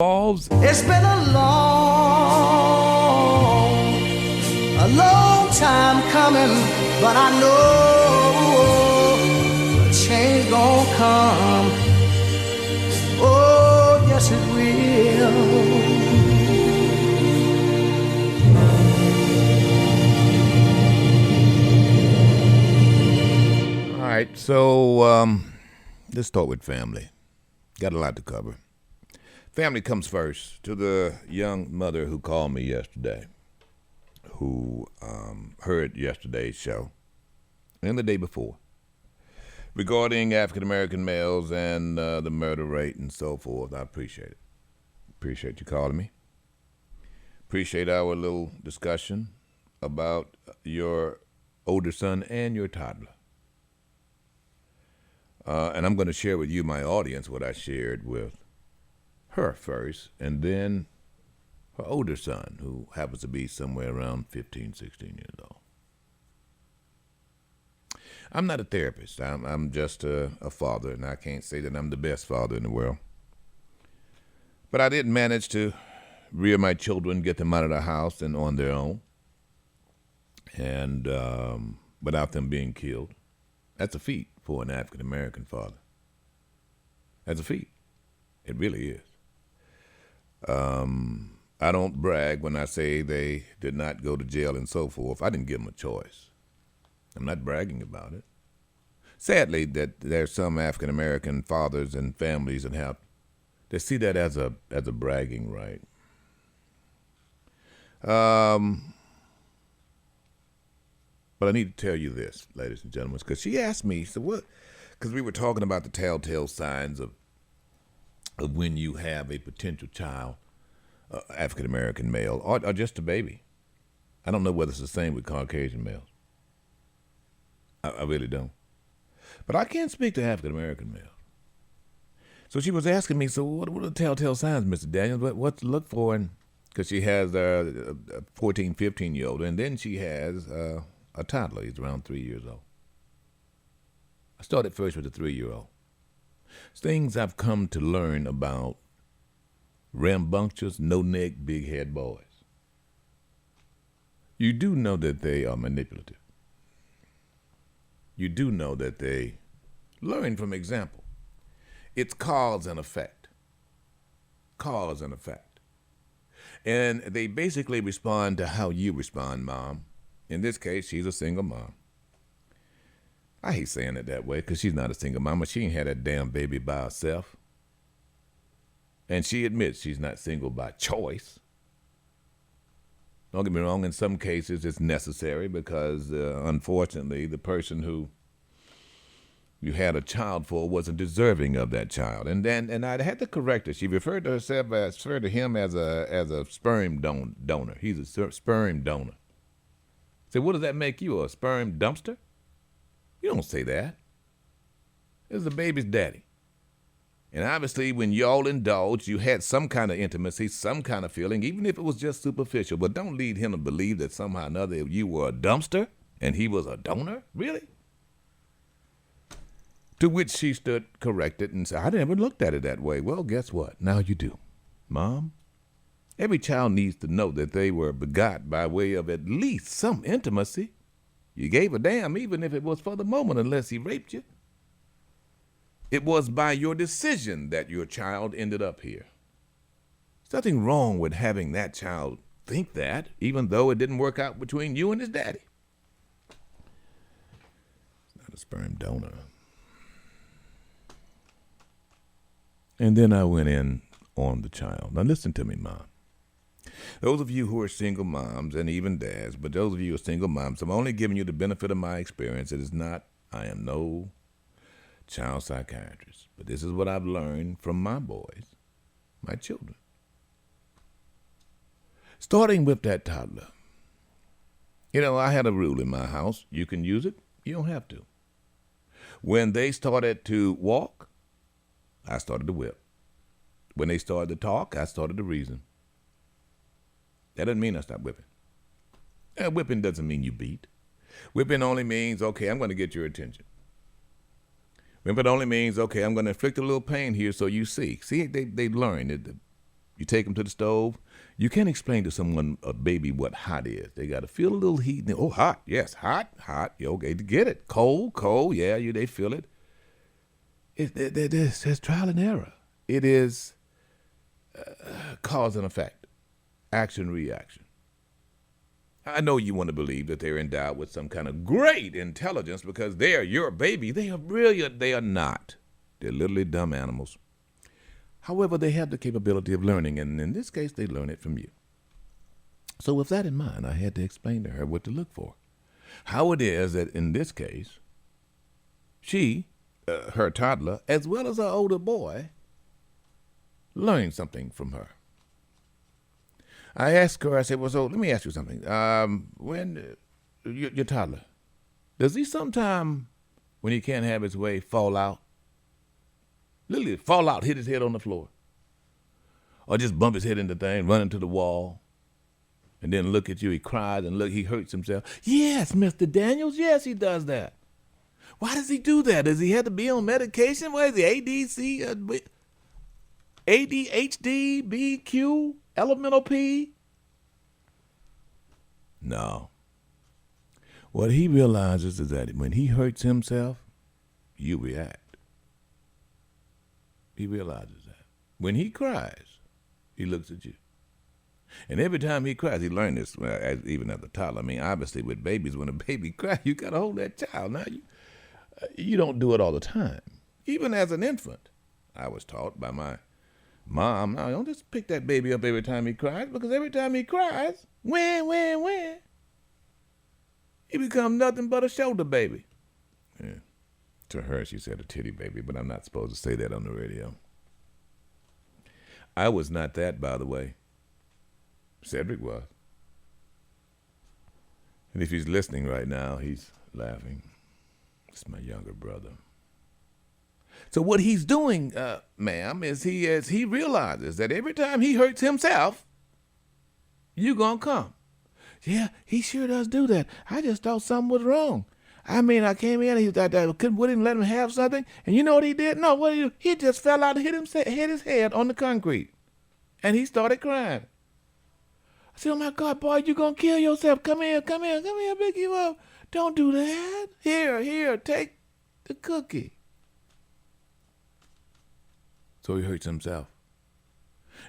It's been a long time coming, but I know a change gonna come. Oh, yes it will. All right, so let's start with family. Got a lot to cover. Family comes first. To the young mother who called me yesterday, who heard yesterday's show and the day before regarding African-American males and the murder rate and so forth. I appreciate it. Appreciate you calling me. Appreciate our little discussion about your older son and your toddler. And I'm going to share with you, my audience, what I shared with her first, and then her older son, who happens to be somewhere around 15, 16 years old. I'm not a therapist. I'm just a father, and I can't say that I'm the best father in the world. But I did manage to rear my children, get them out of the house and on their own, and without them being killed. That's a feat for an African-American father. That's a feat. It really is. I don't brag when I say they did not go to jail and so forth. I didn't give them a choice. I'm not bragging about it. Sadly, that there's some African-American fathers and families that they see that as a bragging right. But I need to tell you this, ladies and gentlemen, because she asked me, so what? Because we were talking about the telltale signs of when you have a potential child, African-American male, or just a baby. I don't know whether it's the same with Caucasian males. I really don't. But I can't speak to African-American males. So she was asking me, so what are the telltale signs, Mr. Daniels? What to look for? Because she has a 14, 15-year-old, and then she has a toddler. He's around 3 years old. I started first with the 3-year-old. Things I've come to learn about rambunctious, no-neck, big-head boys. You do know that they are manipulative. You do know that they learn from example. It's cause and effect. Cause and effect. And they basically respond to how you respond, Mom. In this case, she's a single mom. I hate saying it that way because she's not a single mama. She ain't had that damn baby by herself. And she admits she's not single by choice. Don't get me wrong, in some cases it's necessary because, unfortunately, the person who you had a child for wasn't deserving of that child. And I had to correct her. She referred to him as a sperm donor. He's a sperm donor. So what does that make you, a sperm dumpster? You don't say that. This is the baby's daddy. And obviously, when y'all indulged, you had some kind of intimacy, some kind of feeling, even if it was just superficial. But don't lead him to believe that somehow or another you were a dumpster and he was a donor. Really? To which she stood corrected and said, I never looked at it that way. Well, guess what? Now you do. Mom, every child needs to know that they were begot by way of at least some intimacy. You gave a damn even if it was for the moment, unless he raped you. It was by your decision that your child ended up here. There's nothing wrong with having that child think that, even though it didn't work out between you and his daddy. It's not a sperm donor. And then I went in on the child. Now listen to me, Mom. Those of you who are single moms, and even dads, but those of you who are single moms, I'm only giving you the benefit of my experience. It is not, I am no child psychiatrist, but this is what I've learned from my boys, my children. Starting with that toddler. You know, I had a rule in my house. You can use it, you don't have to. When they started to walk, I started to whip. When they started to talk, I started to reason. That doesn't mean I stopped whipping. Whipping doesn't mean you beat. Whipping only means, okay, I'm going to get your attention. Whipping only means, okay, I'm going to inflict a little pain here so you see. See, they learn. You take them to the stove. You can't explain to someone, a baby, what hot is. They got to feel a little heat. Oh, hot. Yes, hot. You okay to get it. Cold. Yeah, they feel it. It's trial and error. It is cause and effect, action, reaction. I know you want to believe that they're endowed with some kind of great intelligence because they're your baby. They are brilliant. They are not. They're literally dumb animals. However, they have the capability of learning, and in this case, they learn it from you. So with that in mind, I had to explain to her what to look for. How it is that in this case, she, her toddler, as well as her older boy, learned something from her. I asked her, I said, well, so let me ask you something. When your toddler, does he sometime, when he can't have his way, fall out? Literally fall out, hit his head on the floor? Or just bump his head into the thing, run into the wall, and then look at you, he cries and look, he hurts himself? Yes, Mr. Daniels, yes, he does that. Why does he do that? Does he have to be on medication? What is he, ADC, ADHD, BQ, elemental P? No. What he realizes is that when he hurts himself, you react. He realizes that. When he cries, he looks at you. And every time he cries, he learned this, even as a toddler. I mean, obviously with babies, when a baby cries, you got to hold that child. Now, you don't do it all the time. Even as an infant, I was taught by my mom, now don't just pick that baby up every time he cries, because every time he cries, when, he becomes nothing but a shoulder baby. Yeah. To her, she said a titty baby, but I'm not supposed to say that on the radio. I was not that, by the way. Cedric was. And if he's listening right now, he's laughing. It's my younger brother. So what he's doing, ma'am, is he realizes that every time he hurts himself, you gonna come. Yeah, he sure does do that. I just thought something was wrong. I mean, I came in and he thought I wouldn't let him have something. And you know what he did? No, what did he do? He just fell out and hit his head on the concrete. And he started crying. I said, oh my God, boy, you gonna kill yourself. Come here, pick you up. Don't do that. Here, take the cookie. So he hurts himself.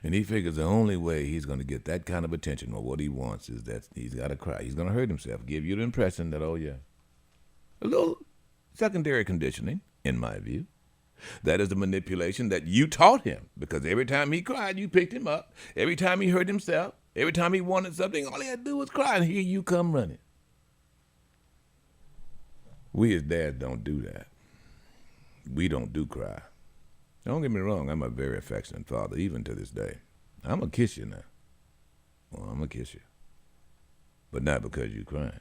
And he figures the only way he's going to get that kind of attention, or what he wants, is that he's got to cry. He's going to hurt himself, give you the impression that, oh yeah. A little secondary conditioning, in my view. That is the manipulation that you taught him, because every time he cried, you picked him up. Every time he hurt himself, every time he wanted something, all he had to do was cry, and here you come running. We as dads don't do that. We don't do cry. Don't get me wrong, I'm a very affectionate father, even to this day. I'm going to kiss you now. Well, I'm going to kiss you. But not because you're crying.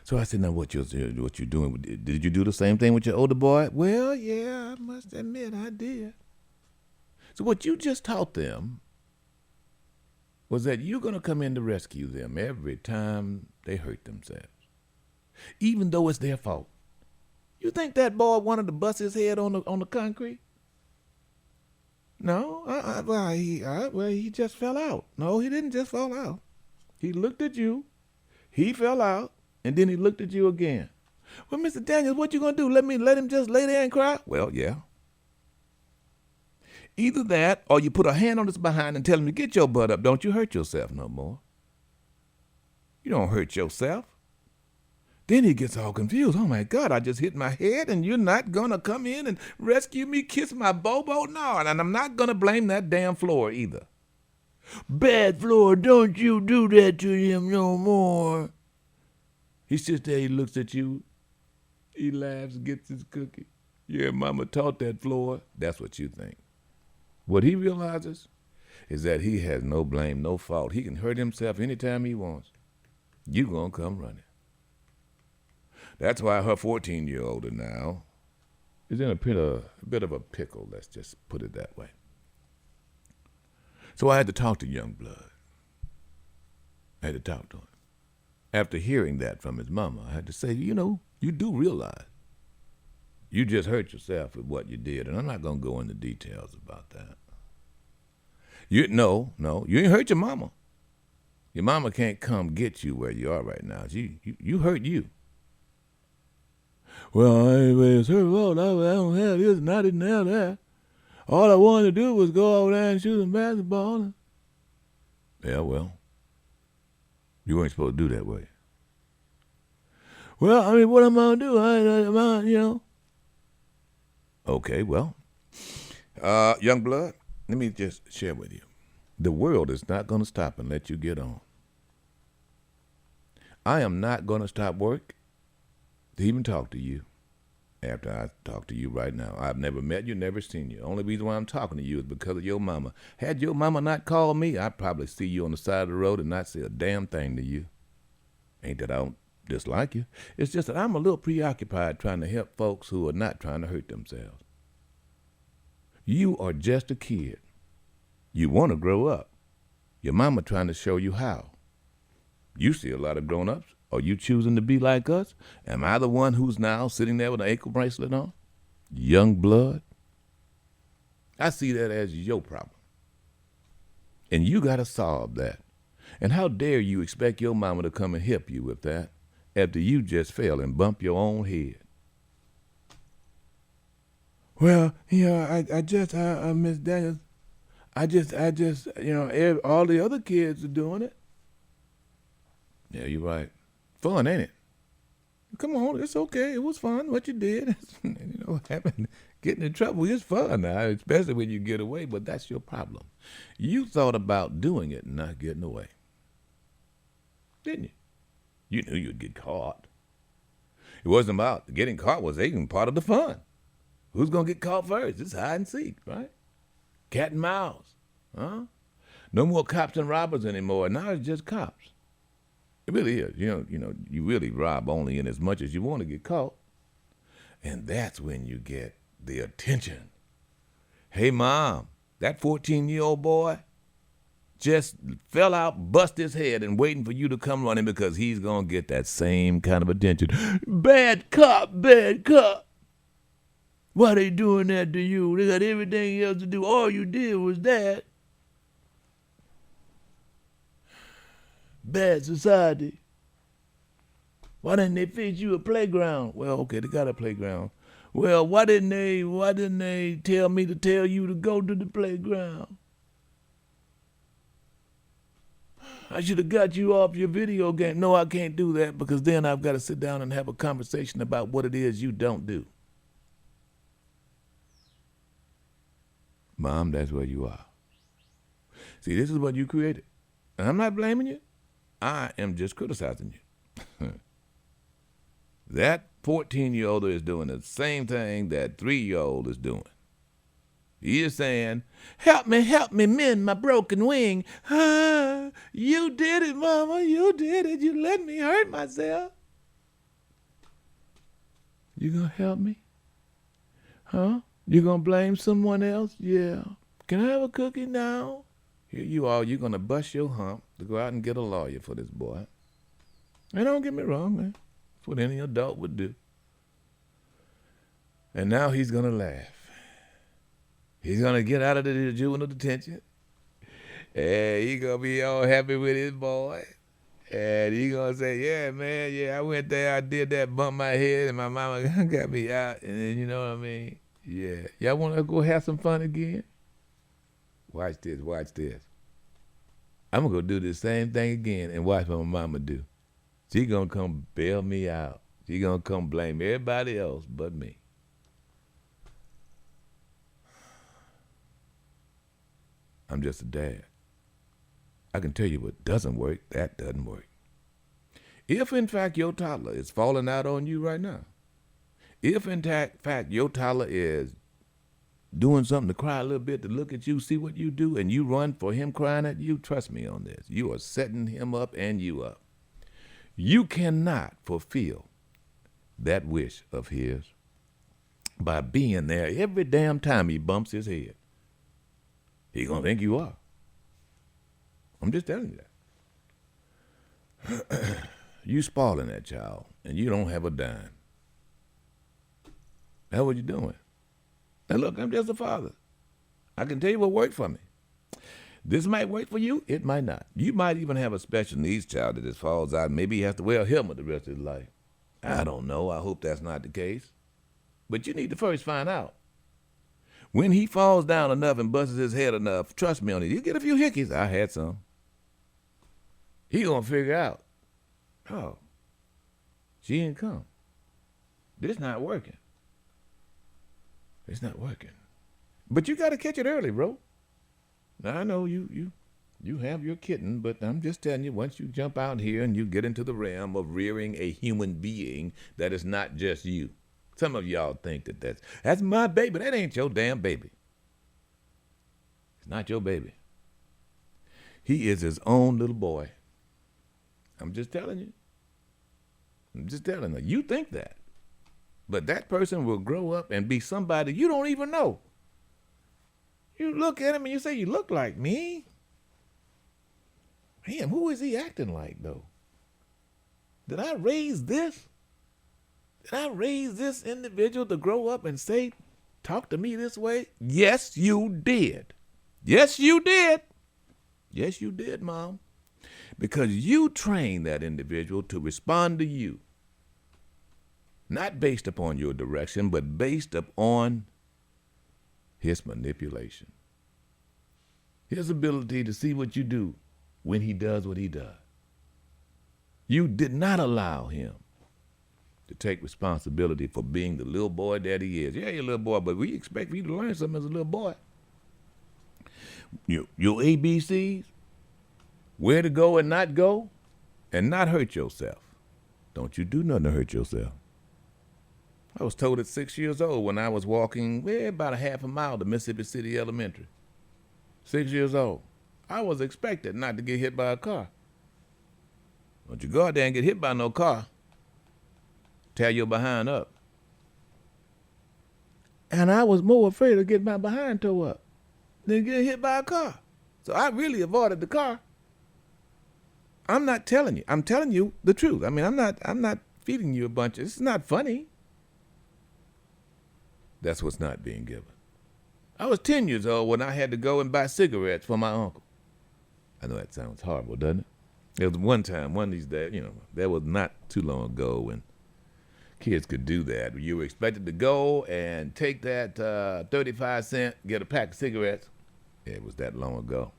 So I said, now what you're doing, did you do the same thing with your older boy? Well, yeah, I must admit I did. So what you just taught them was that you're going to come in to rescue them every time they hurt themselves, even though it's their fault. You think that boy wanted to bust his head on the concrete? No, he just fell out. No, he didn't just fall out. He looked at you, he fell out, and then he looked at you again. Well, Mr. Daniels, what you gonna do? Let him just lay there and cry? Well, yeah. Either that, or you put a hand on his behind and tell him to get your butt up. Don't you hurt yourself no more. You don't hurt yourself. Then he gets all confused. Oh, my God, I just hit my head, and you're not going to come in and rescue me, kiss my bobo? No, and I'm not going to blame that damn floor either. Bad floor, don't you do that to him no more. He sits there, he looks at you, he laughs, gets his cookie. Yeah, mama taught that floor. That's what you think. What he realizes is that he has no blame, no fault. He can hurt himself anytime he wants. You going to come running. That's why her 14-year-old now is in a bit of a pickle, let's just put it that way. So I had to talk to young blood. I had to talk to him. After hearing that from his mama, I had to say, you do realize you just hurt yourself with what you did, and I'm not going to go into details about that. No, you ain't hurt your mama. Your mama can't come get you where you are right now. You hurt you. Well, it's her fault. I don't have this and I didn't have that. All I wanted to do was go over there and shoot some basketball. Yeah, well, you weren't supposed to do that way. Well, I mean, what am I going to do? Okay, well, young blood, let me just share with you. The world is not going to stop and let you get on. I am not going to stop work to even talk to you after I talk to you right now. I've never met you, never seen you. Only reason why I'm talking to you is because of your mama. Had your mama not called me, I'd probably see you on the side of the road and not say a damn thing to you. Ain't that I don't dislike you. It's just that I'm a little preoccupied trying to help folks who are not trying to hurt themselves. You are just a kid. You want to grow up. Your mama trying to show you how. You see a lot of grown-ups. Are you choosing to be like us? Am I the one who's now sitting there with an ankle bracelet on? Young blood? I see that as your problem. And you got to solve that. And how dare you expect your mama to come and help you with that after you just fell and bumped your own head? Well, I Miss Daniels, all the other kids are doing it. Yeah, you're right. Fun, ain't it? Come on, it's okay. It was fun what you did. Getting in trouble is fun now, especially when you get away, but that's your problem. You thought about doing it and not getting away. Didn't you? You knew you'd get caught. It wasn't about getting caught, was even part of the fun. Who's going to get caught first? It's hide and seek, right? Cat and mouse, huh? No more cops and robbers anymore. Now it's just cops. It really is. You really rob only in as much as you want to get caught. And that's when you get the attention. Hey, Mom, that 14-year-old boy just fell out, bust his head, and waiting for you to come running because he's going to get that same kind of attention. Bad cop, bad cop. Why they doing that to you? They got everything else to do. All you did was that. Bad society. Why didn't they fix you a playground? Well, okay, they got a playground. Well, why didn't they tell me to tell you to go to the playground? I should have got you off your video game. No, I can't do that because then I've got to sit down and have a conversation about what it is you don't do. Mom, that's where you are. See, this is what you created. And I'm not blaming you. I am just criticizing you. That 14-year-old is doing the same thing that 3-year-old is doing. He is saying, help me mend my broken wing. Ah, you did it, Mama, you did it. You let me hurt myself. You gonna help me? Huh? You gonna blame someone else? Yeah. Can I have a cookie now? Here you are, you're gonna bust your hump to go out and get a lawyer for this boy. And don't get me wrong, man. That's what any adult would do. And now he's gonna laugh. He's gonna get out of the juvenile detention. And he's gonna be all happy with his boy. And he's gonna say, yeah, man, yeah, I went there, I did that, bumped my head, and my mama got me out. And then, you know what I mean? Yeah. Y'all wanna go have some fun again? Watch this. I'm gonna go do the same thing again and watch what my mama do. She gonna come bail me out. She gonna come blame everybody else but me. I'm just a dad. I can tell you what doesn't work, that doesn't work. If in fact your toddler is falling out on you right now, if in fact your toddler is doing something to cry a little bit, to look at you, see what you do, and you run for him crying at you, trust me on this. You are setting him up and you up. You cannot fulfill that wish of his by being there every damn time he bumps his head. He gonna think you are. I'm just telling you that. You spoiling that child, and you don't have a dime. That's what you're doing. Now look, I'm just a father. I can tell you what worked for me. This might work for you. It might not. You might even have a special needs child that just falls out. Maybe he has to wear a helmet the rest of his life. I don't know. I hope that's not the case. But you need to first find out. When he falls down enough and busts his head enough, trust me on it, you get a few hickeys. I had some. He gonna figure out, oh, she didn't come. This not working. It's not working. But you got to catch it early, bro. Now, I know you have your kitten, but I'm just telling you, once you jump out here and you get into the realm of rearing a human being that is not just you. Some of y'all think that's my baby. That ain't your damn baby. It's not your baby. He is his own little boy. I'm just telling you. I'm just telling you. You think that. But that person will grow up and be somebody you don't even know. You look at him and you say, you look like me. Damn, who is he acting like, though? Did I raise this? Did I raise this individual to grow up and say, talk to me this way? Yes, you did. Yes, you did. Yes, you did, Mom. Because you trained that individual to respond to you. Not based upon your direction, but based upon his manipulation. His ability to see what you do when he does what he does. You did not allow him to take responsibility for being the little boy that he is. Yeah, you're a little boy, but we expect you to learn something as a little boy. Your ABCs, where to go and not go, and not hurt yourself. Don't you do nothing to hurt yourself. I was told at 6 years old when I was walking about a half a mile to Mississippi City Elementary. 6 years old. I was expected not to get hit by a car. Don't you go out there and get hit by no car. Tear your behind up. And I was more afraid of getting my behind tore up than getting hit by a car. So I really avoided the car. I'm not telling you. I'm telling you the truth. I mean, I'm not feeding you a bunch of, it's not funny. That's what's not being given. I was 10 years old when I had to go and buy cigarettes for my uncle. I know that sounds horrible, doesn't it? There was one time, one of these days, that was not too long ago when kids could do that. You were expected to go and take that 35 cent, get a pack of cigarettes. It was that long ago.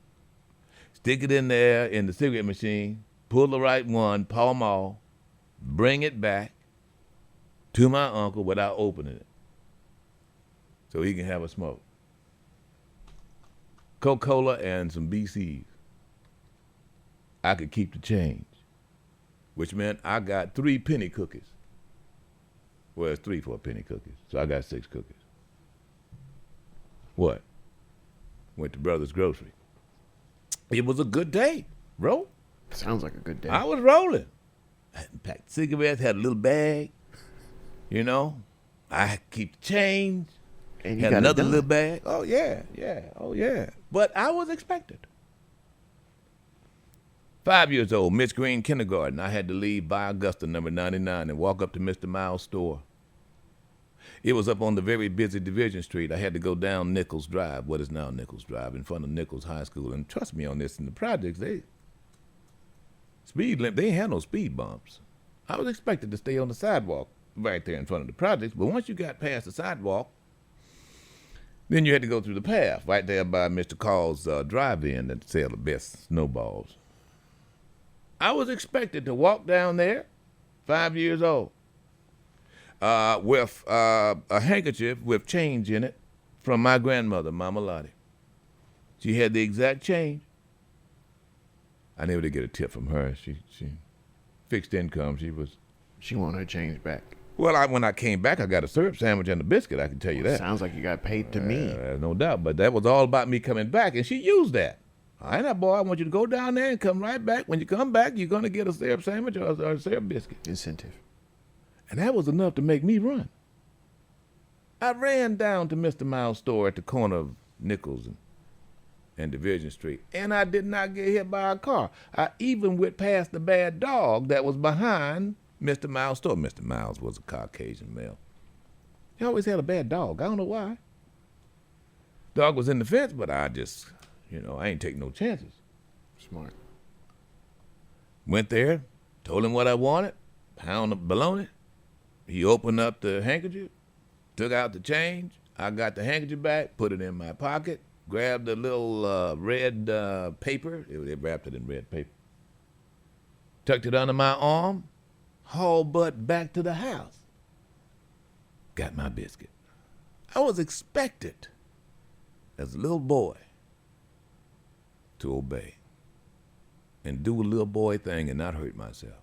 Stick it in there in the cigarette machine, pull the right one, Pall Mall, bring it back to my uncle without opening it so he can have a smoke. Coca-Cola and some BCs. I could keep the change, which meant I got 3 penny cookies. Well, it's 3 for a penny cookies, so I got 6 cookies. What? Went to Brothers Grocery. It was a good day, bro. Sounds like a good day. I was rolling. I packed cigarettes, had a little bag, I keep the change. And you had got another little bag. Oh, yeah. But I was expected. 5 years old, Miss Green kindergarten. I had to leave by Augusta, number 99, and walk up to Mr. Miles' store. It was up on the very busy Division Street. I had to go down Nichols Drive, what is now Nichols Drive, in front of Nichols High School. And trust me on this, in the projects, they ain't had no speed bumps. I was expected to stay on the sidewalk right there in front of the projects, but once you got past the sidewalk, then you had to go through the path right there by Mr. Call's drive-in that sell the best snowballs. I was expected to walk down there, 5 years old, with a handkerchief with change in it from my grandmother, Mama Lottie. She had the exact change. I never did get a tip from her. She fixed income. She wanted her change back. Well, when I came back, I got a syrup sandwich and a biscuit, I can tell you that. Sounds like you got paid to me. There's no doubt, but that was all about me coming back, and she used that. All right, now, boy, I want you to go down there and come right back. When you come back, you're going to get a syrup sandwich or a syrup biscuit. Incentive. And that was enough to make me run. I ran down to Mr. Miles' store at the corner of Nichols and Division Street, and I did not get hit by a car. I even went past the bad dog that was behind Mr. Miles' store. Mr. Miles was a Caucasian male. He always had a bad dog. I don't know why. Dog was in the fence, but I just, I ain't taking no chances. Smart. Went there, told him what I wanted, pound of bologna. He opened up the handkerchief, took out the change. I got the handkerchief back, put it in my pocket, grabbed the little red paper. They wrapped it in red paper. Tucked it under my arm, hauled butt back to the house. Got my biscuit. I was expected, as a little boy, to obey and do a little boy thing and not hurt myself.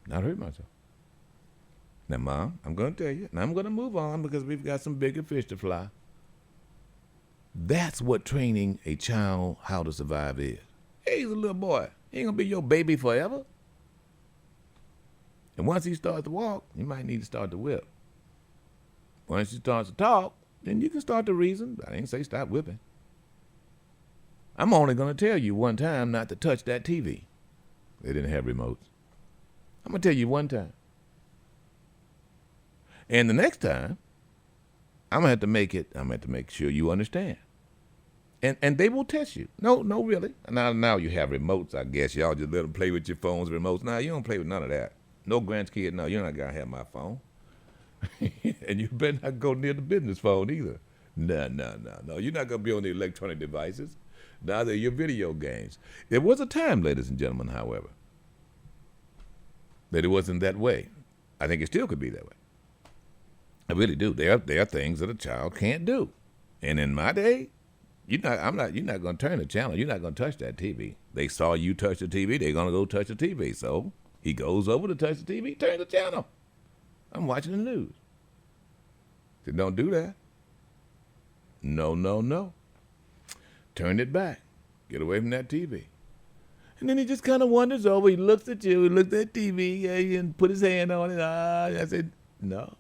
Not hurt myself. Now, Mom, I'm going to tell you, and I'm going to move on because we've got some bigger fish to fly. That's what training a child how to survive is. Hey, he's a little boy. He ain't going to be your baby forever. And once he starts to walk, you might need to start to whip. Once he starts to talk, then you can start to reason. I didn't say stop whipping. I'm only going to tell you one time not to touch that TV. They didn't have remotes. I'm going to tell you one time. And the next time, I'm going to have to make sure you understand. And they will test you. No, really. Now you have remotes, I guess. Y'all just let them play with your phones, remotes. Now, you don't play with none of that. No grandkid, no, you're not going to have my phone. And you better not go near the business phone either. No. You're not going to be on the electronic devices. Neither your video games. There was a time, ladies and gentlemen, however, that it wasn't that way. I think it still could be that way. I really do. There are things that a child can't do. And in my day, you're not going to turn the channel. You're not going to touch that TV. They saw you touch the TV. They're going to go touch the TV. So he goes over to touch the TV, turn the channel. I'm watching the news. Said, don't do that. No. Turn it back. Get away from that TV. And then he just kind of wanders over. He looks at you. He looks at TV and put his hand on it. I said, no.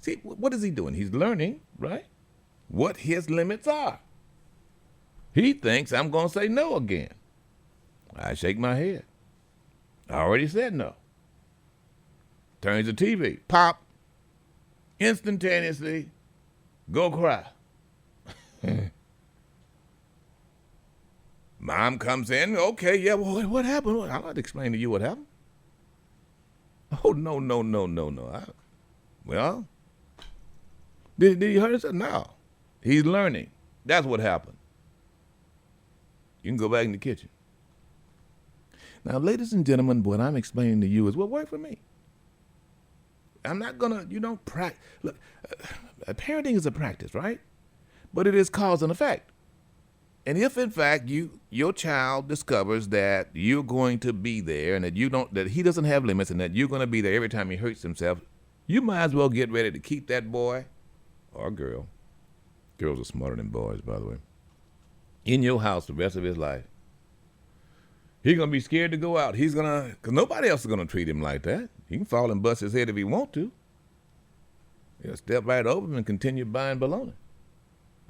See, what is he doing? He's learning, right, what his limits are. He thinks I'm going to say no again. I shake my head. I already said no. Turns the TV. Pop. Instantaneously. Go cry. Mom comes in. Okay, yeah, well, what happened? I'll not explain to you what happened. Oh, no. Well, did he hurt himself? No. He's learning. That's what happened. You can go back in the kitchen. Now, ladies and gentlemen, what I'm explaining to you is what worked for me. I'm not going to, practice. Look, parenting is a practice, right? But it is cause and effect. And if, in fact, your child discovers that you're going to be there and that he doesn't have limits and that you're going to be there every time he hurts himself, you might as well get ready to keep that boy or girl. Girls are smarter than boys, by the way. In your house the rest of his life. He's going to be scared to go out. Because nobody else is going to treat him like that. He can fall and bust his head if he want to. He'll step right over him and continue buying bologna.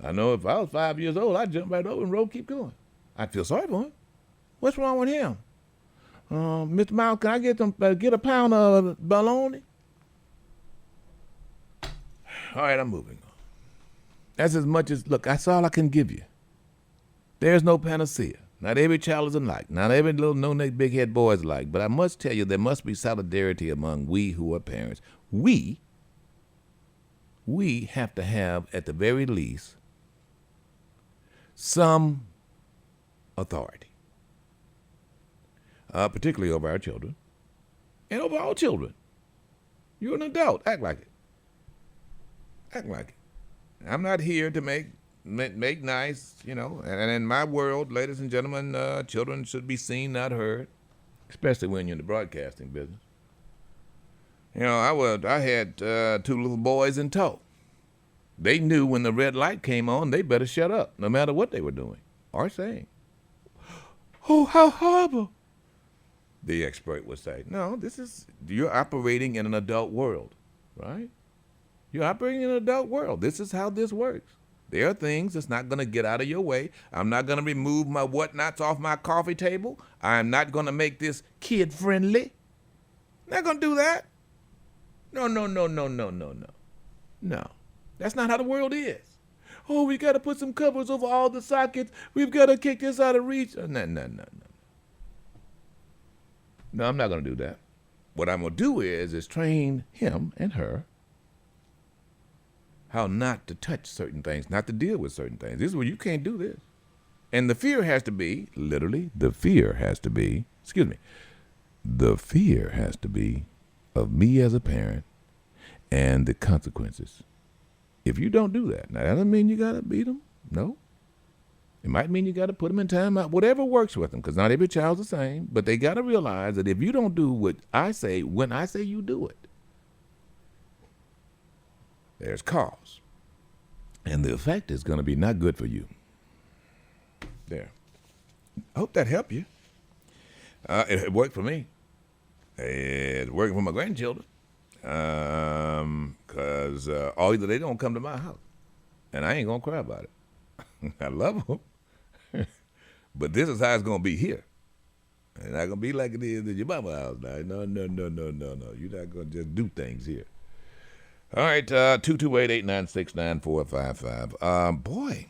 I know if I was 5 years old, I'd jump right over and keep going. I'd feel sorry for him. What's wrong with him? Mr. Miles, can I get a pound of bologna? All right, I'm moving on. That's as much as, look, that's all I can give you. There's no panacea. Not every child is alike. Not every little no-neck, big-head boy is alike. But I must tell you, there must be solidarity among we who are parents. We have to have, at the very least, some authority, particularly over our children and over all children. You're an adult. Act like it. Act like it. I'm not here to make nice, and in my world, ladies and gentlemen, children should be seen, not heard, especially when you're in the broadcasting business. I had two little boys in tow. They knew when the red light came on, they better shut up, no matter what they were doing or saying. Oh, how horrible, the expert would say. No, you're operating in an adult world, right? You're operating in an adult world. This is how this works. There are things that's not going to get out of your way. I'm not going to remove my whatnots off my coffee table. I'm not going to make this kid-friendly. Not going to do that. No. No. That's not how the world is. Oh, we got to put some covers over all the sockets. We've got to kick this out of reach. No. No, I'm not going to do that. What I'm going to do is train him and her how not to touch certain things, not to deal with certain things. This is where you can't do this. And the fear has to be, literally, the fear has to be of me as a parent and the consequences. If you don't do that, now that doesn't mean you got to beat them. No. It might mean you got to put them in timeout, whatever works with them, because not every child's the same. But they got to realize that if you don't do what I say, when I say you do it, there's cause. And the effect is going to be not good for you. There. I hope that helped you. It worked for me. It's working for my grandchildren. Because either they don't come to my house, and I ain't going to cry about it. I love them. But this is how it's going to be here. It's not going to be like it is at your mama's house now. No. You're not going to just do things here. All right, 228-896-9455. Boy,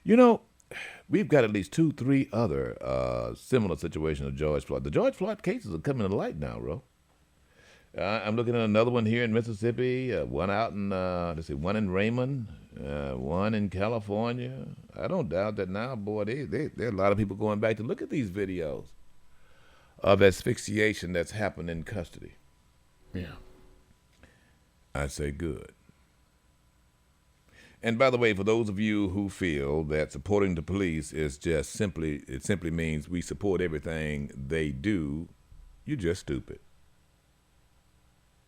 you know, we've got at least 2-3 other similar situations of George Floyd. The George Floyd cases are coming to light now, bro. I'm looking at another one here in Mississippi, one out in, one in Raymond, one in California. I don't doubt that now, boy, there are a lot of people going back to look at these videos of asphyxiation that's happened in custody. Yeah. I say good. And by the way, for those of you who feel that supporting the police is just simply means we support everything they do, you're just stupid.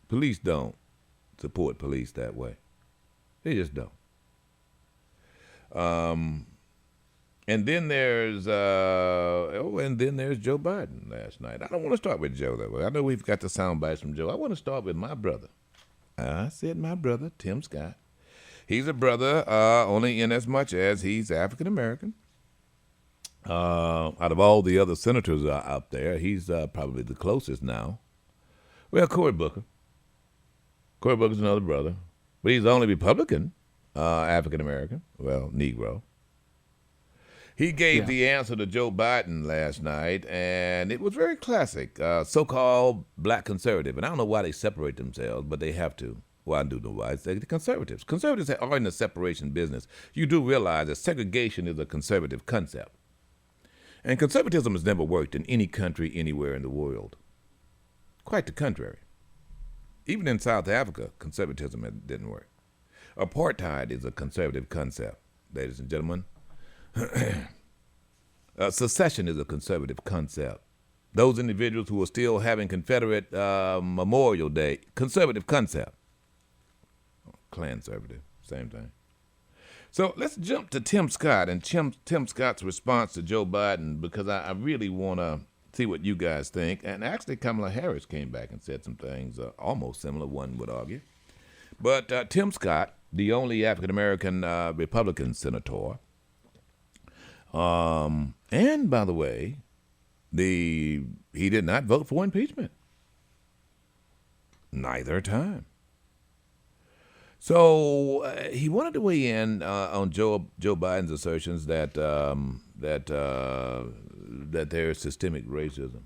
Police don't support police that way. They just don't. And then there's Joe Biden last night. I don't want to start with Joe that way. I know we've got the sound bites from Joe. I want to start with my brother. I said my brother, Tim Scott. He's a brother only in as much as he's African American. Out of all the other senators out there, he's probably the closest now. Well, Cory Booker. Cory Booker's another brother, but he's the only Republican African American, well, Negro. He gave the answer to Joe Biden last night, and it was very classic, so-called black conservative. And I don't know why they separate themselves, but they have to. Well, I do know why. It's the conservatives. Conservatives are in the separation business. You do realize that segregation is a conservative concept. And conservatism has never worked in any country anywhere in the world. Quite the contrary. Even in South Africa, conservatism didn't work. Apartheid is a conservative concept, ladies and gentlemen. Secession is a conservative concept. Those individuals who are still having Confederate Memorial Day, conservative concept. Klanservative, same thing. So let's jump to Tim Scott and Tim Scott's response to Joe Biden, because I really want to see what you guys think. And actually, Kamala Harris came back and said some things almost similar, one would argue. But Tim Scott, the only African-American Republican senator, and by the way, he did not vote for impeachment. Neither time. So he wanted to weigh in on Joe Biden's assertions that there's systemic racism.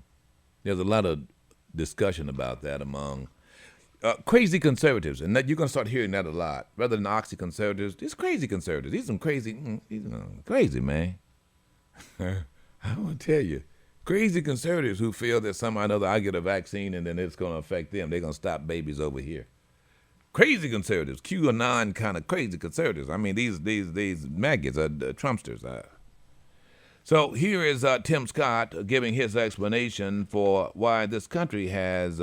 There's a lot of discussion about that among crazy conservatives, and that you're going to start hearing that a lot. Rather than oxy conservatives, these crazy conservatives. These are some crazy, crazy, man. I want to tell you, crazy conservatives who feel that somehow or another I get a vaccine and then it's going to affect them. They're going to stop babies over here. Crazy conservatives, QAnon kind of crazy conservatives. I mean, these maggots are Trumpsters. So here is Tim Scott giving his explanation for why this country has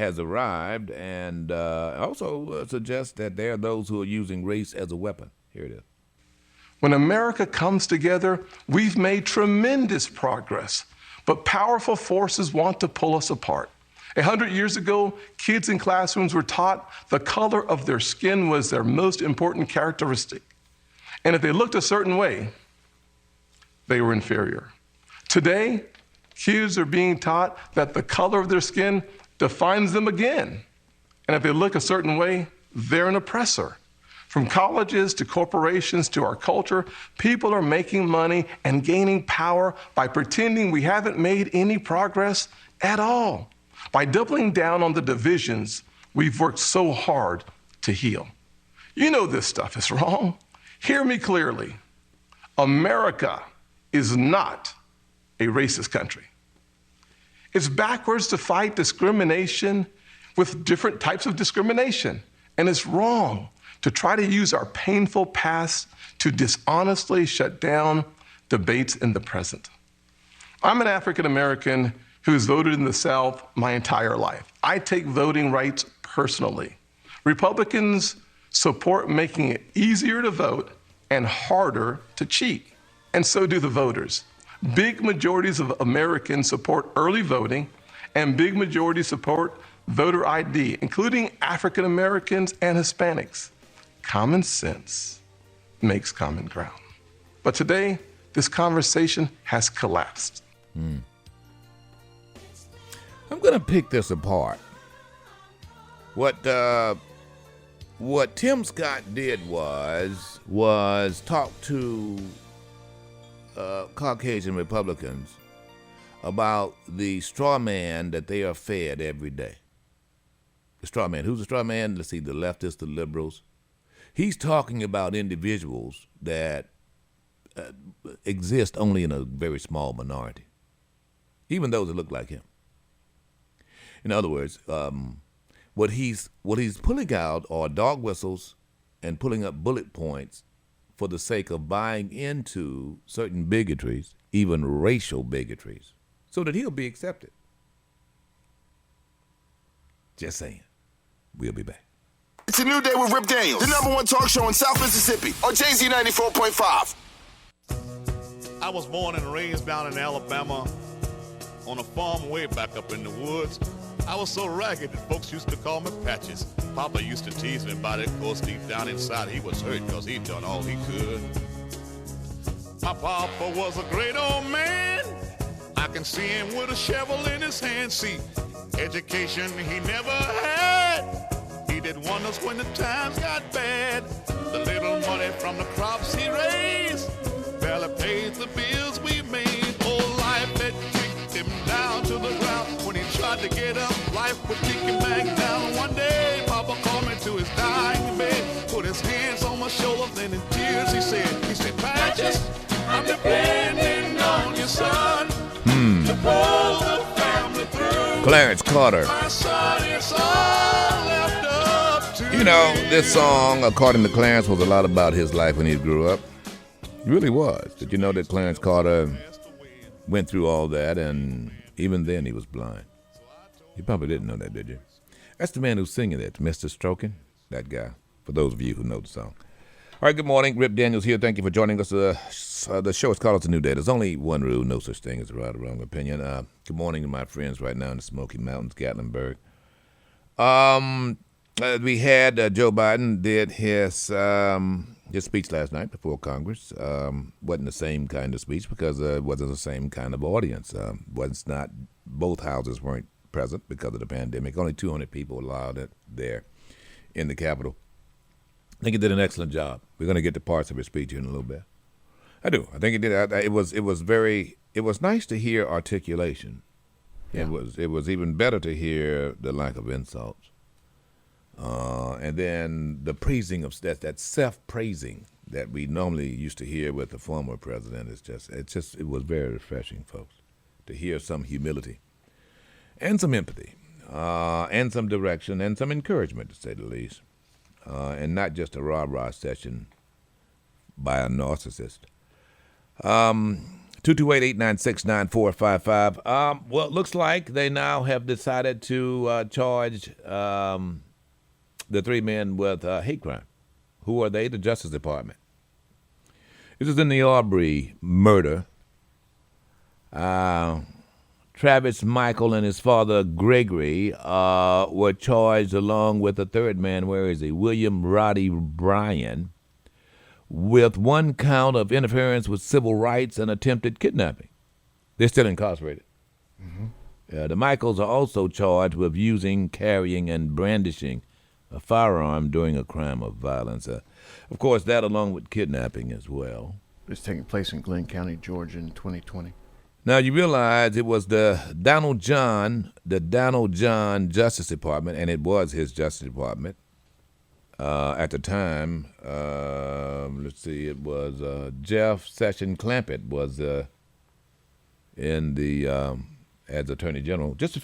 arrived, and also suggests that there are those who are using race as a weapon. Here it is. When America comes together, we've made tremendous progress, but powerful forces want to pull us apart. 100 years ago, kids in classrooms were taught the color of their skin was their most important characteristic. And if they looked a certain way, they were inferior. Today, kids are being taught that the color of their skin defines them again. And if they look a certain way, they're an oppressor. From colleges to corporations to our culture, people are making money and gaining power by pretending we haven't made any progress at all, by doubling down on the divisions we've worked so hard to heal. You know this stuff is wrong. Hear me clearly. America is not a racist country. It's backwards to fight discrimination with different types of discrimination. And it's wrong to try to use our painful past to dishonestly shut down debates in the present. I'm an African American who's voted in the South my entire life. I take voting rights personally. Republicans support making it easier to vote and harder to cheat, and so do the voters. Big majorities of Americans support early voting, and big majorities support voter ID, including African Americans and Hispanics. Common sense makes common ground. But today, this conversation has collapsed. I'm going to pick this apart. What Tim Scott did was talk to Caucasian Republicans about the straw man that they are fed every day. The straw man. Who's the straw man? Let's see, the leftists, the liberals. He's talking about individuals that exist only in a very small minority, even those that look like him. In other words, what he's pulling out are dog whistles and pulling up bullet points for the sake of buying into certain bigotries, even racial bigotries, so that he'll be accepted. Just saying. We'll be back. It's a new day with Rip Daniels, the #1 talk show in South Mississippi on Jay-Z 94.5. I was born and raised down in Alabama on a farm way back up in the woods. I was so ragged that folks used to call me Patches. Papa used to tease me about it. Of course, deep down inside, he was hurt because he'd done all he could. My papa was a great old man. I can see him with a shovel in his hand. See, education he never had. He did wonders when the times got bad. The little money from the crops he raised barely paid the bills we made. Oh, life had kicked him down to the ground. When he tried to get up, life would kick him back down. One day, Papa called me to his dying bed, put his hands on my shoulder, then in tears he said, Patches, I'm depending on your son to pull the family through. Clarence Carter. My son, it's all left up to You know, this song, according to Clarence, was a lot about his life when he grew up. It really was. Did you know that Clarence Carter went through all that, and even then he was blind? You probably didn't know that, did you? That's the man who's singing it, Mr. Stroking, that guy, for those of you who know the song. All right, good morning. Rip Daniels here. Thank you for joining us. The show is called It's a New Day. There's only one rule, no such thing as a right or wrong opinion. Good morning to my friends right now in the Smoky Mountains, Gatlinburg. We had Joe Biden did his speech last night before Congress. Wasn't the same kind of speech because it wasn't the same kind of audience. Both houses weren't present because of the pandemic. Only 200 people allowed there in the Capitol. I think he did an excellent job. We're going to get to parts of his speech here in a little bit. I do. I think he did. It was nice to hear articulation. Yeah. It was even better to hear the lack of insults. And then the praising of that self-praising that we normally used to hear with the former president it was very refreshing, folks, to hear some humility and some empathy, and some direction and some encouragement, to say the least, and not just a rah-rah session by a narcissist. 228-896-9455. Well, it looks like they now have decided to charge the three men with hate crime. Who are they? The Justice Department. This is in the Aubrey murder. Travis Michael and his father Gregory were charged along with a third man, where is he? William Roddy Bryan, with one count of interference with civil rights and attempted kidnapping. They're still incarcerated. Mm-hmm. The Michaels are also charged with using, carrying, and brandishing a firearm during a crime of violence. Of course, that along with kidnapping as well. It's taking place in Glenn County, Georgia in 2020. Now, you realize it was the Donald John Justice Department, and it was his Justice Department at the time. It was Jeff Sessions Clampett was in the as Attorney General, just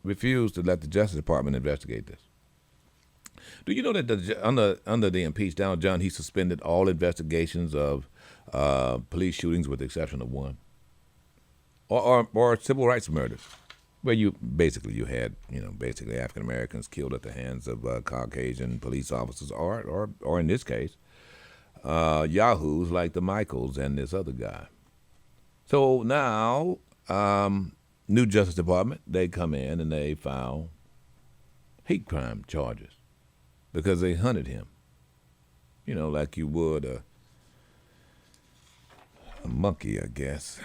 refused to let the Justice Department investigate this. Do you know that under the impeached Donald John, he suspended all investigations of police shootings with the exception of one, or civil rights murders, where you had African Americans killed at the hands of Caucasian police officers, or in this case, yahoos like the Michaels and this other guy. So now, new Justice Department, they come in and they file hate crime charges because they hunted him, like you would a monkey, I guess.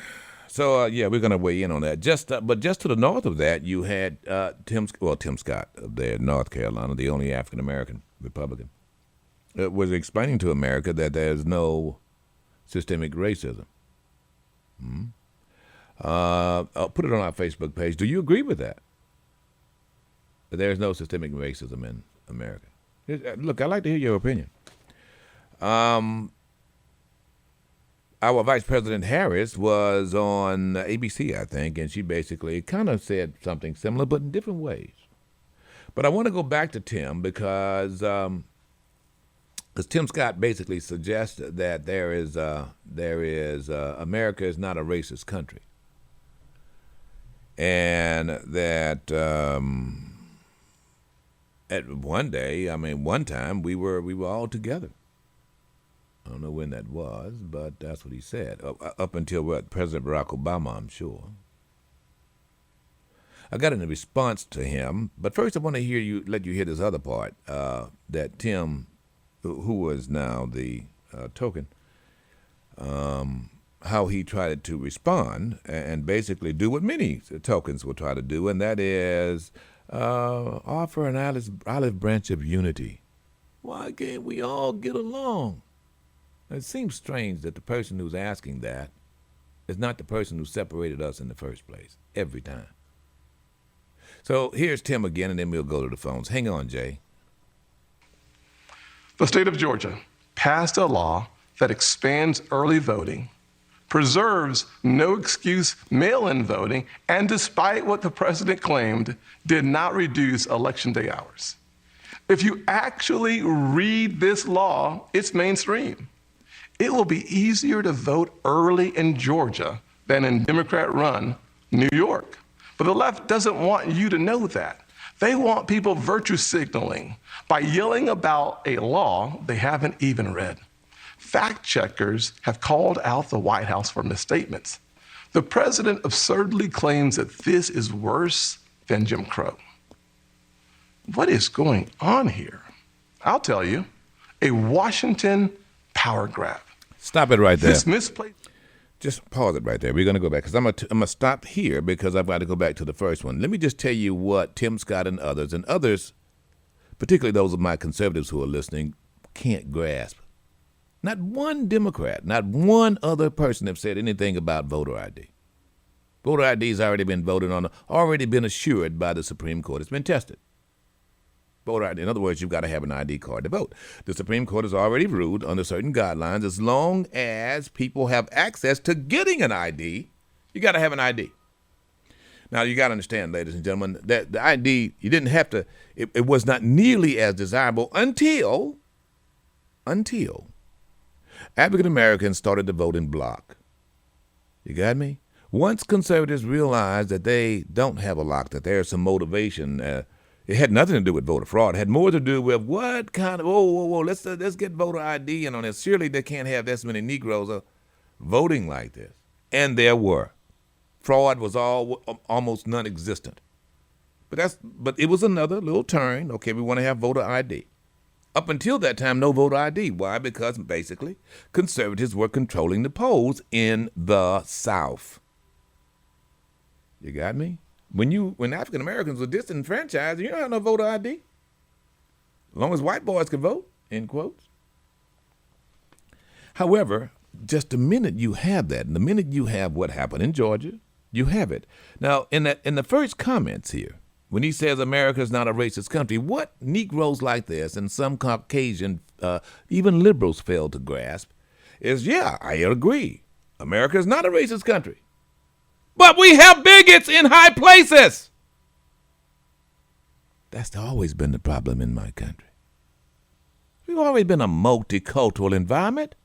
So, we're going to weigh in on that. But just to the north of that, you had Tim Scott of there, North Carolina, the only African-American Republican, was explaining to America that there's no systemic racism. I'll put it on our Facebook page. Do you agree with that? That there's no systemic racism in America? Look, I'd like to hear your opinion. Our Vice President Harris was on ABC, I think, and she basically kind of said something similar, but in different ways. But I want to go back to Tim because Tim Scott basically suggests that America is not a racist country, and that at one time we were all together. I don't know when that was, but that's what he said. Up until President Barack Obama, I'm sure. I got in a response to him, but first I want to let you hear this other part that Tim, who was now the token, how he tried to respond and basically do what many tokens will try to do, and that is offer an olive branch of unity. Why can't we all get along? It seems strange that the person who's asking that is not the person who separated us in the first place, every time. So here's Tim again, and then we'll go to the phones. Hang on, Jay. The state of Georgia passed a law that expands early voting, preserves no-excuse mail-in voting, and despite what the president claimed, did not reduce Election Day hours. If you actually read this law, it's mainstream. It will be easier to vote early in Georgia than in Democrat-run New York. But the left doesn't want you to know that. They want people virtue signaling by yelling about a law they haven't even read. Fact checkers have called out the White House for misstatements. The president absurdly claims that this is worse than Jim Crow. What is going on here? I'll tell you, a Washington power grab. Stop it right there. This misplaced. Just pause it right there. We're going to go back because I'm going to stop here because I've got to go back to the first one. Let me just tell you what Tim Scott and others, particularly those of my conservatives who are listening, can't grasp. Not one Democrat, not one other person have said anything about voter ID. Voter ID has already been voted on, already been assured by the Supreme Court. It's been tested. Voter ID. In other words, you've got to have an ID card to vote. The Supreme Court has already ruled under certain guidelines, as long as people have access to getting an ID, you got to have an ID. Now, you got to understand, ladies and gentlemen, that the ID, you didn't have to, it was not nearly as desirable until African Americans started to vote in block. You got me? Once conservatives realized that they don't have a lock, that there's some motivation, it had nothing to do with voter fraud. It had more to do with what kind of, let's get voter ID in on this. Surely they can't have this many Negroes voting like this. And there were. Fraud was almost non-existent. But it was another little turn. Okay, we want to have voter ID. Up until that time, no voter ID. Why? Because basically conservatives were controlling the polls in the South. You got me? When African Americans were disenfranchised, you don't have no voter ID. As long as white boys could vote, in quotes. However, just the minute you have that, and the minute you have what happened in Georgia, you have it. Now, in the first comments here, when he says America is not a racist country, what Negroes like this and some Caucasian, even liberals fail to grasp is, yeah, I agree. America is not a racist country. But we have bigots in high places. That's always been the problem in my country. We've always been a multicultural environment,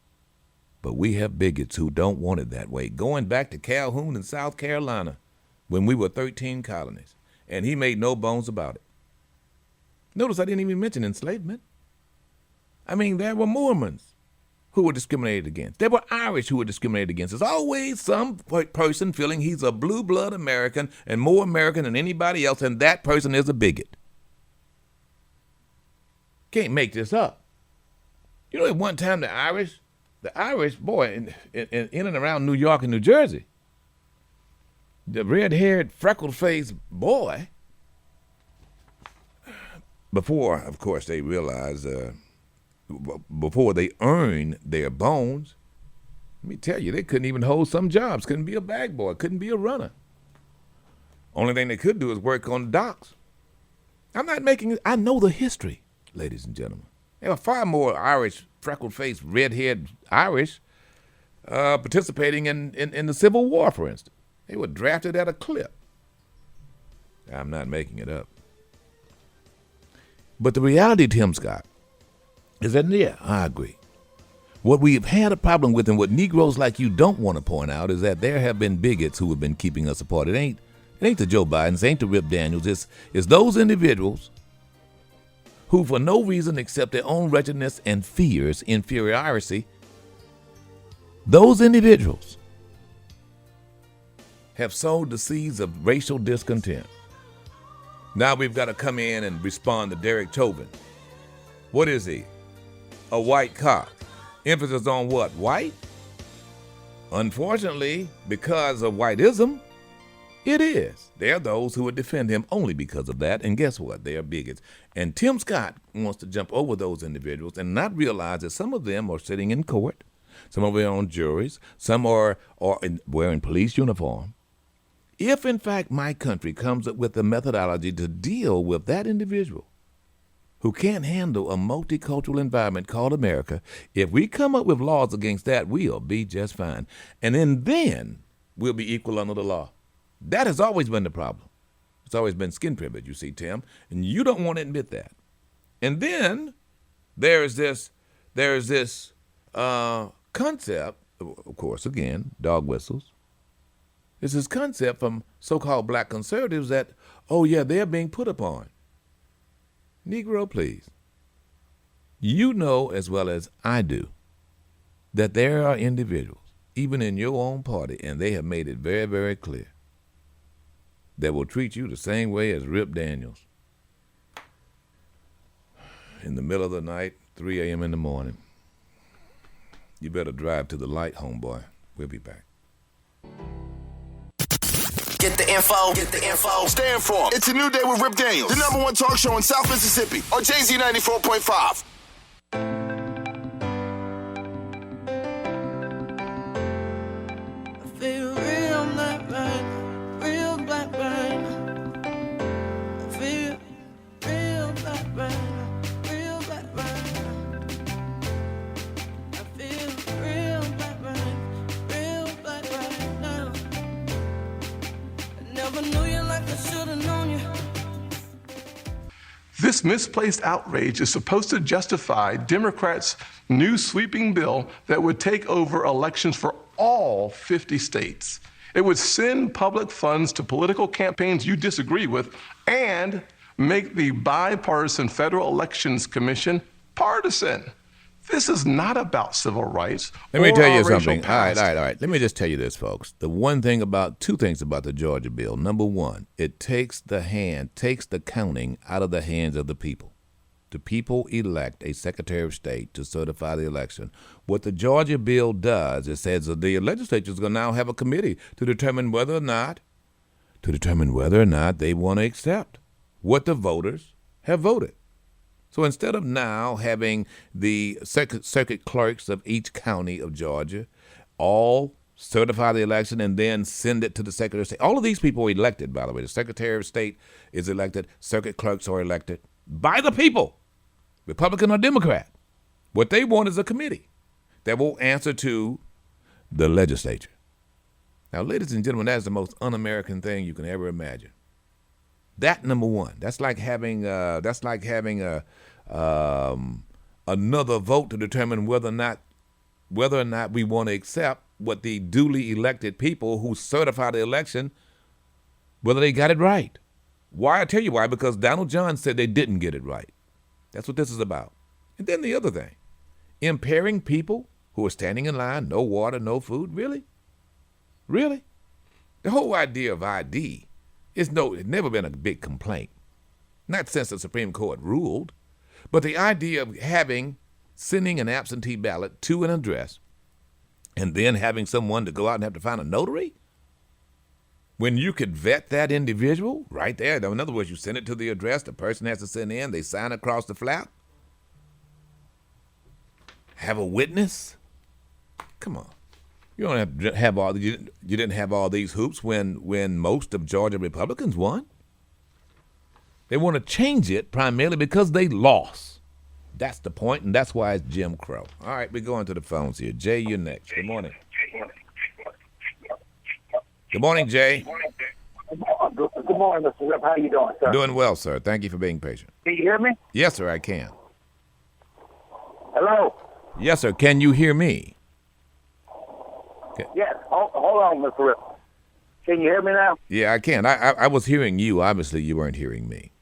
but we have bigots who don't want it that way, going back to Calhoun in South Carolina when we were 13 colonies, and he made no bones about it. Notice I didn't even mention enslavement. I mean, there were Mormons who were discriminated against. There were Irish who were discriminated against. There's always some person feeling he's a blue blood American and more American than anybody else, and that person is a bigot. Can't make this up. You know, at one time the Irish, boy, in and around New York and New Jersey, the red-haired, freckled-faced boy, before, of course, they realized, before they earned their bones, let me tell you, they couldn't even hold some jobs, couldn't be a bag boy, couldn't be a runner. Only thing they could do is work on the docks. I know the history, ladies and gentlemen. There were far more Irish, freckled-faced, red-haired Irish participating in the Civil War, for instance. They were drafted at a clip. I'm not making it up. But the reality, Tim Scott, is that, yeah, I agree. What we've had a problem with and what Negroes like you don't want to point out is that there have been bigots who have been keeping us apart. It ain't the Joe Bidens, it ain't the Rip Daniels. It's those individuals who for no reason except their own wretchedness and fears inferiority, those individuals have sowed the seeds of racial discontent. Now we've got to come in and respond to Derek Chauvin. What is he? A white cop. Emphasis on what? White? Unfortunately, because of whiteism, it is. There are those who would defend him only because of that, and guess what? They are bigots. And Tim Scott wants to jump over those individuals and not realize that some of them are sitting in court, some of them are on juries, some are wearing police uniform. If, in fact, my country comes up with a methodology to deal with that individual who can't handle a multicultural environment called America, if we come up with laws against that, we'll be just fine. And then we'll be equal under the law. That has always been the problem. It's always been skin privilege, you see, Tim, and you don't want to admit that. And then there's this concept, of course, again, dog whistles. It's this concept from so-called black conservatives that, oh yeah, they're being put upon. Negro, please. You know as well as I do that there are individuals, even in your own party, and they have made it very, very clear, that will treat you the same way as Rip Daniels. In the middle of the night, 3 a.m. in the morning. You better drive to the light, homeboy. We'll be back. Get the info. Get the info. Stay informed. It's a new day with Rip Daniels, the #1 talk show in South Mississippi on Jay-Z 94.5. I feel real black man, real black man. I feel real black man, real black man. I feel real black man now. I never knew you like I should've known you. This misplaced outrage is supposed to justify Democrats' new sweeping bill that would take over elections for all 50 states. It would send public funds to political campaigns you disagree with and make the bipartisan Federal Elections Commission partisan. This is not about civil rights. Let me tell you racial something. All past. right. Let me just tell you this, folks. Two things about the Georgia bill. Number one, it takes the counting out of the hands of the people. The people elect a Secretary of State to certify the election. What the Georgia bill does, it says that the legislature is going to now have a committee to determine whether or not to determine whether or not they want to accept what the voters have voted. So instead of now having the circuit clerks of each county of Georgia all certify the election and then send it to the Secretary of State. All of these people are elected, by the way. The Secretary of State is elected. Circuit clerks are elected by the people, Republican or Democrat. What they want is a committee that will answer to the legislature. Now, ladies and gentlemen, that's the most un-American thing you can ever imagine. That, number one. That's like having another vote to determine whether or not we want to accept what the duly elected people who certify the election, whether they got it right. Why? I tell you why. Because Donald John said they didn't get it right. That's what this is about. And then the other thing, impairing people who are standing in line, no water, no food. Really? Really? The whole idea of ID it's never been a big complaint. Not since the Supreme Court ruled, but the idea of sending an absentee ballot to an address and then having someone to go out and have to find a notary when you could vet that individual right there. In other words, you send it to the address, the person has to send in, they sign across the flap. Have a witness? Come on. You don't have to have all. You didn't have all these hoops when most of Georgia Republicans won. They want to change it primarily because they lost. That's the point, and that's why it's Jim Crow. All right, we're going to the phones here. Jay, you're next. Good morning. Good morning, Jay. Good morning, Mr. Rep. How you doing, sir? Doing well, sir. Thank you for being patient. Can you hear me? Yes, sir, I can. Hello? Yes, sir. Can you hear me? Yes. Hold on, Mr. Rip. Can you hear me now? Yeah, I can. I was hearing you. Obviously, you weren't hearing me.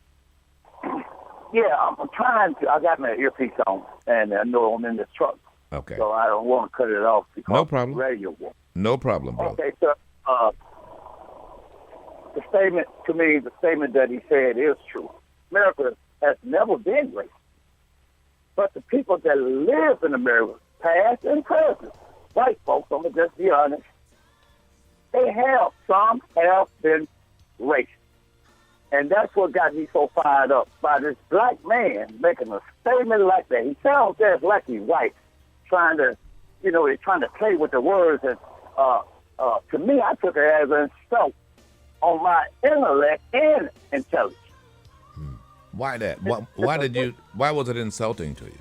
Yeah, I'm trying to. I got my earpiece on, and I know I'm in this truck. Okay. So I don't want to cut it off because No problem. the radio works. No problem, bro. Okay, sir. The statement that he said is true. America has never been racist. But the people that live in America, past and present, white folks, I'm going to just be honest, some have been racist. And that's what got me so fired up by this black man making a statement like that. He sounds just like he's white, trying to play with the words. And to me, I took it as an insult on my intellect and intelligence. Why that? Why was it insulting to you?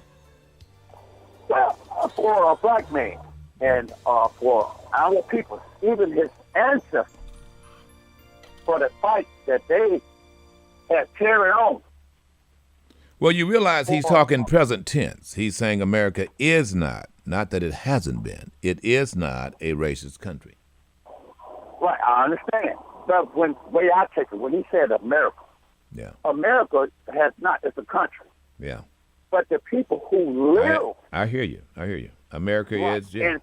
Well, for a black man and for our people, even his ancestors, for the fight that they had carried on. Well, you realize he's talking present tense. He's saying America is not that it hasn't been, it is not a racist country. Right, I understand. But when I take it, when he said America, yeah, America has not, it's a country. Yeah. But the people who live. I hear you. America right, is, yeah.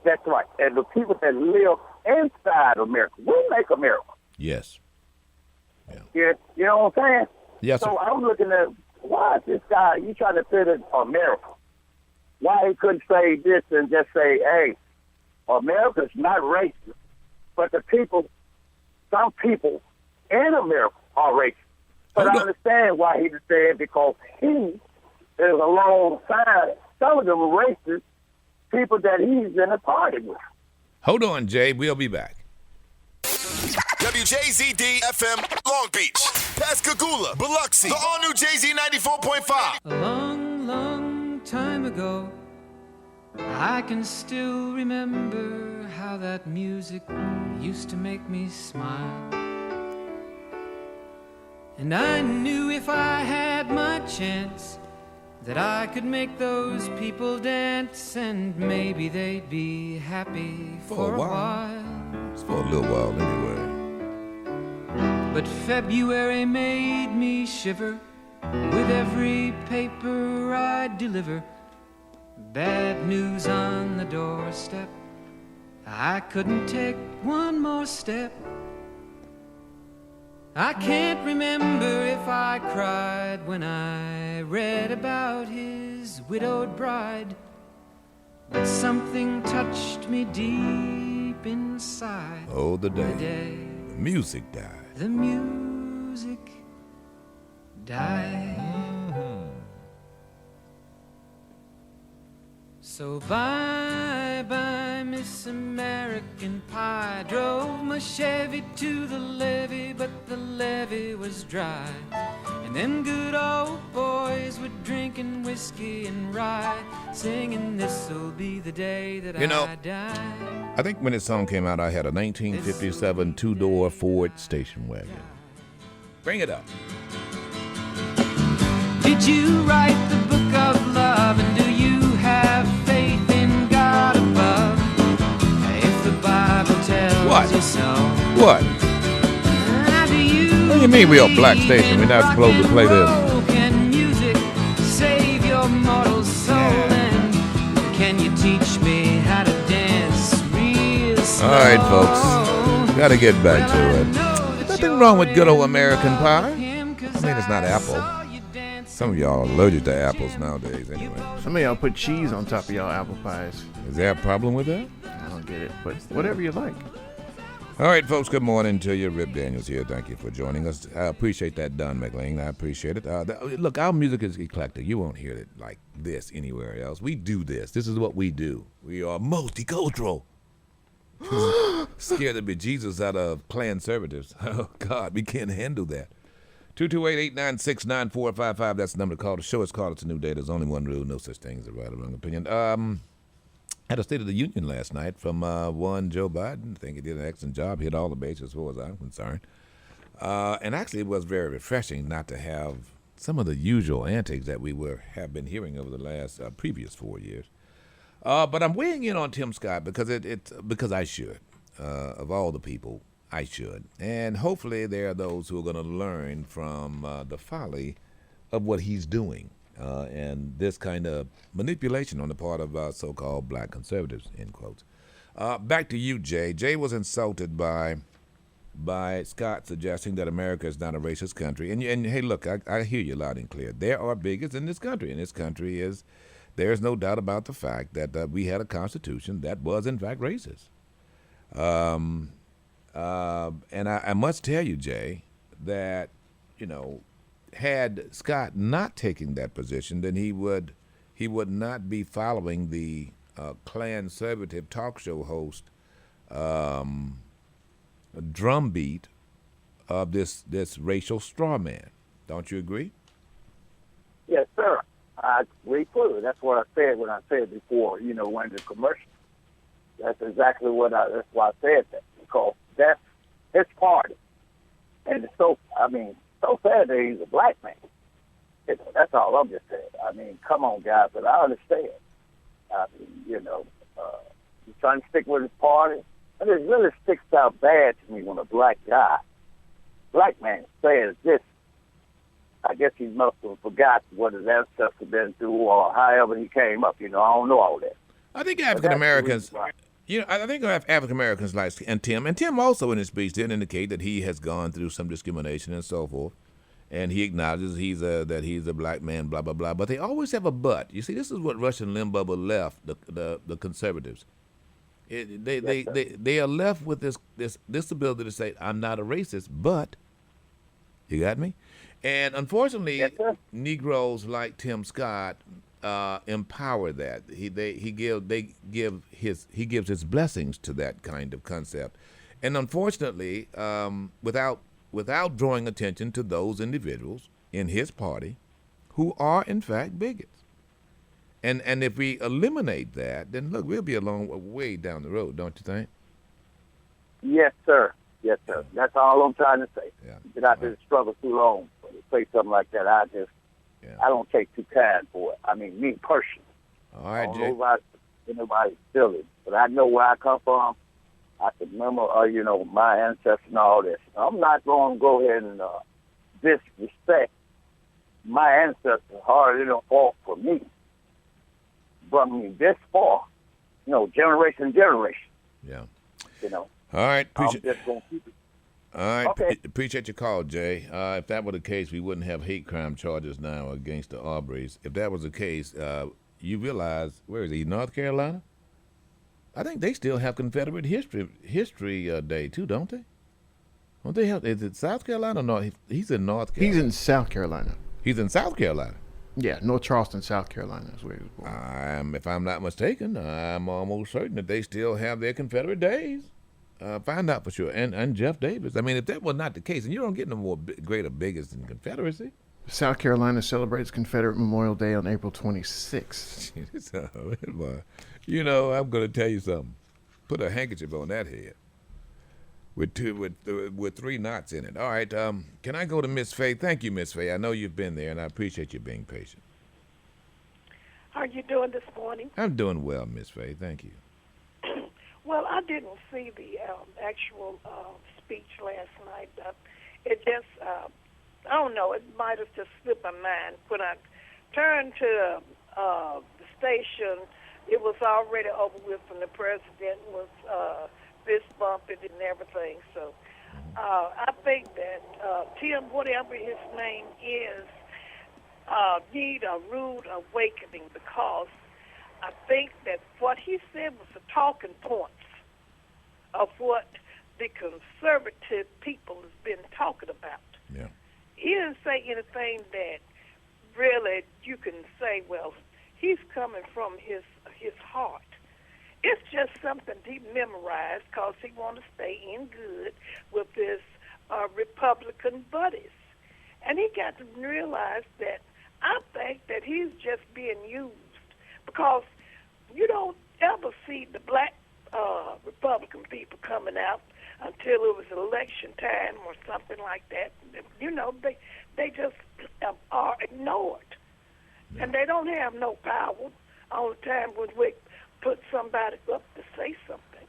That's right. And the people that live inside America, we make America. Yes. Yeah. You know what I'm saying? Yes, so sir. I'm looking at, why is this guy, you trying to fit in America? Why he couldn't say this and just say, hey, America's not racist, but some people in America are racist. But I understand why he said, because he is alongside some of them racist people that he's in a party with. Hold on, Jay. We'll be back. WJZD FM Long Beach, Pascagoula, Biloxi, the all-new JZ 94.5. A long, long time ago, I can still remember how that music used to make me smile. And I knew if I had my chance that I could make those people dance, and maybe they'd be happy for a while. It's for a little while anyway. But February made me shiver with every paper I deliver. Bad news on the doorstep. I couldn't take one more step. I can't remember if I cried when I read about his widowed bride, but something touched me deep inside. Oh, the day. Music died. The music died. So bye-bye, Miss American Pie. Drove my Chevy to the levee, but the levee was dry. And them good old boys were drinking whiskey and rye, singing this'll be the day that You know, I die. I think when this song came out, I had a 1957 two-door Ford station wagon. Bring it up. Did you write the book of love, and do you have faith in God above? If the Bible tells What? you so. What? How do you What do you mean we are black station? We're not supposed to play this. Can music save your mortal soul? And can you teach me how to dance real slow? All right, folks. Got to get back to it. There's nothing wrong with good old American pie. I mean, it's not apple. Some of y'all are allergic to apples nowadays anyway. Some of y'all put cheese on top of y'all apple pies. Is there a problem with that? I don't get it, but whatever you like. All right, folks, good morning to you. Rip Daniels here. Thank you for joining us. I appreciate that, Don McLean. I appreciate it. Look, our music is eclectic. You won't hear it like this anywhere else. We do this. This is what we do. We are multicultural. Scared to be Jesus out of Klan conservatives. Oh, God, we can't handle that. 228-896-9455. That's the number to call. The show is called It's a New Day. There's only one rule. No such thing as a right or wrong opinion. Had a State of the Union last night from one Joe Biden. I think he did an excellent job. Hit all the bases as far as I'm concerned. And actually, it was very refreshing not to have some of the usual antics that we have been hearing over the last previous 4 years. But I'm weighing in on Tim Scott because because I should. Of all the people, I should. And hopefully there are those who are going to learn from the folly of what he's doing and this kind of manipulation on the part of so-called black conservatives, end quotes. Back to you, Jay. Jay was insulted by Scott suggesting that America is not a racist country. And hey, look, I hear you loud and clear. There are bigots in this country, and this country there's no doubt about the fact that we had a constitution that was, in fact, racist. And I must tell you, Jay, that, had Scott not taken that position, then he would not be following the Klan conservative talk show host drumbeat of this racial straw man. Don't you agree? Yes, sir. I agree fully. That's what I said when I said before, when the commercial. That's exactly that's why I said that, because that's his party. And it's so sad that he's a black man. That's all I'm just saying. I mean, come on, guys, but I understand. I mean, he's trying to stick with his party. And it really sticks out bad to me when a black man says this. I guess he must have forgotten what his ancestors been through or however he came up. I don't know all that. I think African Americans, I think African Americans like and Tim also in his speech did indicate that he has gone through some discrimination and so forth, and he acknowledges that he's a black man, blah blah blah. But they always have a but. You see, this is what Rush and Limbaugh left the conservatives. They are left with this ability to say, I'm not a racist, but you got me. And unfortunately, yes, Negroes like Tim Scott empower that. He gives his blessings to that kind of concept, and unfortunately, without drawing attention to those individuals in his party who are in fact bigots. And if we eliminate that, then look, we'll be a long way down the road, don't you think? Yes, sir. Yes, sir. That's all I'm trying to say. Yeah. Been out there to struggle too long. When you say something like that, I don't take too kind for it. I mean, me personally. All right, I Jay. don't know if anybody feel it, but I know where I come from. I can remember, my ancestors and all this. I'm not going to go ahead and disrespect my ancestors hard enough fought for me. But I mean, this far, generation to generation. Yeah. All right. I'm just going to keep it. All right. Okay. Appreciate your call, Jay. If that were the case, we wouldn't have hate crime charges now against the Aubreys. If that was the case, you realize, where is he, North Carolina? I think they still have Confederate History Day, too, don't they? Don't they have? Is it South Carolina? Or no, he's in North Carolina. He's in South Carolina. He's in South Carolina. Yeah, North Charleston, South Carolina is where he was born. If I'm not mistaken, I'm almost certain that they still have their Confederate days. Find out for sure. And Jeff Davis. I mean, if that was not the case, and you don't get no more greater bigots than Confederacy. South Carolina celebrates Confederate Memorial Day on April 26th. You know, I'm going to tell you something. Put a handkerchief on that head with 3 knots in it. All right. Can I go to Miss Faye? Thank you, Miss Faye. I know you've been there, and I appreciate you being patient. How are you doing this morning? I'm doing well, Miss Faye. Thank you. Well, I didn't see the actual speech last night. It just, I don't know, it might have just slipped my mind. When I turned to the station, it was already over with, and the president was fist bumping and everything. So I think that Tim, whatever his name is, need a rude awakening, because I think that what he said was the talking points of what the conservative people has been talking about. Yeah. He didn't say anything that really you can say, well, he's coming from his heart. It's just something he memorized because he wanted to stay in good with his Republican buddies. And he got to realize that I think that he's just being used, because you don't ever see the black Republican people coming out until it was election time or something like that. You know, they just are ignored. Yeah. And they don't have no power all the time when we put somebody up to say something.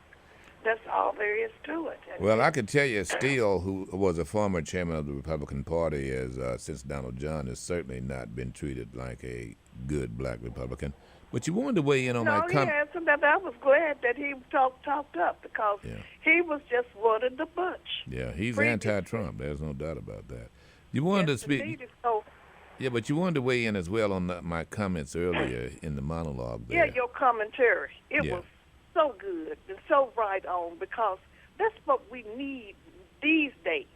That's all there is to it. And well, I can tell you, Steele, who was a former chairman of the Republican Party, since Donald John, has certainly not been treated like a good black Republican. But you wanted to weigh in on my comment. No, he hasn't. But I was glad that he talked up, because he was just one of the bunch. Yeah, he's anti-Trump. There's no doubt about that. You wanted to speak. So, yeah, but you wanted to weigh in as well on my comments earlier in the monologue there. Yeah, your commentary. It was so good and so right on, because that's what we need these days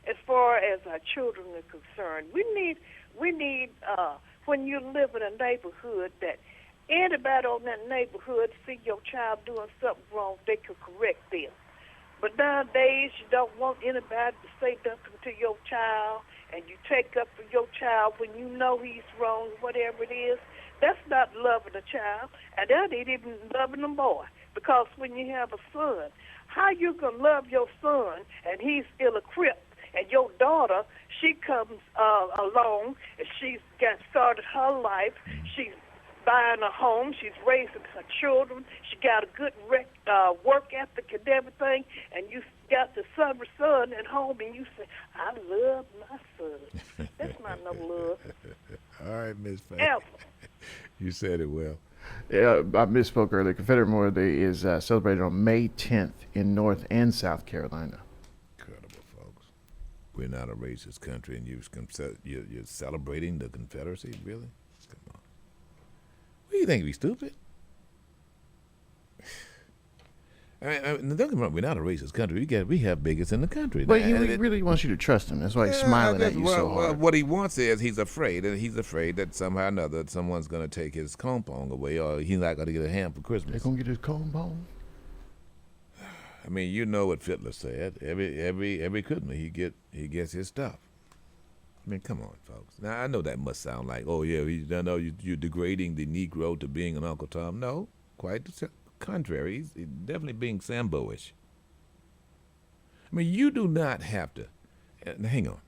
as far as our children are concerned. We need when you live in a neighborhood, that anybody on that neighborhood see your child doing something wrong, they can correct them. But nowadays, you don't want anybody to say nothing to your child, and you take up for your child when you know he's wrong, whatever it is. That's not loving a child, and that ain't even loving a boy. Because when you have a son, how you going to love your son and he's ill-equipped, and your daughter, she comes along and she's got started her life, she's buying a home, she's raising her children, she got a good work ethic and everything, and you got the summer son at home, and you say, I love my son. That's not no love. All right, Miss Faye. Ever. You said it well. Yeah, I misspoke earlier. Confederate Memorial Day is celebrated on May 10th in North and South Carolina. Incredible, folks. We're not a racist country, and you're celebrating the Confederacy? Really? Come on. What do you think? We stupid? I mean, don't get me wrong, we're not a racist country. We have bigots in the country. But he really wants you to trust him. That's why he's smiling at you so hard. Well, what he wants is he's afraid that somehow or another someone's going to take his kompong away, or he's not going to get a ham for Christmas. They're going to get his kompong? I mean, you know what Fiddler said. Every Christmas he gets his stuff. I mean, come on, folks. Now, I know that must sound like, oh, yeah, you're degrading the Negro to being an Uncle Tom. No, quite the contrary. He's definitely being Sambo-ish. I mean, you do not have to. Hang on.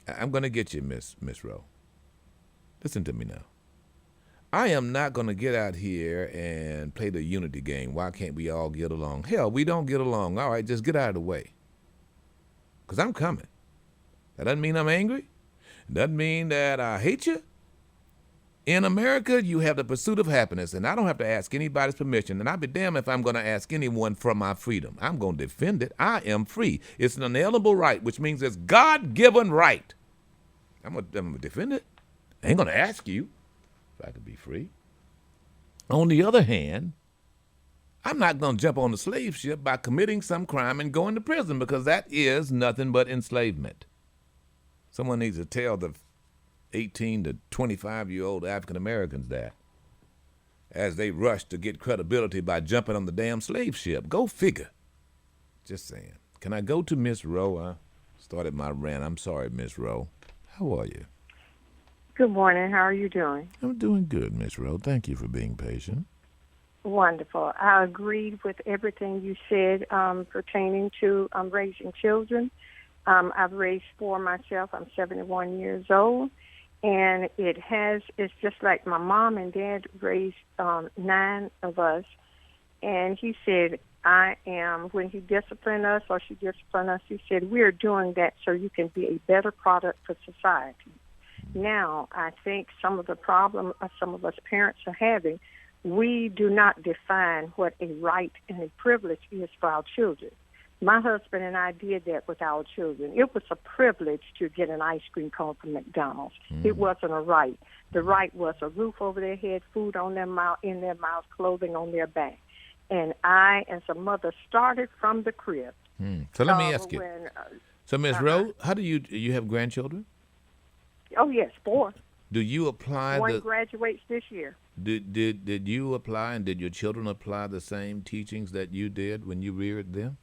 I'm going to get you, Miss Rowe. Listen to me now. I am not going to get out here and play the unity game. Why can't we all get along? Hell, we don't get along. All right, just get out of the way. Because I'm coming. That doesn't mean I'm angry. It doesn't mean that I hate you. In America, you have the pursuit of happiness, and I don't have to ask anybody's permission, and I'll be damned if I'm going to ask anyone for my freedom. I'm going to defend it. I am free. It's an inalienable right, which means it's God-given right. I'm going to defend it. I ain't going to ask you if I could be free. On the other hand, I'm not going to jump on the slave ship by committing some crime and going to prison, because that is nothing but enslavement. Someone needs to tell the 18 to 25-year-old African Americans that as they rush to get credibility by jumping on the damn slave ship. Go figure. Just saying. Can I go to Miss Rowe? I started my rant. I'm sorry, Miss Rowe. How are you? Good morning. How are you doing? I'm doing good, Miss Rowe. Thank you for being patient. Wonderful. I agreed with everything you said pertaining to raising children. I've raised 4 myself. I'm 71 years old. And it's just like my mom and dad raised 9 of us. And he said, when he disciplined us or she disciplined us, he said, we're doing that so you can be a better product for society. Now, I think some of the problem some of us parents are having, we do not define what a right and a privilege is for our children. My husband and I did that with our children. It was a privilege to get an ice cream cone from McDonald's. It wasn't a right. The right was a roof over their head, food on their mouth, in their mouth, clothing on their back. And I, as a mother, started from the crib. So let me ask you. So, Ms. Rowe, how do you have grandchildren? Oh, yes, 4. Do you apply One graduates this year. Did you apply, and did your children apply the same teachings that you did when you reared them?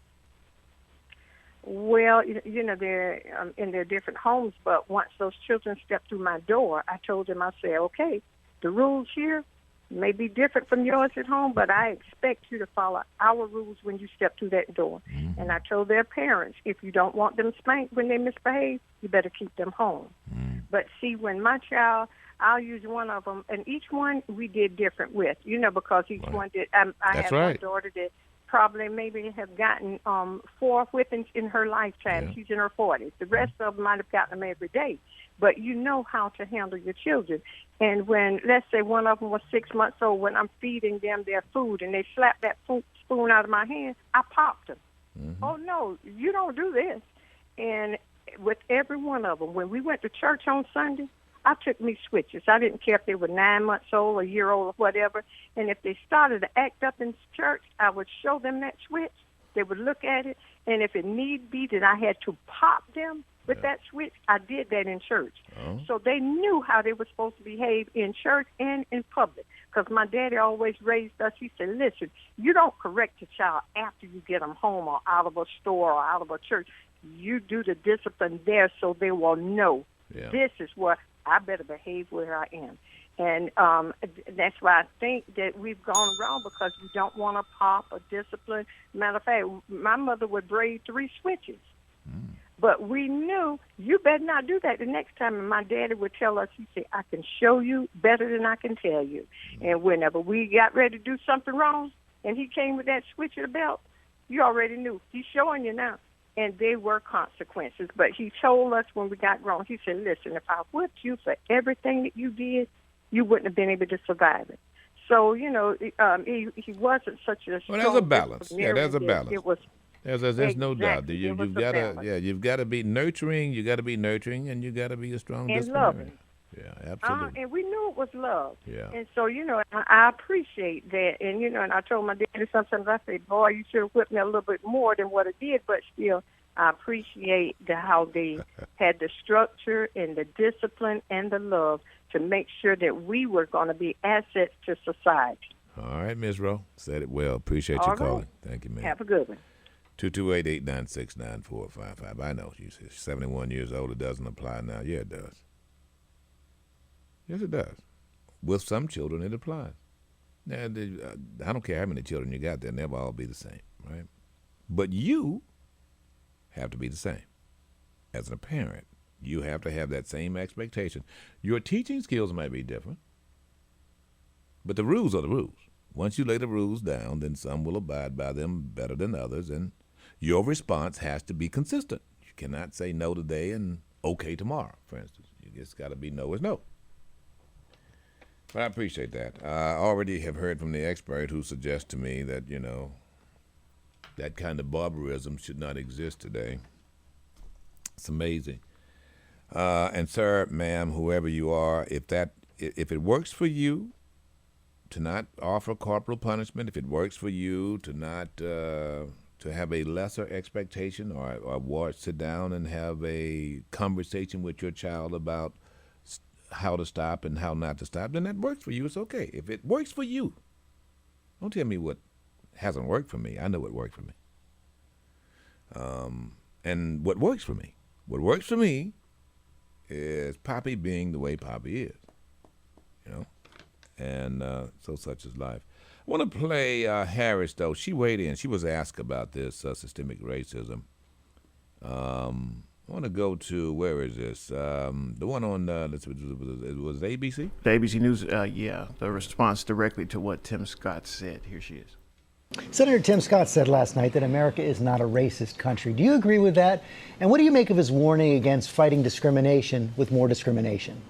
Well, they're in their different homes, but once those children stepped through my door, I told them, I said, okay, the rules here may be different from yours at home, but I expect you to follow our rules when you step through that door. Mm-hmm. And I told their parents, if you don't want them spanked when they misbehave, you better keep them home. Mm-hmm. But see, when my child, I'll use one of them, and each one we did different with, because each one did. I had one daughter that probably maybe have gotten 4 whippings in her lifetime. Yeah. She's in her 40s. The rest of them might have gotten them every day. But you know how to handle your children. And when, let's say one of them was 6 months old, when I'm feeding them their food and they slapped that spoon out of my hand, I popped them. Mm-hmm. Oh, no, you don't do this. And with every one of them, when we went to church on Sunday, I took me switches. I didn't care if they were 9 months old, a year old, or whatever. And if they started to act up in church, I would show them that switch. They would look at it. And if it need be that I had to pop them with that switch, I did that in church. Oh. So they knew how they were supposed to behave in church and in public. Because my daddy always raised us. He said, listen, you don't correct a child after you get them home or out of a store or out of a church. You do the discipline there so they will know this is what I better behave where I am. And that's why I think that we've gone wrong, because we don't want to pop or discipline. Matter of fact, my mother would braid 3 switches. Mm. But we knew you better not do that the next time. And my daddy would tell us, he said, I can show you better than I can tell you. And whenever we got ready to do something wrong and he came with that switch of the belt, you already knew. He's showing you now. And there were consequences. But he told us when we got grown, he said, listen, if I whipped you for everything that you did, you wouldn't have been able to survive it. So, he wasn't such a... Well, there's a balance. Yeah, there's a balance. It was... There's no doubt. You've got to be nurturing. You got to be nurturing, and you got to be a strong disciplinarian. Yeah, absolutely. And we knew it was love. Yeah. And so, I appreciate that. And, and I told my daddy sometimes, I said, boy, you should have whipped me a little bit more than what I did. But still, I appreciate how they had the structure and the discipline and the love to make sure that we were going to be assets to society. All right, Ms. Rowe. Said it well. Appreciate you calling. Thank you, man. Have a good one. 228-896-9455. I know. She's 71 years old. It doesn't apply now. Yeah, it does. Yes, it does. With some children, it applies. Now, I don't care how many children you got, they'll never all be the same, right? But you have to be the same. As a parent, you have to have that same expectation. Your teaching skills might be different, but the rules are the rules. Once you lay the rules down, then some will abide by them better than others, and your response has to be consistent. You cannot say no today and okay tomorrow, for instance. You just got to be no is no. But I appreciate that. I already have heard from the expert who suggests to me that, that kind of barbarism should not exist today. It's amazing. And sir, ma'am, whoever you are, if it works for you to not offer corporal punishment if it works for you, to not to have a lesser expectation, or sit down and have a conversation with your child about how to stop and how not to stop, then that works for you. It's okay. If it works for you, don't tell me what hasn't worked for me. I know what worked for me. And what works for me? What works for me is Poppy being the way Poppy is, and so such is life. I want to play Harris, though. She weighed in. She was asked about this systemic racism. I want to go to, where is this? The one on, was it ABC? The ABC News, yeah, the response directly to what Tim Scott said. Here she is. Senator Tim Scott said last night that America is not a racist country. Do you agree with that? And what do you make of his warning against fighting discrimination with more discrimination?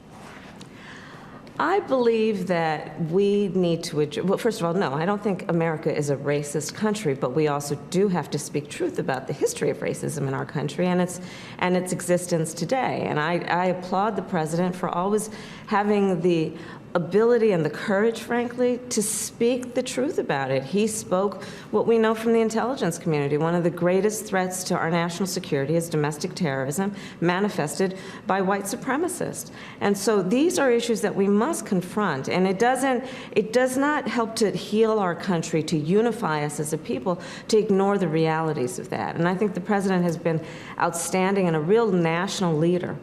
I believe that we need to address, well, first of all, no, I don't think America is a racist country, but we also do have to speak truth about the history of racism in our country and its existence today. And I applaud the president for always having the ability and the courage, frankly, to speak the truth about it. He spoke what we know from the intelligence community. One of the greatest threats to our national security is domestic terrorism manifested by white supremacists. And so these are issues that we must confront. And it does not help to heal our country, to unify us as a people, to ignore the realities of that. And I think the president has been outstanding and a real national leader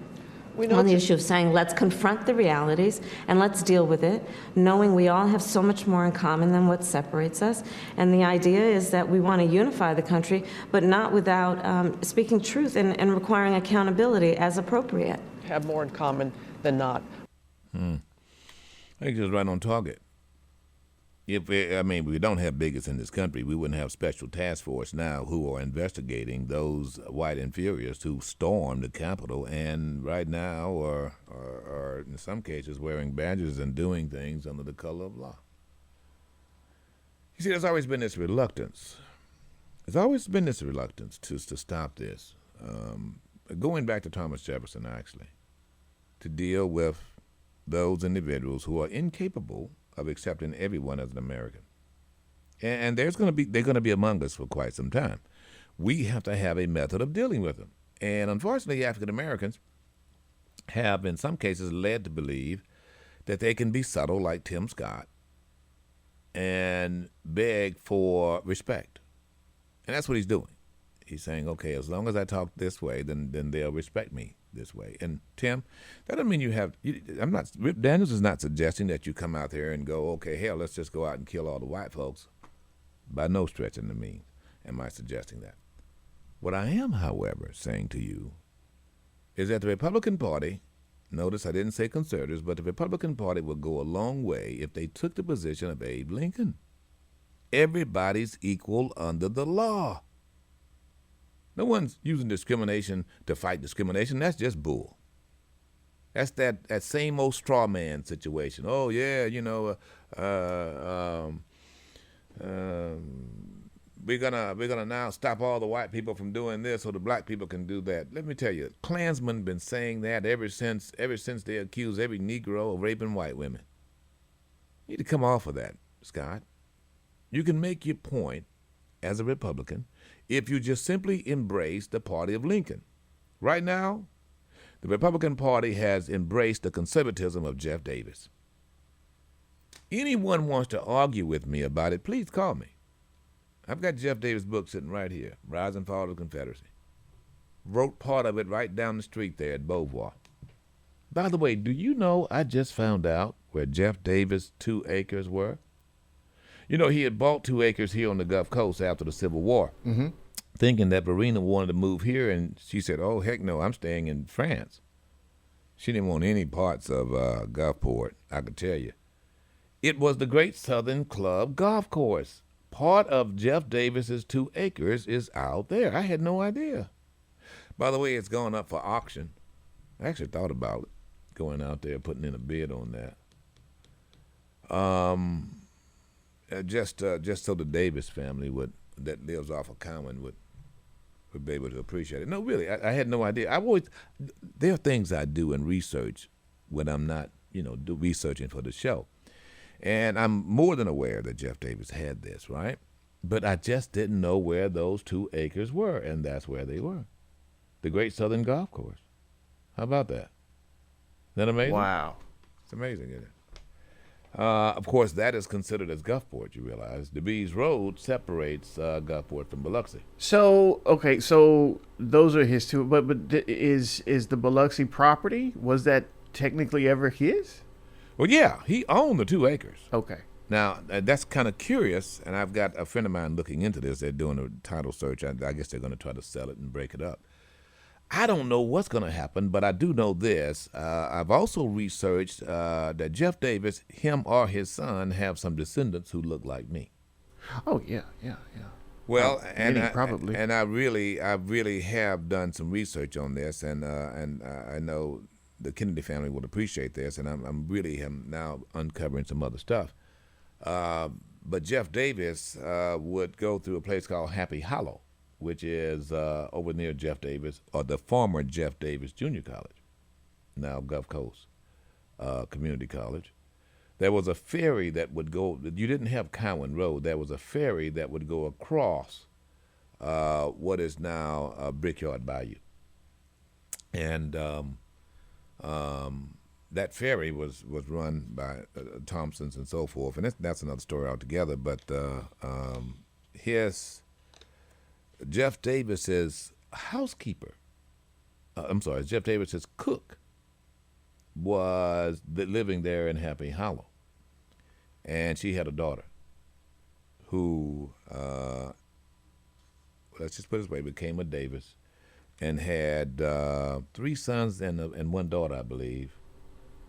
on the issue of saying, let's confront the realities and let's deal with it, knowing we all have so much more in common than what separates us. And the idea is that we want to unify the country, but not without speaking truth and requiring accountability as appropriate. Have more in common than not. I think it's right on target. If we don't have bigots in this country, we wouldn't have special task force now who are investigating those white inferiors who stormed the Capitol and right now are in some cases wearing badges and doing things under the color of law. You see, there's always been this reluctance. There's always been this reluctance to stop this. Going back to Thomas Jefferson, actually, to deal with those individuals who are incapable of accepting everyone as an American. And they're going to be among us for quite some time. We have to have a method of dealing with them. And unfortunately, African Americans have in some cases led to believe that they can be subtle like Tim Scott and beg for respect. And that's what he's doing. He's saying, okay, as long as I talk this way, then they'll respect me this way. And Tim, that doesn't mean Rip Daniels is not suggesting that you come out there and go, okay, hell, let's just go out and kill all the white folks. By no stretch of the means am I suggesting that. What I am, however, saying to you is that the Republican Party, notice I didn't say conservatives, but the Republican Party would go a long way if they took the position of Abe Lincoln. Everybody's equal under the law. No one's using discrimination to fight discrimination. That's just bull. That's that same old straw man situation. Oh yeah, we're gonna now stop all the white people from doing this so the black people can do that. Let me tell you, Klansmen been saying that ever since they accused every Negro of raping white women. You need to come off of that, Scott. You can make your point as a Republican if you just simply embrace the party of Lincoln. Right now, the Republican Party has embraced the conservatism of Jeff Davis. Anyone wants to argue with me about it, please call me. I've got Jeff Davis' book sitting right here, Rise and Fall of the Confederacy. Wrote part of it right down the street there at Beauvoir. By the way, do you know I just found out where Jeff Davis' 2 acres were? He had bought 2 acres here on the Gulf Coast after the Civil War, thinking that Verena wanted to move here, and she said, oh, heck no, I'm staying in France. She didn't want any parts of Gulfport, I could tell you. It was the Great Southern Club Golf Course. Part of Jeff Davis's 2 acres is out there. I had no idea. By the way, it's gone up for auction. I actually thought about it, going out there, putting in a bid on that. Just so the Davis family that lives off of Common would be able to appreciate it. No, really, I had no idea. There are things I do in research when I'm not, researching for the show. And I'm more than aware that Jeff Davis had this, right? But I just didn't know where those 2 acres were, and that's where they were. The Great Southern Golf Course. How about that? Isn't that amazing? Wow. It's amazing, isn't it? Of course, that is considered as Gulfport, you realize. DeBees Road separates Gulfport from Biloxi. So, okay, so those are his 2, but is the Biloxi property, was that technically ever his? Well, yeah, he owned the 2 acres. Okay. Now, that's kind of curious, and I've got a friend of mine looking into this. They're doing a title search. I guess they're going to try to sell it and break it up. I don't know what's going to happen, but I do know this. I've also researched that Jeff Davis, him or his son, have some descendants who look like me. Oh, yeah. Well, probably. I really have done some research on this, and I know the Kennedy family would appreciate this, and I'm really now uncovering some other stuff. But Jeff Davis would go through a place called Happy Hollow, which is over near Jeff Davis, or the former Jeff Davis Junior College, now Gulf Coast Community College. There was a ferry that would go, you didn't have Cowan Road, there was a ferry that would go across what is now Brickyard Bayou. And that ferry was run by Thompsons and so forth, and that's another story altogether, but Jeff Davis's housekeeper, Jeff Davis's cook was living there in Happy Hollow. And she had a daughter who, let's just put it this way, became a Davis and had 3 sons and 1 daughter, I believe.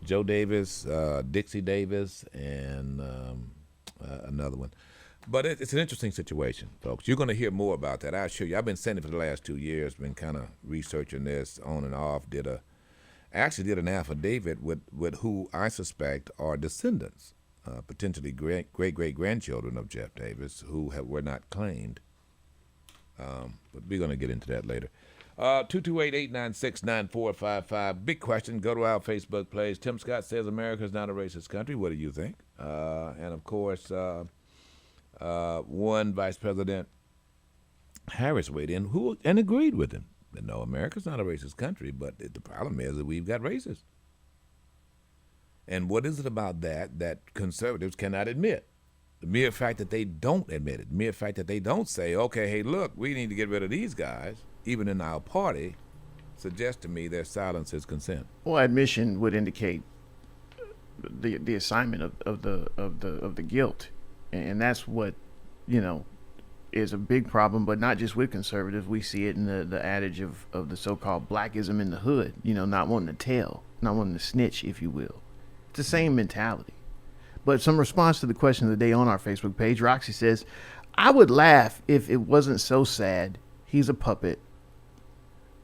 Joe Davis, Dixie Davis, and another one. But it's an interesting situation, folks. You're going to hear more about that. I assure you. I've been saying it for the last 2 years, been kind of researching this on and off. Actually did an affidavit with who I suspect are descendants, potentially great-great-grandchildren of Jeff Davis, who were not claimed. But we're going to get into that later. 228-896-9455. Big question. Go to our Facebook page. Tim Scott says America is not a racist country. What do you think? And, of course... one Vice President Harris weighed in and agreed with him that no, America's not a racist country, but the problem is that we've got racists. And what is it about that conservatives cannot admit? The mere fact that they don't admit it, the mere fact that they don't say, okay, hey, look, we need to get rid of these guys, even in our party, suggests to me their silence is consent. Well, admission would indicate the assignment of the guilt. And that's what, is a big problem, but not just with conservatives. We see it in the adage of the so-called blackism in the hood, not wanting to tell, not wanting to snitch, if you will. It's the same mentality. But some response to the question of the day on our Facebook page, Roxy says, I would laugh if it wasn't so sad. He's a puppet.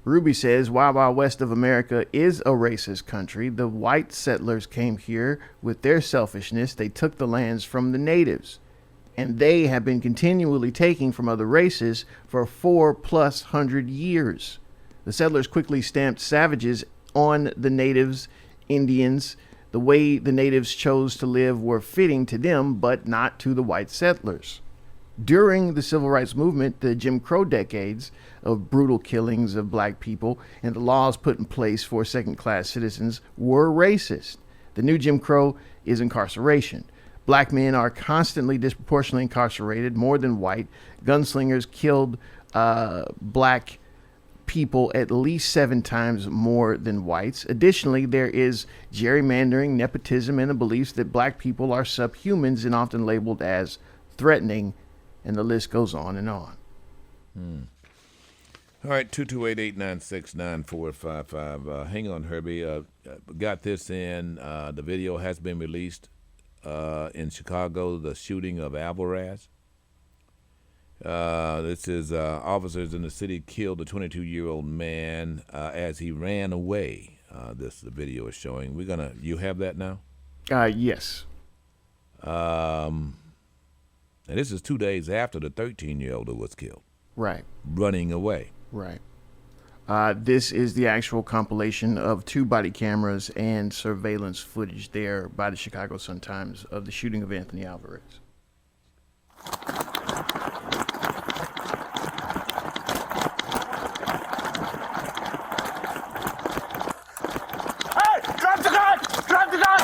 Ruby says, Wild Wild West of America is a racist country. The white settlers came here with their selfishness. They took the lands from the natives, and they have been continually taking from other races for 400+ years. The settlers quickly stamped savages on the natives, Indians. The way the natives chose to live were fitting to them, but not to the white settlers. During the civil rights movement, the Jim Crow decades of brutal killings of black people and the laws put in place for second-class citizens were racist. The new Jim Crow is incarceration. Black men are constantly disproportionately incarcerated, more than white. Gunslingers killed black people at least 7 times more than whites. Additionally, there is gerrymandering, nepotism, and the beliefs that black people are subhumans and often labeled as threatening, and the list goes on and on. All right, 228-896-9455. Hang on, Herbie. Got this in. The video has been released in Chicago, the shooting of Alvarez. This is officers in the city killed a 22-year-old man as he ran away. The video is showing. You have that now? Yes. And this is 2 days after the 13-year-old was killed. Right. Running away. Right. This is the actual compilation of 2 body cameras and surveillance footage there by the Chicago Sun-Times of the shooting of Anthony Alvarez. Drop the gun! Drop the gun!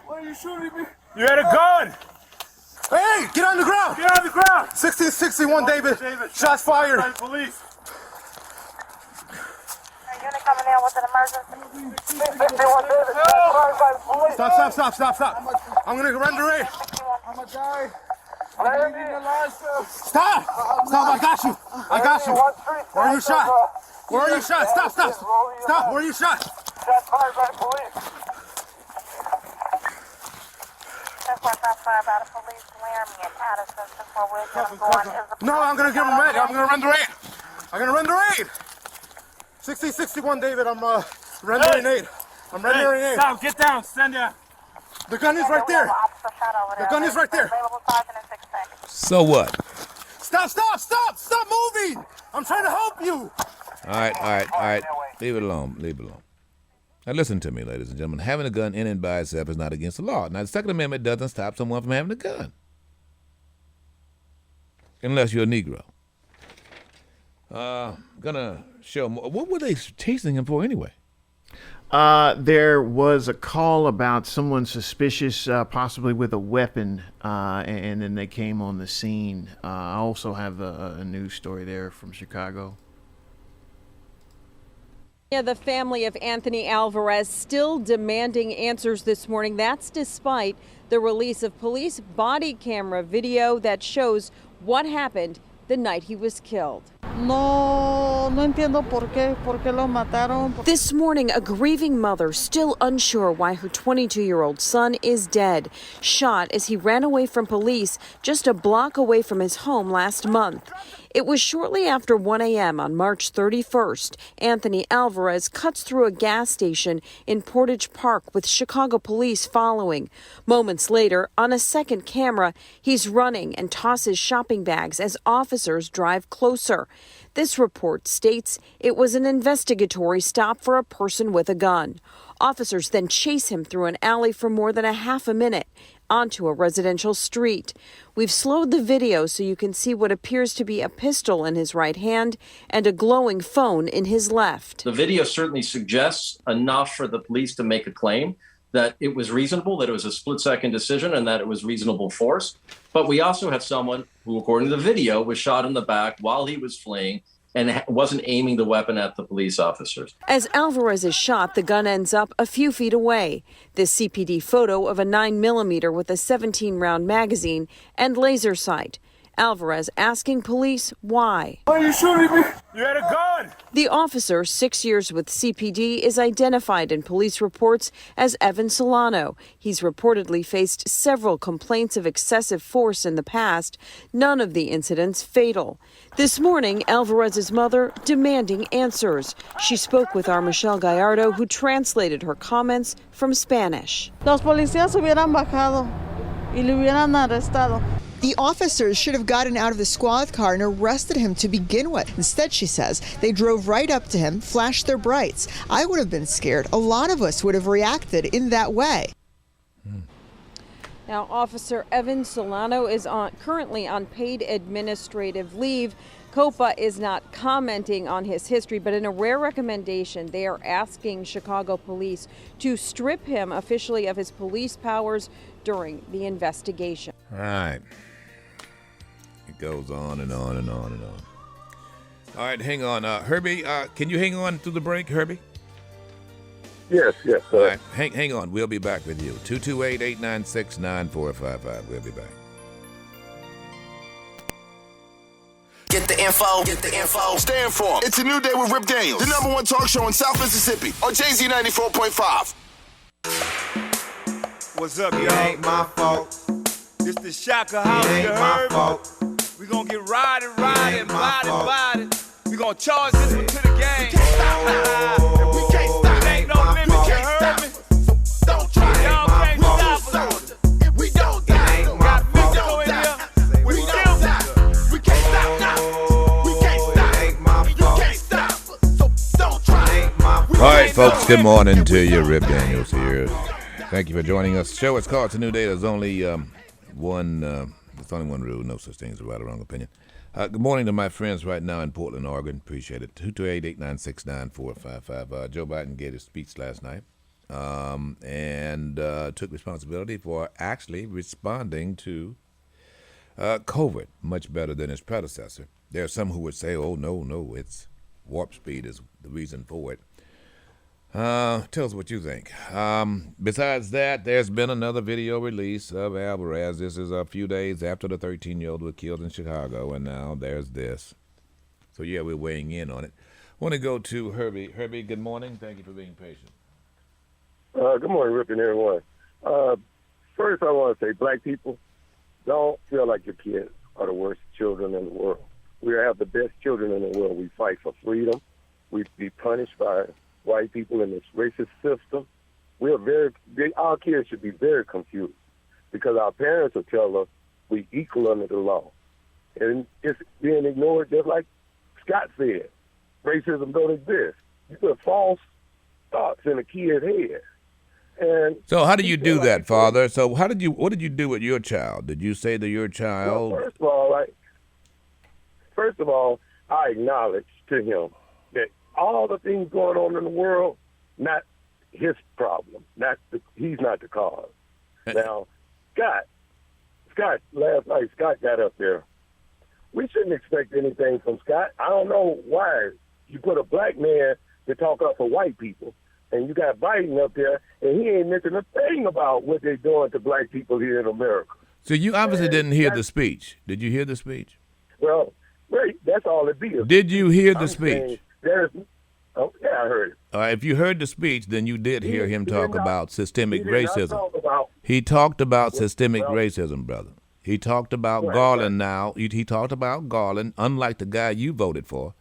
Why are you shooting me? You had a gun! Hey, get on the ground! Get on the ground! 1661, David. Shots fired. Police. Unit coming in with an emergency. Stop. I'm gonna render aid. I'm gonna die. Stop! I got you. Where are you shot? Stop. Where are you shot? Shots fired by the police. About a police Laramie and Addison before we get them going. No, I'm gonna give him aid. I'm gonna render aid. 1661, David. I'm rendering aid. Stop, get down, stand down. The gun is right there. So what? Stop moving. I'm trying to help you. All right. Leave it alone. Now listen to me, ladies and gentlemen. Having a gun in and by itself is not against the law. Now, the Second Amendment doesn't stop someone from having a gun. Unless you're a Negro. Gonna show more. What were they chasing him for anyway? There was a call about someone suspicious, possibly with a weapon, and then they came on the scene. I also have a news story there from Chicago. Yeah, the family of Anthony Alvarez still demanding answers this morning. That's despite the release of police body camera video that shows what happened the night he was killed. No entiendo por qué lo mataron. This morning, a grieving mother still unsure why her 22-year-old son is dead, shot as he ran away from police just a block away from his home last month. It was shortly after 1 a.m. on March 31st. Anthony Alvarez cuts through a gas station in Portage Park with Chicago police following. Moments later, on a second camera, he's running and tosses shopping bags as officers drive closer. This report states it was an investigatory stop for a person with a gun. Officers then chase him through an alley for more than a half a minute onto a residential street. We've slowed the video so you can see what appears to be a pistol in his right hand and a glowing phone in his left. The video certainly suggests enough for the police to make a claim that it was reasonable, that it was a split-second decision, and that it was reasonable force. But we also have someone who, according to the video, was shot in the back while he was fleeing and wasn't aiming the weapon at the police officers. As Alvarez is shot, the gun ends up a few feet away. This CPD photo of a 9mm with a 17-round magazine and laser sight. Alvarez asking police why. Why are you shooting me? You had a gun! The officer, 6 years with CPD, is identified in police reports as Evan Solano. He's reportedly faced several complaints of excessive force in the past, none of the incidents fatal. This morning, Alvarez's mother demanding answers. She spoke with our Michelle Gallardo, who translated her comments from Spanish. Los policías hubieran bajado y le hubieran arrestado. The officers should have gotten out of the squad car and arrested him to begin with. Instead, she says, they drove right up to him, flashed their brights. I would have been scared. A lot of us would have reacted in that way. Now, Officer Evan Solano is currently on paid administrative leave. COPA is not commenting on his history, but in a rare recommendation, they are asking Chicago police to strip him officially of his police powers during the investigation. All right. It goes on and on and on and on. All right, hang on. Herbie, can you hang on through the break, Herbie? Yes. All right, hang on. We'll be back with you. 228-896-9455. We'll be back. Get the info. Stay informed. It's a new day with Rip Daniels, the #1 talk show in South Mississippi on Jay-Z 94.5. What's up, y'all? It ain't my fault. This the Shaka House, you heard me? We gonna get riding, body. We gonna charge this one to the game. We can't stop now. We can't stop. It ain't no limit, you heard me? Don't try. Y'all can't stop us. We don't folks. Good morning to you. Rip Daniels here. Thank you for joining us. Show is called It's a New Day. There's only one rule. No such thing as a right or wrong opinion. Good morning to my friends right now in Portland, Oregon. Appreciate it. 228-896-9455. Joe Biden gave his speech last night and took responsibility for actually responding to COVID much better than his predecessor. There are some who would say, oh, no, it's warp speed is the reason for it. Tell us what you think. Besides that, there's been another video release of Alvarez. This is a few days after the 13-year-old was killed in Chicago, and now there's this. So, yeah, we're weighing in on it. I want to go to Herbie. Herbie, good morning. Thank you for being patient. Good morning, Rip and everyone. First, I want to say, black people, don't feel like your kids are the worst children in the world. We have the best children in the world. We fight for freedom. We be punished by white people in this racist system. Our kids should be very confused because our parents will tell us we equal under the law. And it's being ignored just like Scott said. Racism don't exist. You put false thoughts in a kid's head. And so how do you do that, Father? So what did you do with your child? Did you say to your child? Well, first of all, I acknowledge to him that all the things going on in the world, not his problem. He's not the cause. Now, Scott, last night, Scott got up there. We shouldn't expect anything from Scott. I don't know why you put a black man to talk up for white people, and you got Biden up there, and he ain't mentioning a thing about what they're doing to black people here in America. So you obviously didn't hear the speech. Did you hear the speech? Well, right, that's all it is. Did you hear the speech? Yeah, I heard it. If you heard the speech, then you did hear him talk about systemic racism. He talked about systemic racism, brother. He talked about Garland now. He talked about Garland, unlike the guy you voted for.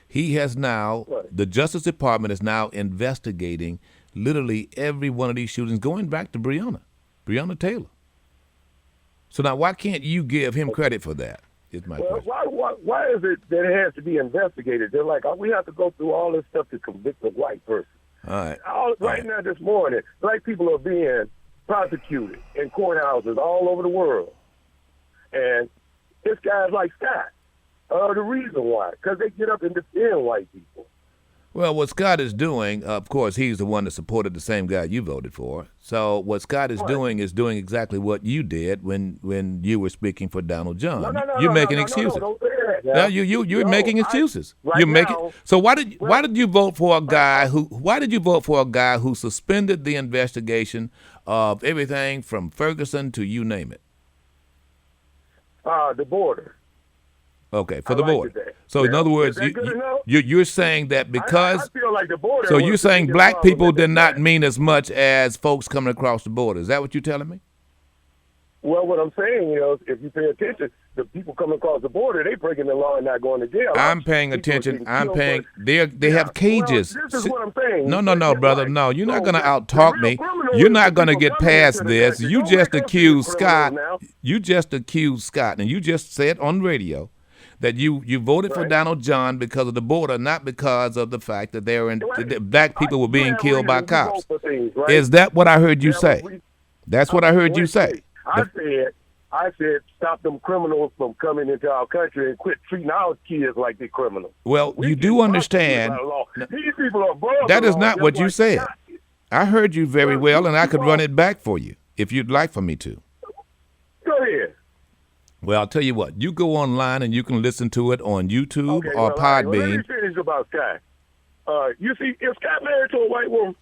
He has now, the Justice Department is now investigating literally every one of these shootings, going back to Breonna Taylor. So now why can't you give him credit for that? Is my question. Why is it that it has to be investigated? They're like, we have to go through all this stuff to convict a white person. All right. Right now this morning, black people are being prosecuted in courthouses all over the world. And this guy's like Scott. The reason why, because they get up and defend white people. Well, what Scott is doing, of course, he's the one that supported the same guy you voted for. So what Scott is doing is doing exactly what you did when you were speaking for Donald John. You're making excuses. Don't say that now. You're making excuses. So why did you vote for a guy who suspended the investigation of everything from Ferguson to you name it? The border. Okay, for the border. So in other words, you're saying that because I feel like the border. So you're saying black people did not mean as much as folks coming across the border. Is that what you're telling me? Well, what I'm saying is, if you pay attention, the people coming across the border, they breaking the law and not going to jail. I'm paying attention. I'm paying. They have cages. Well, this is what I'm saying. No, brother. No, you're not going to out-talk me. You're not going to get past this. You just accused Scott. You just accused Scott, and you just said on radio that you voted for Donald John because of the border, not because of the fact that black people were being killed by cops. Is that what I heard you say? That's what I heard you say. I said stop them criminals from coming into our country and quit treating our kids like they're criminals. Well, you do understand. These people are above that is the law, not what you like said. I heard you very well, and I could run it back for you if you'd like for me to. Go ahead. Well, I'll tell you what. You go online and you can listen to it on YouTube or Podbean. Let me finish about Scott. You see, if Scott married to a white woman,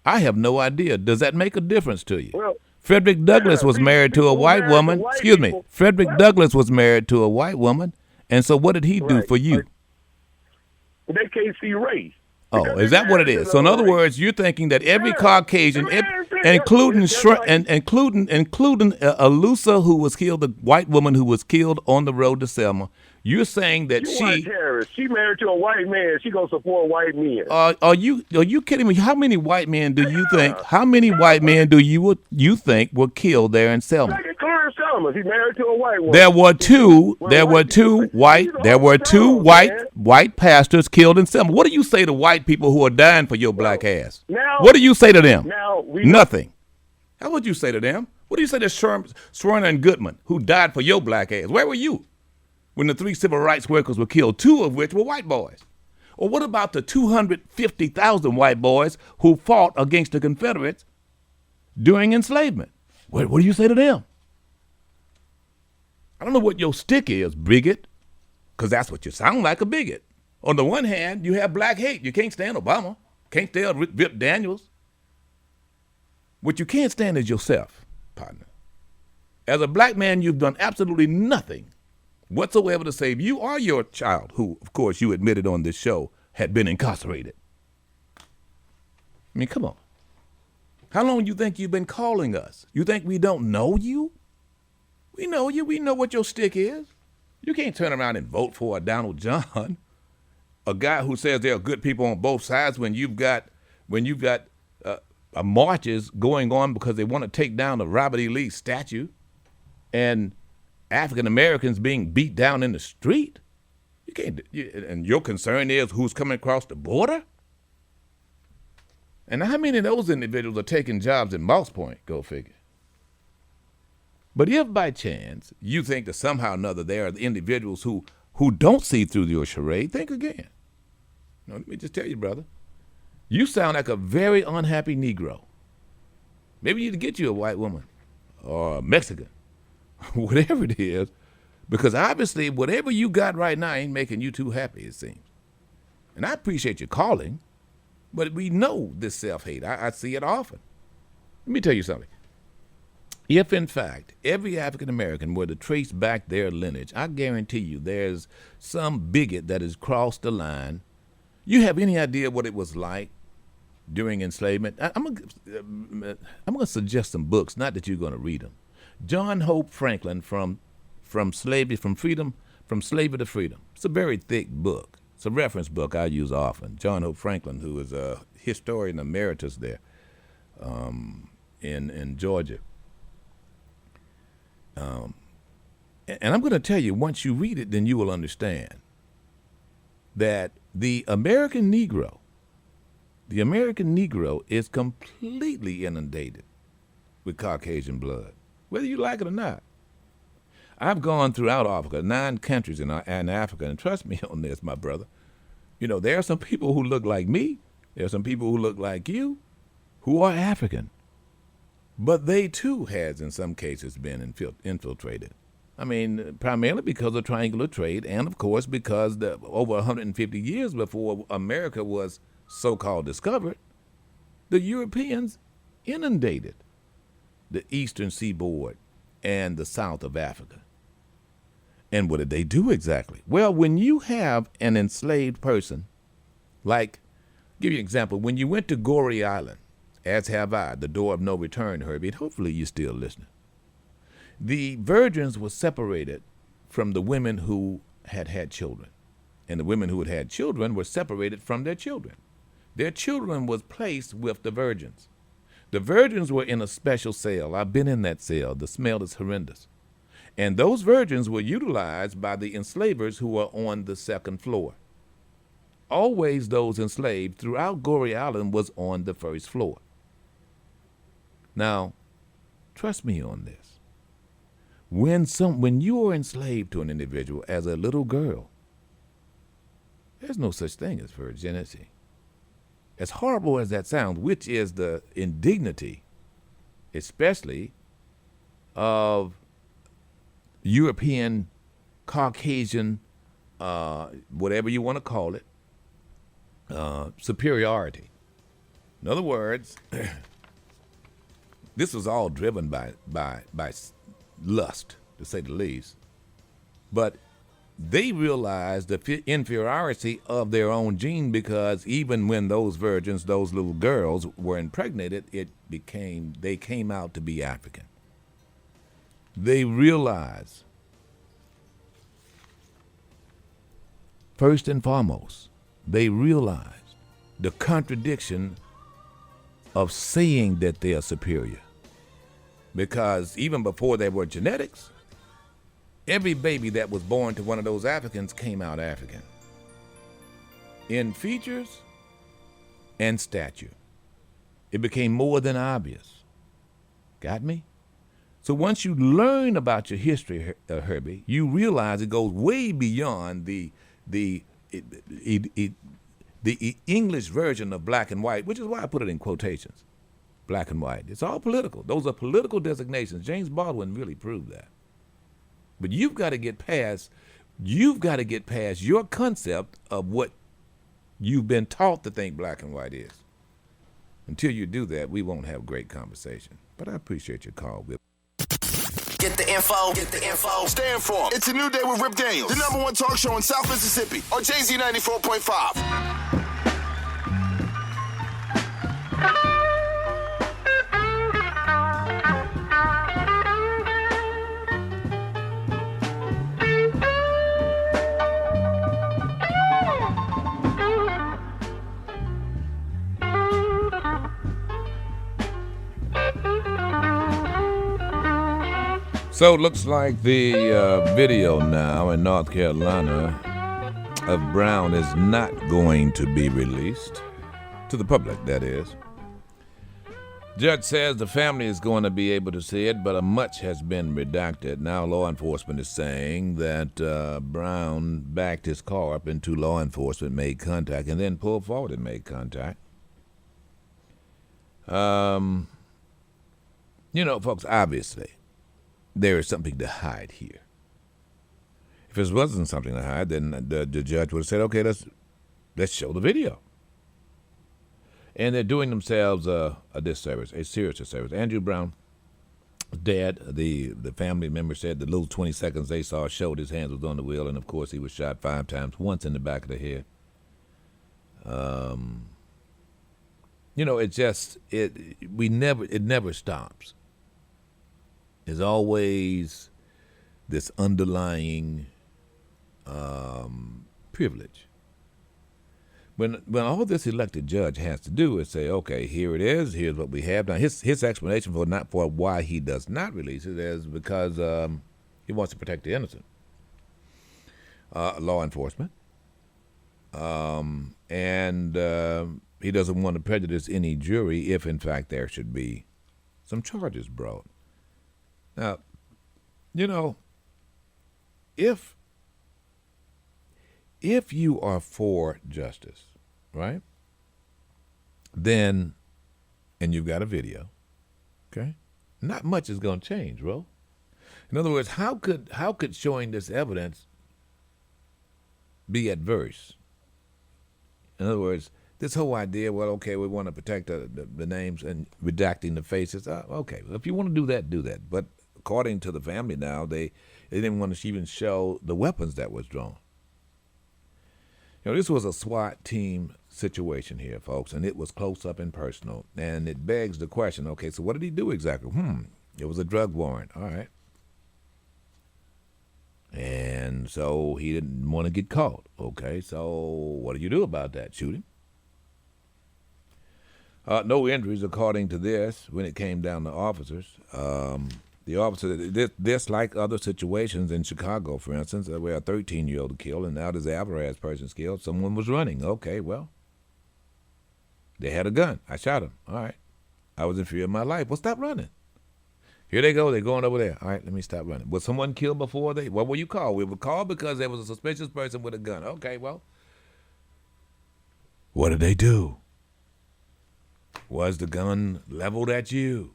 I have no idea. Does that make a difference to you? Well, Frederick Douglass was married to a white woman. Excuse me. Frederick Douglass was married to a white woman. And so what did he do for you? They can't see race. Oh, is that what it is? So in other words, you're thinking that every Caucasian, including Alusa, who was killed, the white woman who was killed on the road to Selma, you're saying that she married to a white man. She gonna support white men. Are you kidding me? How many white men do you think? How many white men do you think were killed there in Selma? Make it clear mama? Is he married to a white woman? There were two white pastors killed in Selma. What do you say to white people who are dying for your black ass? What do you say to them? Nothing. How would you say to them? What do you say to Schwerner and Goodman, who died for your black ass? Where were you when the 3 civil rights workers were killed, 2 of which were white boys? Or what about the 250,000 white boys who fought against the Confederates during enslavement? What do you say to them? I don't know what your stick is, bigot, because that's what you sound like, a bigot. On the one hand, you have black hate. You can't stand Obama. Can't stand Rip Daniels. What you can't stand is yourself, partner. As a black man, you've done absolutely nothing whatsoever to save you or your child, who, of course, you admitted on this show had been incarcerated. I mean, come on. How long do you think you've been calling us? You think we don't know you? We know you. We know what your stick is. You can't turn around and vote for a Donald John, a guy who says there are good people on both sides when you've got marches going on because they want to take down the Robert E. Lee statue and African Americans being beat down in the street. You can't. And your concern is who's coming across the border. And how many of those individuals are taking jobs in Moss Point? Go figure. But if by chance you think that somehow or another there are individuals who don't see through your charade, think again. Now, let me just tell you, brother, you sound like a very unhappy Negro. Maybe you need to get you a white woman or a Mexican, whatever it is, because obviously whatever you got right now ain't making you too happy, it seems. And I appreciate you calling, but we know this self-hate. I see it often. Let me tell you something. If, in fact, every African American were to trace back their lineage, I guarantee you there's some bigot that has crossed the line. You have any idea what it was like during enslavement? I'm going to suggest some books, not that you're going to read them. John Hope Franklin, From Slavery to Freedom. It's a very thick book. It's a reference book I use often. John Hope Franklin, who is a historian emeritus there in Georgia. And I'm going to tell you, once you read it, then you will understand that the American Negro is completely inundated with Caucasian blood, whether you like it or not. I've gone throughout Africa, 9 countries in Africa, and trust me on this, my brother. You know, there are some people who look like me. There are some people who look like you who are African. But they, too, has, in some cases, been infiltrated. I mean, primarily because of triangular trade and, of course, because over 150 years before America was so-called discovered, the Europeans inundated the eastern seaboard and the south of Africa. And what did they do exactly? Well, when you have an enslaved person, like, give you an example, when you went to Goree Island, as have I, the door of no return, Herbie. Hopefully you're still listening. The virgins were separated from the women who had children. And the women who had children were separated from their children. Their children was placed with the virgins. The virgins were in a special cell. I've been in that cell. The smell is horrendous. And those virgins were utilized by the enslavers who were on the second floor. Always those enslaved throughout Goree Island was on the first floor. Now, trust me on this. When you are enslaved to an individual as a little girl, there's no such thing as virginity. As horrible as that sounds, which is the indignity, especially of European, Caucasian, whatever you want to call it, superiority. In other words, this was all driven by lust, to say the least. But they realized the inferiority of their own gene, because even when those virgins, those little girls, were impregnated, they came out to be African. They realized, first and foremost, they realized the contradiction of saying that they are superior. because even before there were genetics, every baby that was born to one of those Africans came out African in features and stature. It became more than obvious. Got me? So once you learn about your history, Herbie, you realize it goes way beyond the English version of black and white, which is why I put it in quotations. Black and white. It's all political. Those are political designations. James Baldwin really proved that. But you've got to get past your concept of what you've been taught to think black and white is. Until you do that, we won't have great conversation. But I appreciate your call, Will. Get the info. Get the info. Stay informed. It's a new day with Rip Daniels, the #1 talk show in South Mississippi on Jay-Z 94.5. So it looks like the video now in North Carolina of Brown is not going to be released to the public, that is. Judge says the family is going to be able to see it, but much has been redacted. Now law enforcement is saying that Brown backed his car up into law enforcement, made contact, and then pulled forward and made contact. You know, folks, obviously, there is something to hide here. If there wasn't something to hide, then the judge would have said, okay, let's show the video. And they're doing themselves a disservice, a serious disservice. Andrew Brown, dad, the family member said the little 20 seconds they saw showed his hands was on the wheel, and of course he was shot 5 times, once in the back of the head. You know, it never stops. There's always this underlying privilege. When all this elected judge has to do is say, okay, here it is, here's what we have. Now, his explanation for why he does not release it is because he wants to protect the innocent. Law enforcement. And he doesn't want to prejudice any jury if, in fact, there should be some charges brought. Now, you know, if you are for justice, right, then, and you've got a video, okay, not much is going to change, bro. In other words, how could showing this evidence be adverse? In other words, this whole idea, well, okay, we want to protect the names and redacting the faces. Okay, if you want to do that, do that. But according to the family now, they didn't want to even show the weapons that was drawn. You know, this was a SWAT team situation here, folks, and it was close up and personal. And it begs the question, okay, so what did he do exactly? It was a drug warrant. All right. And so he didn't want to get caught. Okay, so what do you do about that? Shoot him? No injuries, according to this, when it came down to officers. The officer, this like other situations in Chicago, for instance, where a 13-year-old killed, and now this Alvarez person's killed, someone was running. Okay, well, they had a gun. I shot him. All right. I was in fear of my life. Well, stop running. Here they go. They're going over there. All right, let me stop running. Was someone killed before what were you called? We were called because there was a suspicious person with a gun. Okay, well, what did they do? Was the gun leveled at you?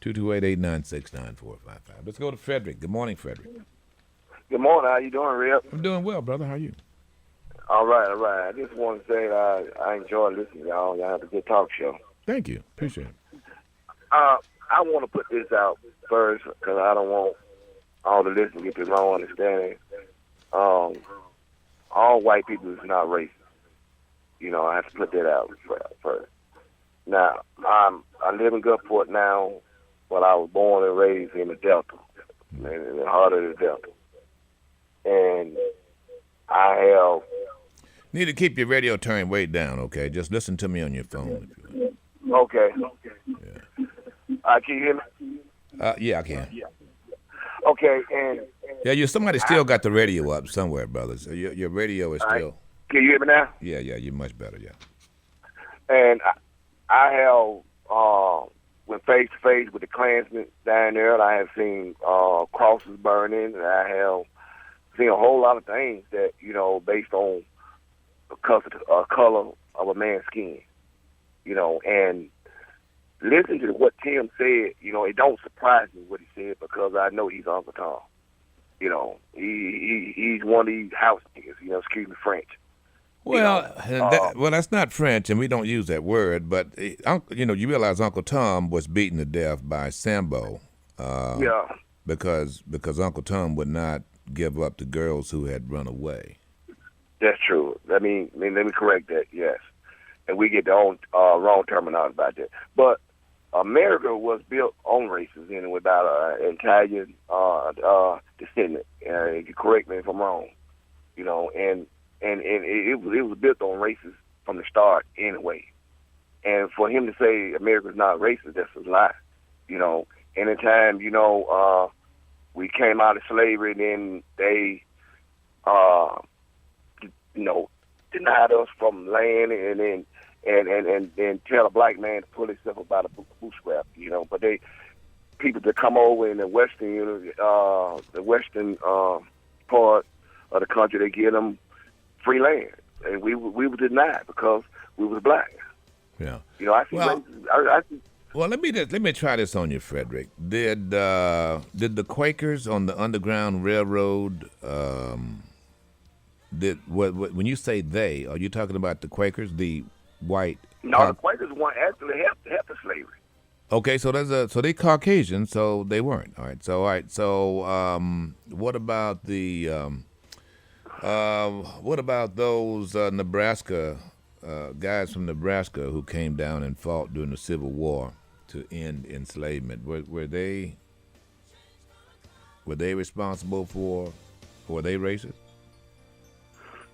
228-896-9455. Let's go to Frederick. Good morning, Frederick. Good morning. How you doing, Rip? I'm doing well, brother. How are you? All right. I just want to say that I enjoy listening to y'all. Y'all have a good talk show. Thank you. Appreciate it. I want to put this out first because I don't want all the listeners to get the wrong understanding. All white people is not racist. You know, I have to put that out first. Now, I live in Gulfport now, but I was born and raised in the Delta, in the heart of the Delta. And I have... Need to keep your radio turned way down, okay? Just listen to me on your phone. If you Okay. Yeah. Can you hear me? Yeah, I can. Okay, and Yeah, somebody still got the radio up somewhere, brothers. Your radio is still. can you hear me now? Yeah, you're much better. Yeah. And I have went face to face with the Klansmen down there. I have seen crosses burning. And I have seen a whole lot of things that based on the color of a man's skin. And listen to what Tim said. It don't surprise me what he said because I know he's Uncle Tom. He's one of these house niggas. Excuse me, French. Well, that's not French, and we don't use that word. But you realize Uncle Tom was beaten to death by Sambo. Because Uncle Tom would not give up the girls who had run away. That's true. Let me correct that. Yes, and we get the wrong terminology about that. But America was built on racism and without an Italian descendant. You can correct me if I'm wrong. And it was built on racism from the start anyway. And for him to say America's not racist, that's a lie. Anytime we came out of slavery, then they denied us from land and then tell a black man to pull himself about a bootstrap, But people that come over in the western part of the country, they give them free land, and we were denied because we was black. Yeah. I see. I see. Well, let me try this on you, Frederick. Did the Quakers on the Underground Railroad? When you say they, are you talking about the Quakers, the white? No, the Quakers weren't actually helped the slavery. Okay, so they Caucasian, so they weren't. All right. So what about those Nebraska guys from Nebraska who came down and fought during the Civil War to end enslavement? Were they responsible for? Were they racist?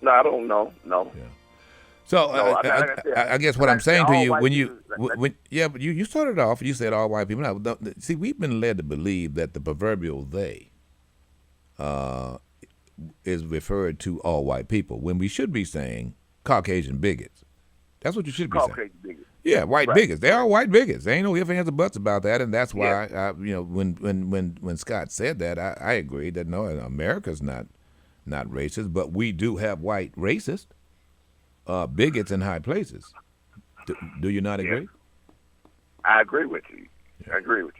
No, I don't know. No. Yeah. So I guess what I'm saying to you, but you started off, you said all white people. Now, see, we've been led to believe that the proverbial they is referred to all white people when we should be saying Caucasian bigots. That's what you should be saying. Caucasian bigots. Yeah, white bigots. They are white bigots. There ain't no ifs, ands, or buts about that, and that's why when Scott said that, I agreed that no, America's not racist, but we do have white racists, bigots in high places. Do you not agree? I agree with you. I agree with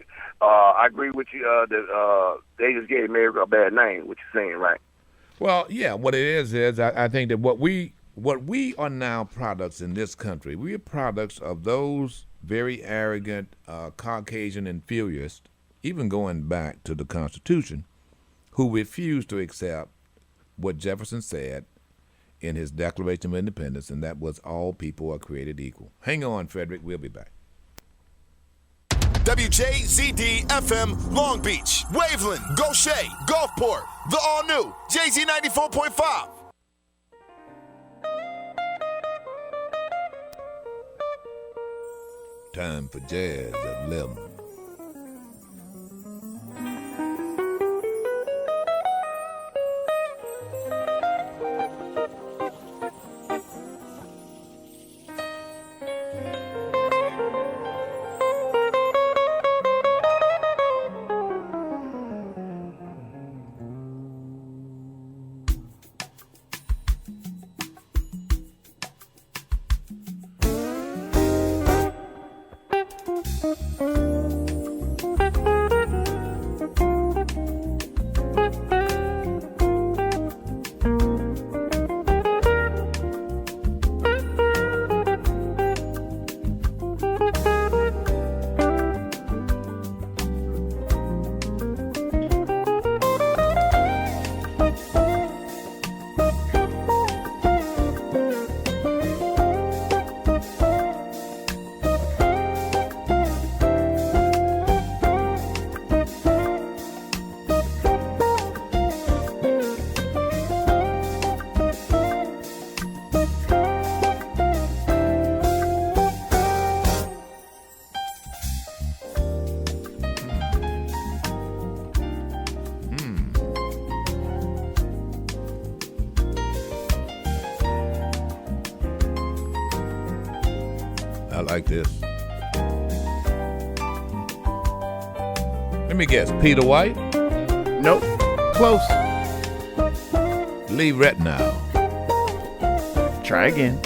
you. That they just gave America a bad name. What you're saying, right? Well, yeah. What it is I think that what we are now products in this country. We are products of those very arrogant Caucasian inferiorists, even going back to the Constitution, who refused to accept what Jefferson said in his Declaration of Independence, and that was all people are created equal. Hang on, Frederick. We'll be back. WJZD FM Long Beach, Waveland, Goshen, Gulfport, the all-new JZ 94.5. Time for jazz at 11. I like this. Let me guess, Peter White? Nope. Close. Lee Retnow. Try again.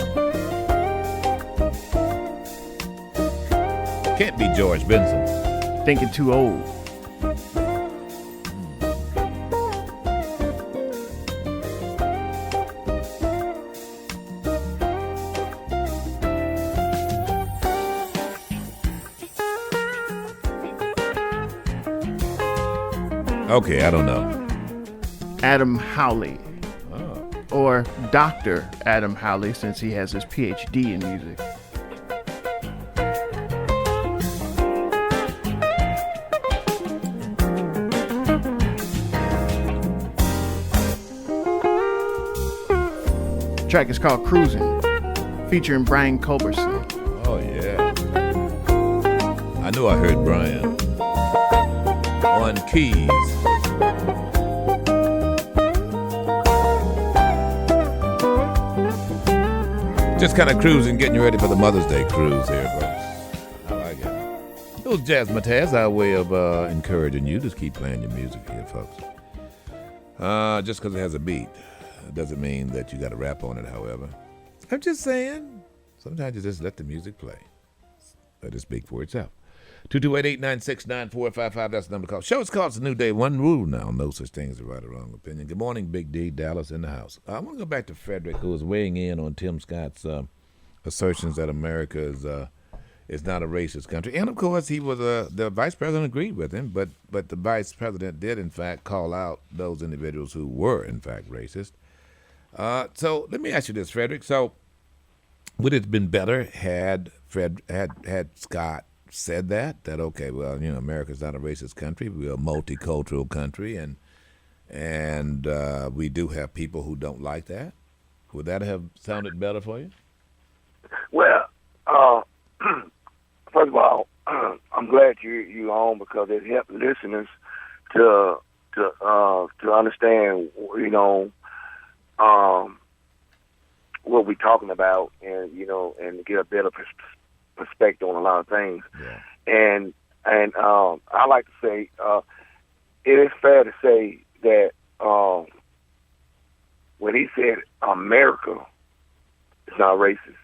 Can't be George Benson. Thinking too old. Okay, I don't know. Adam Howley. Or Dr. Adam Howley, since he has his PhD in music. The track is called Cruising, featuring Brian Culberson. Oh, yeah. I knew I heard Brian. On keys. Just kind of cruising, getting you ready for the Mother's Day cruise here, folks. I like it. It was Jazz Mataz, our way of encouraging you to keep playing your music here, folks. Just because it has a beat doesn't mean that you got to rap on it, however. I'm just saying, sometimes you just let the music play. Let it speak for itself. 228-896-9455, that's the number to call. Show is called It's a New Day. One rule now, no such thing as a right or wrong opinion. Good morning, Big D, Dallas in the house. I want to go back to Frederick, who was weighing in on Tim Scott's assertions that America is not a racist country. And, of course, he was the vice president agreed with him, but the vice president did, in fact, call out those individuals who were, in fact, racist. So let me ask you this, Frederick. So would it have been better had Scott said that okay, well, you know, America's not a racist country, we're a multicultural country, and we do have people who don't like that? Would that have sounded better for you? Well, first of all, I'm glad you on, because it helped listeners to understand, you know, what we're talking about, and you know, and get a better perspective on a lot of things. Yeah. And I like to say it is fair to say that when he said America is not racist,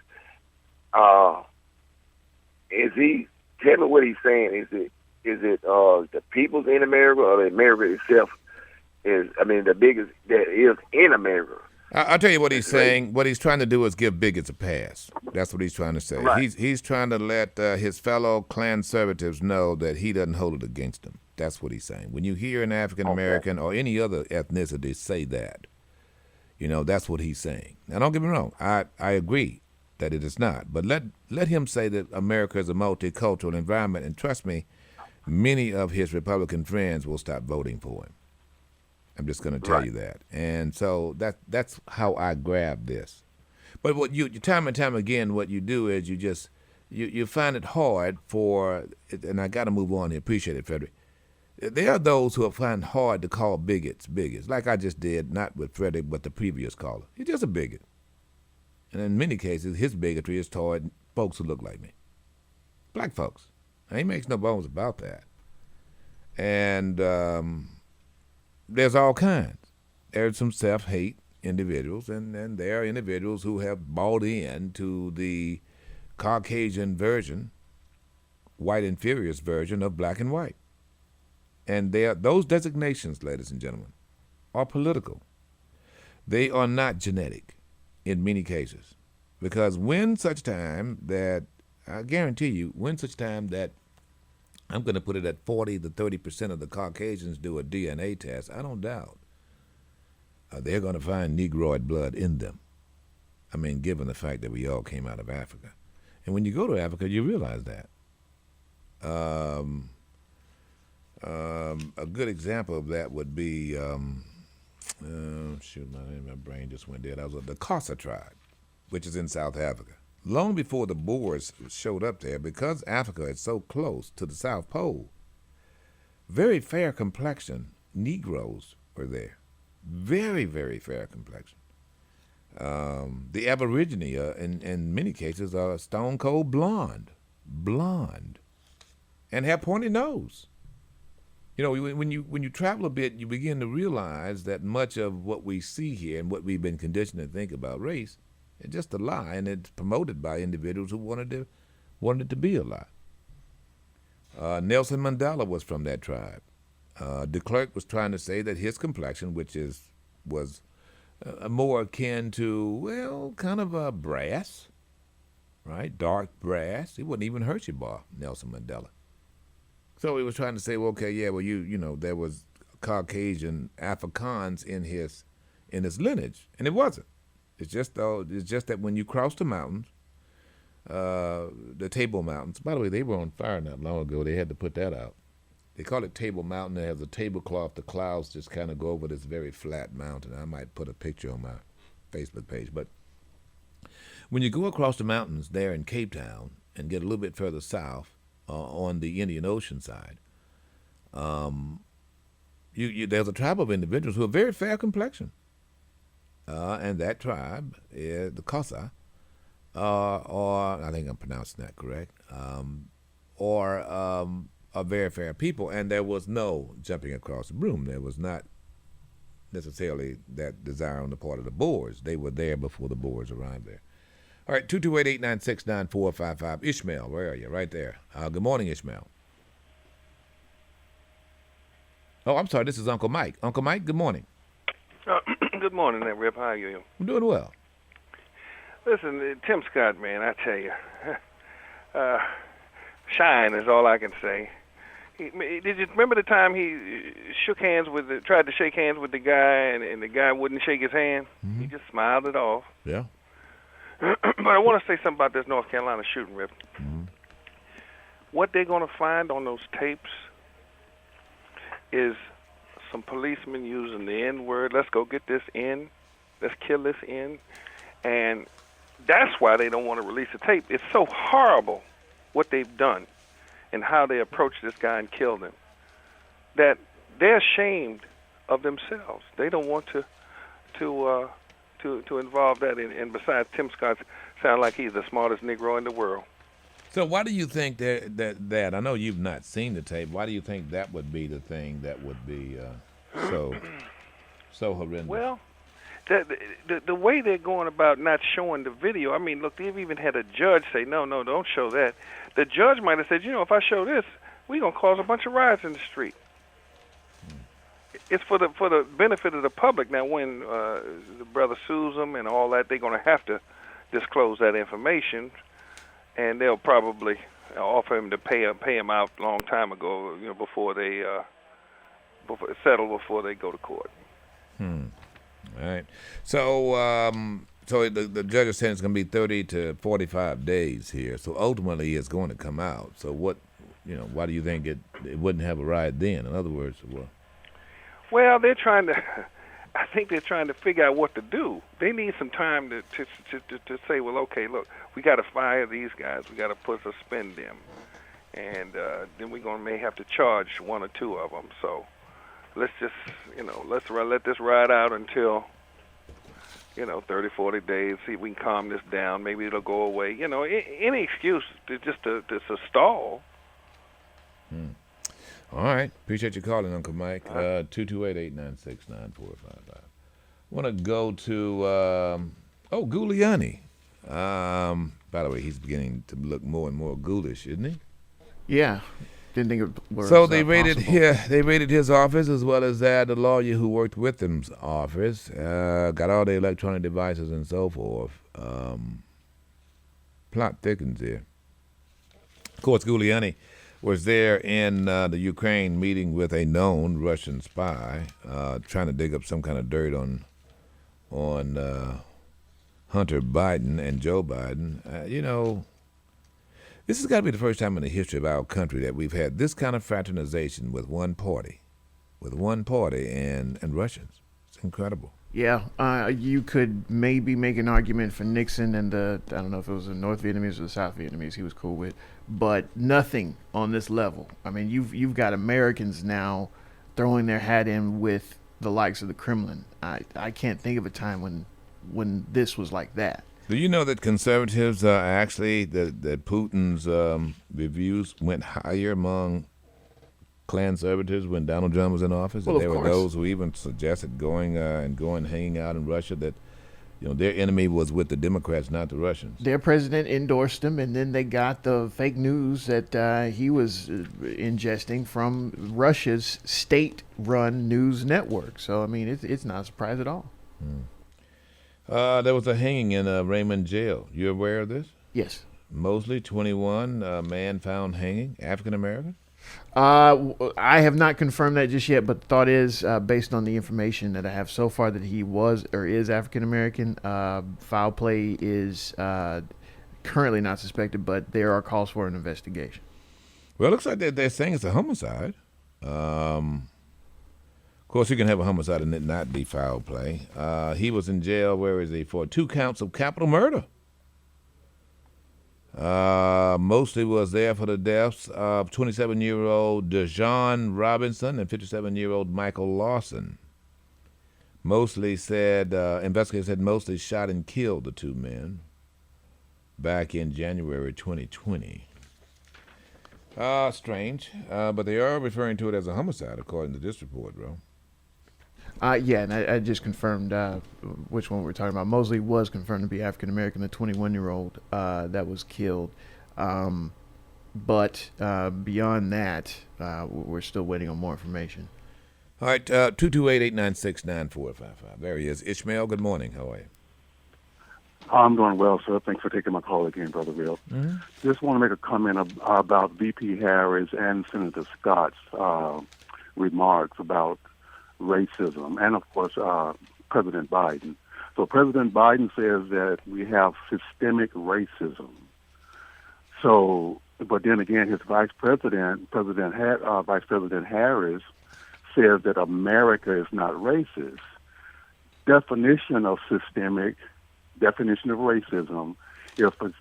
is he, tell me what he's saying? Is it the peoples in America, or the America itself is, I mean, the biggest that is in America? I'll tell you what he's saying. What he's trying to do is give bigots a pass. That's what he's trying to say. Right. He's trying to let his fellow conservatives know that he doesn't hold it against them. That's what he's saying. When you hear an African American or any other ethnicity say that, you know, that's what he's saying. Now, don't get me wrong. I agree that it is not. But let him say that America is a multicultural environment, and trust me, many of his Republican friends will stop voting for him. I'm just going to tell you that. And so that's how I grab this. But what you time and time again, what you do is you find it hard for, and I got to move on here. Appreciate it, Frederick. There are those who find hard to call bigots, like I just did, not with Frederick, but the previous caller. He's just a bigot. And in many cases, his bigotry is toward folks who look like me. Black folks. And he makes no bones about that. And there's all kinds. There's some self-hate individuals, and there are individuals who have bought in to the Caucasian version, white inferior's version of black and white. And those designations, ladies and gentlemen, are political. They are not genetic in many cases. Because when such time that, I guarantee you, when such time that I'm going to put it at 40 to 30% of the Caucasians do a DNA test, I don't doubt they're going to find Negroid blood in them. I mean, given the fact that we all came out of Africa. And when you go to Africa, you realize that. A good example of that would be, my brain just went dead. That was the Xhosa tribe, which is in South Africa. Long before the Boers showed up there, because Africa is so close to the South Pole, very fair complexion Negroes were there. Very, very fair complexion. The Aborigine, in many cases, are stone cold blonde, and have pointy nose. You know, when you travel a bit, you begin to realize that much of what we see here and what we've been conditioned to think about race is just a lie, and it's promoted by individuals who wanted it to be a lie. Nelson Mandela was from that tribe. De Klerk was trying to say that his complexion, which was more akin to, well, kind of a brass, right? Dark brass. He wasn't even Hershey bar, Nelson Mandela. So he was trying to say, well, okay, yeah, well, you know, there was Caucasian Afrikaans in his lineage, and it wasn't. It's just that when you cross the mountains, the Table Mountains. By the way, they were on fire not long ago. They had to put that out. They call it Table Mountain. They have the tablecloth. The clouds just kind of go over this very flat mountain. I might put a picture on my Facebook page. But when you go across the mountains there in Cape Town and get a little bit further south on the Indian Ocean side, there's a tribe of individuals who are very fair complexion. And that tribe is the Xhosa, or I think I'm pronouncing that correct, are very fair people, and there was no jumping across the broom. There was not necessarily that desire on the part of the Boers. They were there before the Boers arrived there. All right, 228-896-9455. Ishmael, where are you? Right there. Good morning, Ishmael. Oh, I'm sorry, this is Uncle Mike. Uncle Mike, good morning. Good morning, there, Rip. How are you? I'm doing well. Listen, Tim Scott, man, I tell you, shine is all I can say. Did you remember the time he tried to shake hands with the guy, and the guy wouldn't shake his hand? Mm-hmm. He just smiled it off. Yeah. But I want to say something about this North Carolina shooting, Rip. Mm-hmm. What they're going to find on those tapes is some policemen using the N-word. Let's go get this in. Let's kill this in. And that's why they don't want to release the tape. It's so horrible what they've done and how they approached this guy and killed him that they're ashamed of themselves. They don't want to involve that in. And besides, Tim Scott sounds like he's the smartest Negro in the world. So why do you think that I know you've not seen the tape, why do you think that would be the thing that would be so horrendous? Well, the way they're going about not showing the video, I mean, look, they've even had a judge say, no, don't show that. The judge might have said, if I show this, we're going to cause a bunch of riots in the street. It's for the benefit of the public. Now, when the brother sues them and all that, they're going to have to disclose that information, and they'll probably offer him to pay him out a long time ago, before they settle before they go to court. All right. So the judge is saying it's going to be 30 to 45 days here. So ultimately, it's going to come out. So why do you think it wouldn't have a riot then? In other words, what? Well, I think they're trying to figure out what to do. They need some time to say, well, okay, look, we got to fire these guys. We got to suspend them, and then we're may have to charge one or two of them. So let's just, let's let this ride out until, 30, 40 days. See if we can calm this down. Maybe it'll go away. Any excuse to stall. All right. Appreciate you calling, Uncle Mike. 228-896-9455. Want to go to Giuliani. By the way, he's beginning to look more and more ghoulish, isn't he? Yeah. Didn't think it was So they raided possible. they raided his office as well as that the lawyer who worked with him's office. Got all the electronic devices and so forth. Plot thickens here. Of course, Giuliani was there in the Ukraine meeting with a known Russian spy, trying to dig up some kind of dirt on Hunter Biden and Joe Biden. This has got to be the first time in the history of our country that we've had this kind of fraternization with one party and Russians. It's incredible. Yeah, you could maybe make an argument for Nixon and I don't know if it was the North Vietnamese or the South Vietnamese he was cool with, but nothing on this level. I mean, you've got Americans now throwing their hat in with the likes of the Kremlin. I can't think of a time when when this was like that. Do you know that conservatives actually that Putin's reviews went higher among conservatives when Donald Trump was in office? Well, there of were course. those who even suggested going hanging out in Russia. That their enemy was with the Democrats, not the Russians. Their president endorsed him, and then they got the fake news that he was ingesting from Russia's state-run news network. So, I mean, it's not a surprise at all. There was a hanging in Raymond Jail. You aware of this? Yes. Mosley, 21, man found hanging, African-American? I have not confirmed that just yet, but the thought is, based on the information that I have so far, that he was or is African American. Foul play is currently not suspected, but there are calls for an investigation. Well, it looks like they're saying it's a homicide. Of course, you can have a homicide and it not be foul play. He was in jail, where is he, for 2 counts of capital murder. Mostly was there for the deaths of 27-year-old Dejon Robinson and 57-year-old Michael Lawson. Mostly said, investigators said Mostly shot and killed the 2 men back in January 2020. Strange, but they are referring to it as a homicide, according to this report, bro. Yeah, and I just confirmed which one we're talking about. Mosley was confirmed to be African American, the 21-year-old that was killed. But beyond that, we're still waiting on more information. All right, 228-896-9455. There he is. Ishmael, good morning. How are you? I'm doing well, sir. Thanks for taking my call again, Brother Real. Mm-hmm. Just want to make a comment about VP Harris and Senator Scott's remarks about racism, and of course President Biden. So President Biden says that we have systemic racism. So, but then again, his Vice President Harris, says that America is not racist. Definition of racism. If it's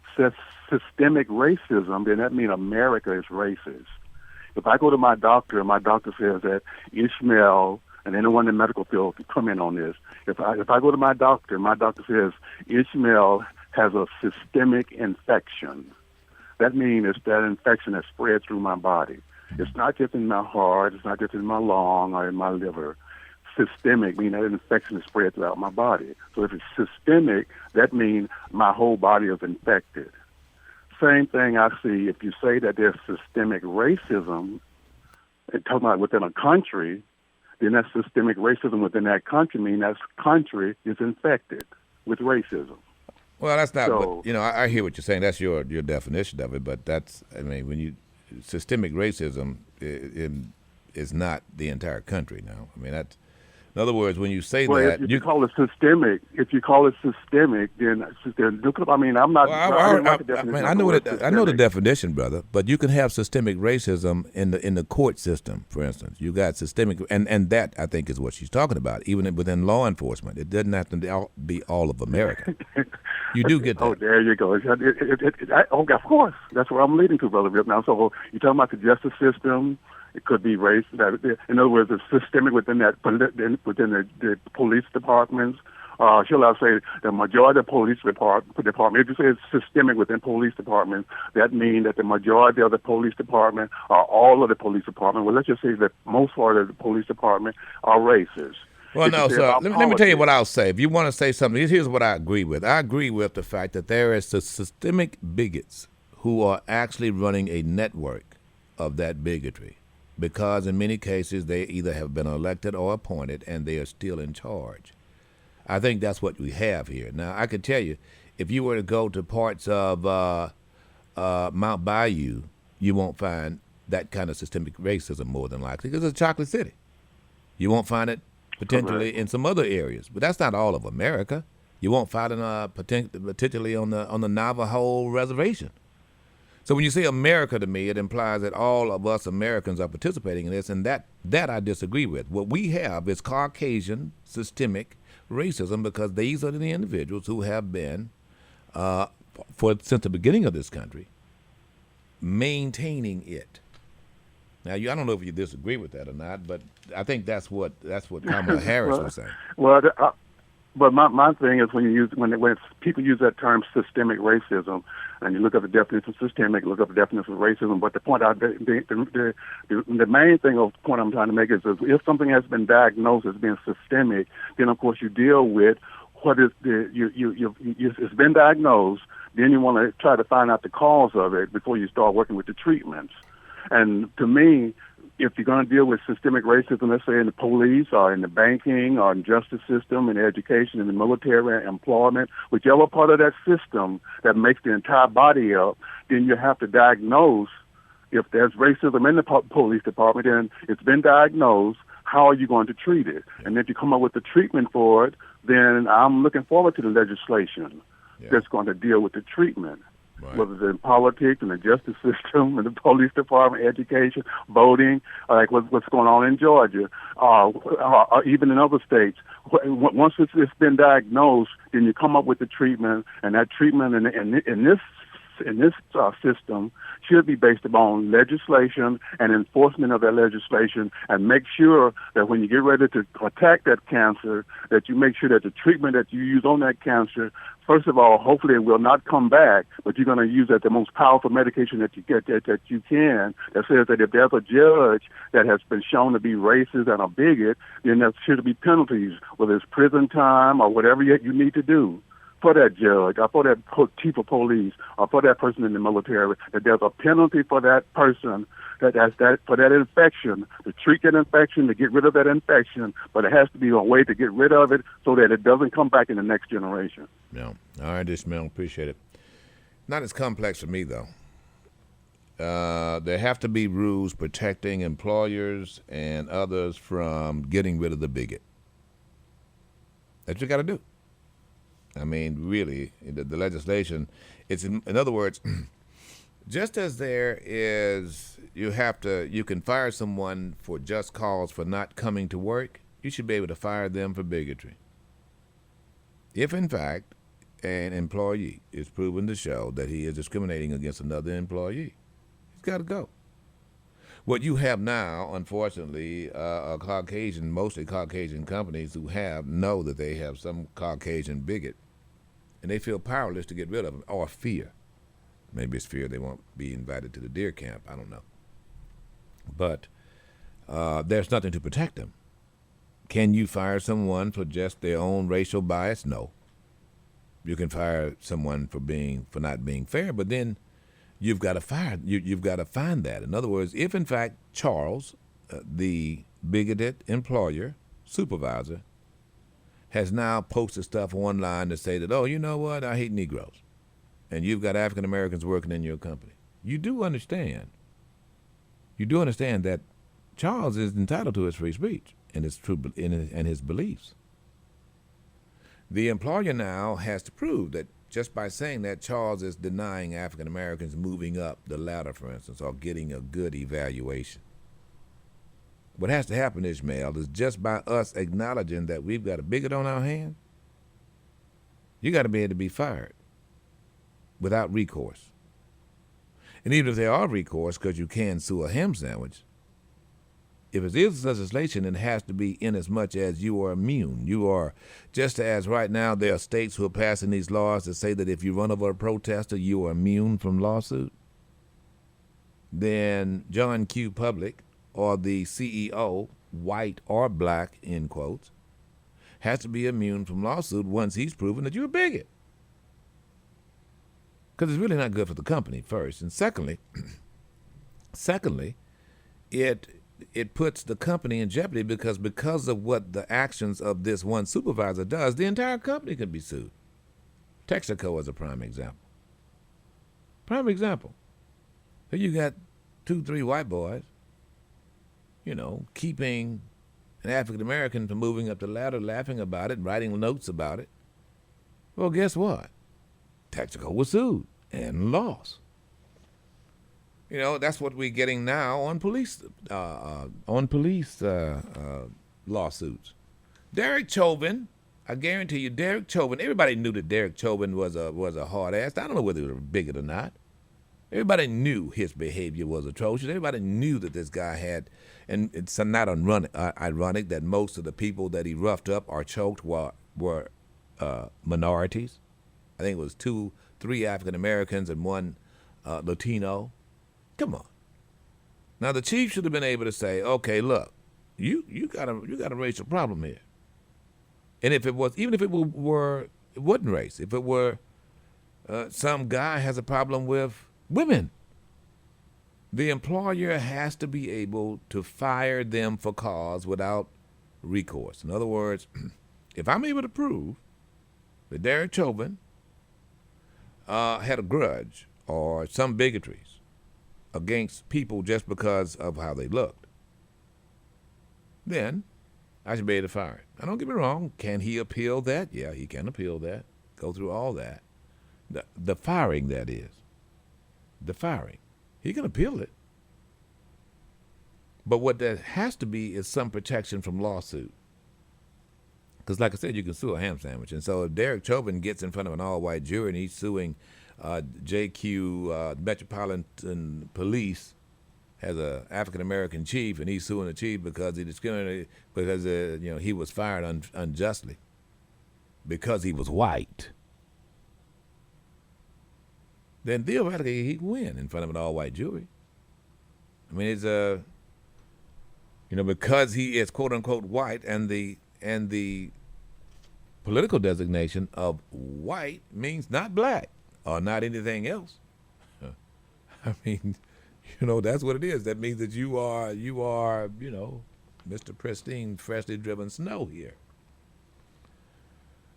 systemic racism, then that means America is racist. If I go to my doctor and my doctor says that Ishmael, and anyone in the medical field can comment on this. If I go to my doctor says Ishmael has a systemic infection, that means it's that infection that spread through my body. It's not just in my heart, it's not just in my lung or in my liver. Systemic means that infection is spread throughout my body. So if it's systemic, that means my whole body is infected. Same thing I see if you say that there's systemic racism, and talking about within a country, then that systemic racism within that country means that country is infected with racism. Well, that's not, but, I hear what you're saying. That's your definition of it, but that's, systemic racism is not the entire country now. That's, in other words, when you say that... If you call it systemic, then I'm not... I know the definition, brother, but you can have systemic racism in the court system, for instance. You got systemic, and that, I think, is what she's talking about, even within law enforcement. It doesn't have to be all of America. You do get that. Oh, there you go. Of course. That's where I'm leading to, Brother Rip. Now, so you're talking about the justice system. It could be race. In other words, it's systemic within the police departments. Shall I say the majority of police department? If you say it's systemic within police departments, that means that the majority of the police department or all of the police department. Well, let's just say that most part of the police department are racist. Well, no, sir. Let me tell you what I'll say. If you want to say something, here's what I agree with. I agree with the fact that there is the systemic bigots who are actually running a network of that bigotry, because in many cases they either have been elected or appointed and they are still in charge. I think that's what we have here. Now, I can tell you, if you were to go to parts of Mount Bayou, you won't find that kind of systemic racism more than likely, because it's a chocolate city. You won't find it potentially in some other areas, but that's not all of America. You won't find it potentially on the Navajo reservation. So when you say America to me, it implies that all of us Americans are participating in this, and that I disagree with. What we have is Caucasian systemic racism, because these are the individuals who have been, since the beginning of this country, maintaining it. Now, I don't know if you disagree with that or not, but I think that's what Kamala Harris was saying. Well, But my thing is when people use that term systemic racism, and you look up the definition of systemic, look up the definition of racism. But the point the main thing of the point I'm trying to make is if something has been diagnosed as being systemic, then of course you deal with what is it's been diagnosed. Then you want to try to find out the cause of it before you start working with the treatments. And to me, if you're going to deal with systemic racism, let's say in the police or in the banking or in justice system, in education, in the military, employment, whichever part of that system that makes the entire body up, then you have to diagnose if there's racism in the police department and it's been diagnosed, how are you going to treat it? And if you come up with the treatment for it, then I'm looking forward to the legislation that's going to deal with the treatment. Right. Whether it's in politics, in the justice system, in the police department, education, voting, like what's going on in Georgia, or even in other states. Once it's been diagnosed, then you come up with the treatment, and that treatment in this system should be based upon legislation and enforcement of that legislation, and make sure that when you get ready to attack that cancer, that you make sure that the treatment that you use on that cancer, first of all, hopefully it will not come back, but you're going to use that the most powerful medication that you get that you can, that says that if there's a judge that has been shown to be racist and a bigot, then there should be penalties, whether it's prison time or whatever you need to do for that judge, or for that chief of police, or for that person in the military, that there's a penalty for that person for that infection, to treat that infection, to get rid of that infection, but it has to be a way to get rid of it so that it doesn't come back in the next generation. Yeah. All right, Ishmael, appreciate it. Not as complex for me, though. There have to be rules protecting employers and others from getting rid of the bigot. That's what you got to do. I mean, really, the legislation, it's in other words, just as there is, you can fire someone for just cause for not coming to work, you should be able to fire them for bigotry. If, in fact, an employee is proven to show that he is discriminating against another employee, he's got to go. What you have now, unfortunately, are mostly Caucasian companies who know that they have some Caucasian bigot, and they feel powerless to get rid of them, or fear. Maybe it's fear they won't be invited to the deer camp. I don't know. But there's nothing to protect them. Can you fire someone for just their own racial bias? No. You can fire someone for not being fair, but then you've got to you've got to find that. In other words, if in fact Charles, the bigoted employer, supervisor, has now posted stuff online to say that, oh, you know what, I hate Negroes, and you've got African Americans working in your company, you do understand that Charles is entitled to his free speech and his beliefs. The employer now has to prove that just by saying that Charles is denying African Americans moving up the ladder, for instance, or getting a good evaluation. What has to happen, Ishmael, is just by us acknowledging that we've got a bigot on our hands, you got to be able to be fired without recourse. And even if there are recourse, because you can sue a ham sandwich, if it is legislation, it has to be in as much as you are immune. You are, just as right now there are states who are passing these laws that say that if you run over a protester, you are immune from lawsuit. Then John Q. Public, or the CEO, white or black, in quotes, has to be immune from lawsuit once he's proven that you're a bigot. Because it's really not good for the company, first. And secondly, it puts the company in jeopardy because of what the actions of this one supervisor does, the entire company could be sued. Texaco is a prime example. Prime example. So you got 2-3 white boys, keeping an African American from moving up the ladder, laughing about it, writing notes about it. Well, guess what? Texaco was sued and lost. That's what we're getting now on police lawsuits. Derek Chauvin, I guarantee you, Derek Chauvin. Everybody knew that Derek Chauvin was a hard ass. I don't know whether he was a bigot or not. Everybody knew his behavior was atrocious. Everybody knew that this guy had, and it's not ironic that most of the people that he roughed up or choked were minorities. I think it was 3 African Americans and 1 Latino. Come on. Now the chief should have been able to say, okay, look, you got a racial problem here. And if it was, even if it wasn't race, if it were some guy has a problem with women, the employer has to be able to fire them for cause without recourse. In other words, if I'm able to prove that Derek Chauvin had a grudge or some bigotries against people just because of how they looked, then I should be able to fire him. Now, don't get me wrong. Can he appeal that? Yeah, he can appeal that. Go through all that. The firing, that is. The firing. He can appeal it. But what there has to be is some protection from lawsuit. Because like I said, you can sue a ham sandwich. And so if Derek Chauvin gets in front of an all-white jury and he's suing JQ Metropolitan Police as a African-American chief, and he's suing the chief because he discriminated, because he was fired unjustly because he was white, then theoretically he can win in front of an all-white jury. I mean, it's because he is quote-unquote white, and the political designation of white means not black or not anything else. I mean, that's what it is. That means that you are, Mr. Pristine, freshly driven snow here.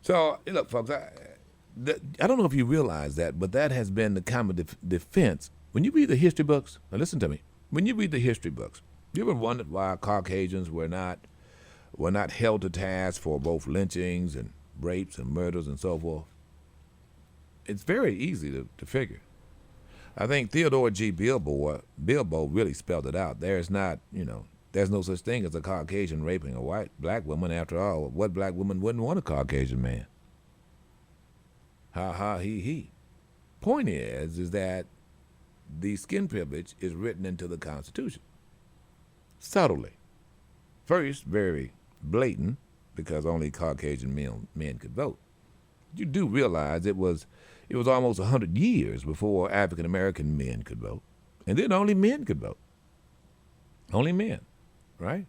So, look, folks, I don't know if you realize that, but that has been the common defense. When you read the history books, now listen to me. When you read the history books, you ever wondered why Caucasians were not held to task for both lynchings and rapes and murders and so forth? It's very easy to figure. I think Theodore G. Bilbo really spelled it out. There's no such thing as a Caucasian raping a black woman. After all, what black woman wouldn't want a Caucasian man? Ha ha he. Point is that the skin privilege is written into the Constitution. Subtly. First, very blatant, because only Caucasian men could vote. You do realize it was almost 100 years before African American men could vote, and then only men could vote. Only men, right?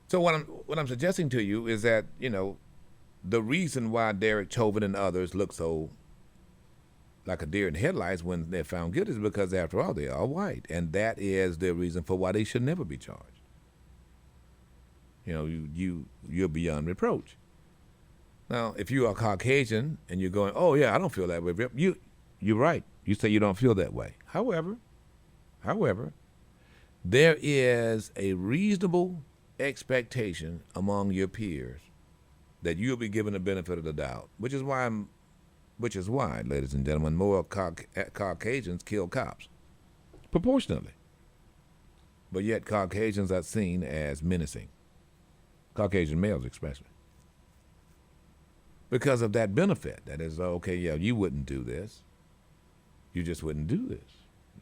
So what I'm suggesting to you is that the reason why Derek Chauvin and others look so like a deer in headlights when they're found guilty is because, after all, they are white, and that is the reason for why they should never be charged. You're beyond reproach. Now, if you are Caucasian and you're going, oh yeah, I don't feel that way, you're right. You say you don't feel that way. However, there is a reasonable expectation among your peers that you'll be given the benefit of the doubt, which is why, ladies and gentlemen, more Caucasians kill cops, proportionately. But yet Caucasians are seen as menacing. Caucasian males especially. Because of that benefit. That is, okay, yeah, you wouldn't do this. You just wouldn't do this.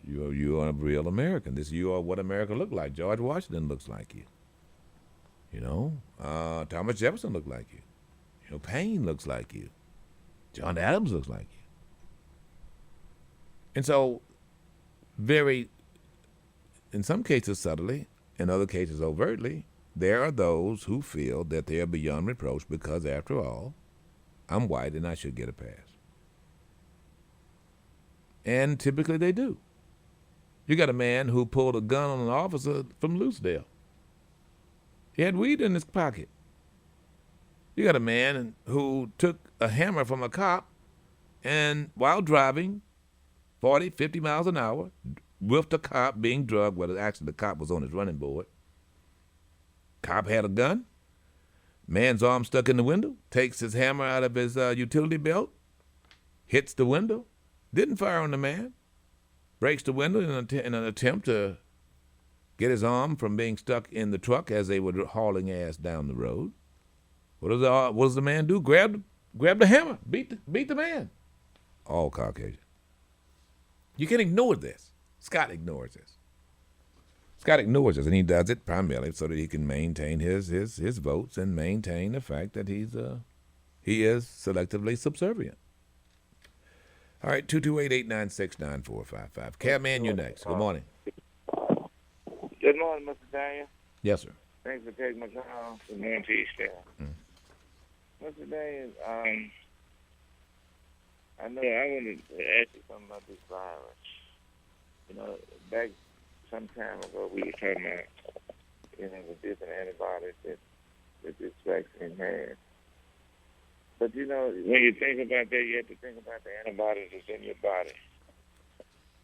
You are a real American. You are what America looked like. George Washington looks like you. Thomas Jefferson looked like you. Paine looks like you. John Adams looks like you. And so, in some cases subtly, in other cases overtly, there are those who feel that they are beyond reproach because, after all, I'm white and I should get a pass. And typically they do. You got a man who pulled a gun on an officer from Lucedale. He had weed in his pocket. You got a man who took a hammer from a cop and, while driving 40, 50 miles an hour, with the cop being drugged, well, actually the cop was on his running board. Cop had a gun. Man's arm stuck in the window, takes his hammer out of his utility belt, hits the window, didn't fire on the man, breaks the window in an attempt to get his arm from being stuck in the truck as they were hauling ass down the road. What does the man do? Grab the hammer, beat the man. All Caucasian. You can ignore this. Scott ignores this. Scott ignores this, and he does it primarily so that he can maintain his votes and maintain the fact that he's He is selectively subservient. All right, 228-896-9455. Catman, you're next. Good morning. Good morning, Mr. Daniel. Yes, sir. Thanks for taking my call. Good morning to you, Stan. Mr. Daniel, I know I wanted to ask you something about this virus. You know, back some time ago, we were talking about, the different antibodies that this vaccine has. But, when you think about that, you have to think about the antibodies that's in your body.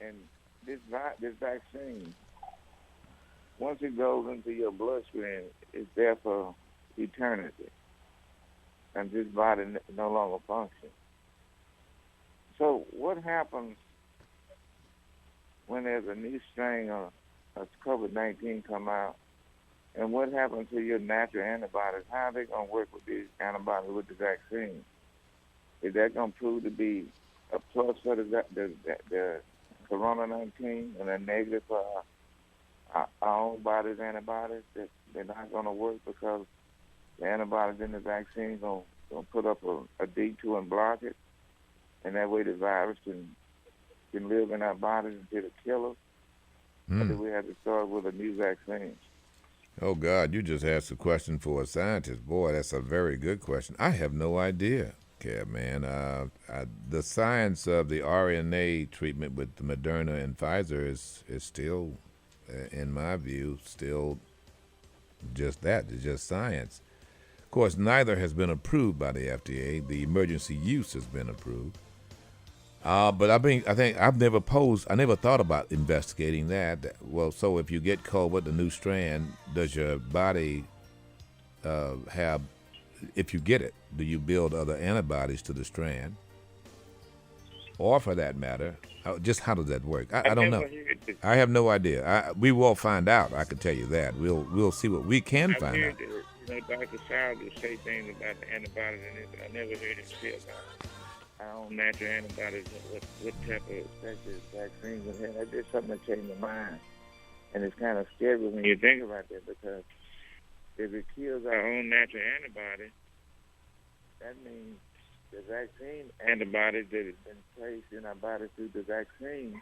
And this vaccine, once it goes into your bloodstream, it's there for eternity. And this body no longer functions. So what happens when there's a new strain of COVID-19 come out? And what happens to your natural antibodies? How are they going to work with these antibodies with the vaccine? Is that going to prove to be a plus for the Corona-19 and a negative for our own body's antibodies? That they're not going to work because the antibodies in the vaccine going to put up a D2 and block it? And that way the virus can live in our bodies until it kills us? Or do we have to start with a new vaccine? Oh, God, you just asked a question for a scientist. Boy, that's a very good question. I have no idea, man. The science of the RNA treatment with the Moderna and Pfizer is still, in my view, still just that. It's just science. Of course, neither has been approved by the FDA. The emergency use has been approved. But I think I never thought about investigating that. Well, so if you get COVID, the new strand, does your body have, if you get it, do you build other antibodies to the strand? Or for that matter, just how does that work? I don't know. I have no idea. We will find out, I can tell you that. We'll see what we can find out. Dr. Child will say things about the antibodies in it, but I never heard him say about our own natural antibodies, what type of effect this vaccine would have. That's just something that changed my mind. And it's kind of scary when you think about that, because if it kills our own natural antibodies, that means the vaccine antibodies that has been placed in our body through the vaccine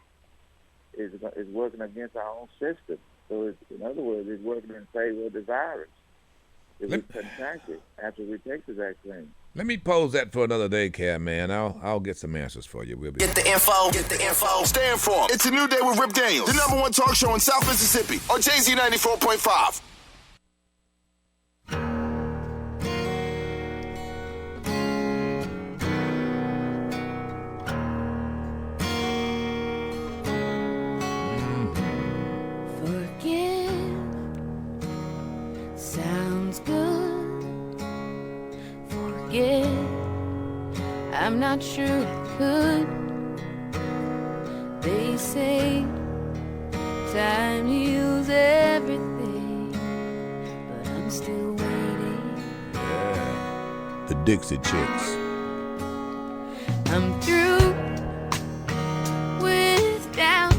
is working against our own system. So, in other words, it's working in favor of the virus. If we contract it after we take the vaccine. Let me pose that for another day, Cam, man. I'll get some answers for you. We'll be Get the info. Stay informed. It's a new day with Rip Daniels, the #1 talk show in South Mississippi on JZ 94.5. Sounds good. Forget. I'm not sure I could. They say time heals everything, but I'm still waiting. Yeah. The Dixie Chicks. I'm through with doubt.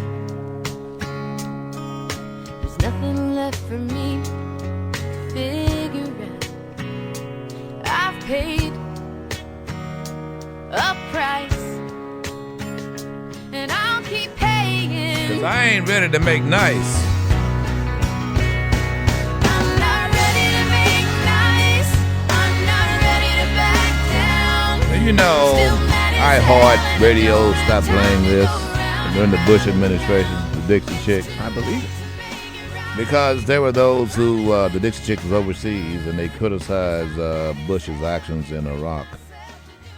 There's nothing left for me to figure out. I've paid a price, and I'll keep paying. 'Cause I ain't ready to make nice. I'm not ready to make nice. I'm not ready to back down. You know, iHeart Radio stopped playing this during the Bush administration, the Dixie Chicks. I believe it. Because there were those who, the Dixie Chicks was overseas, and they criticized Bush's actions in Iraq.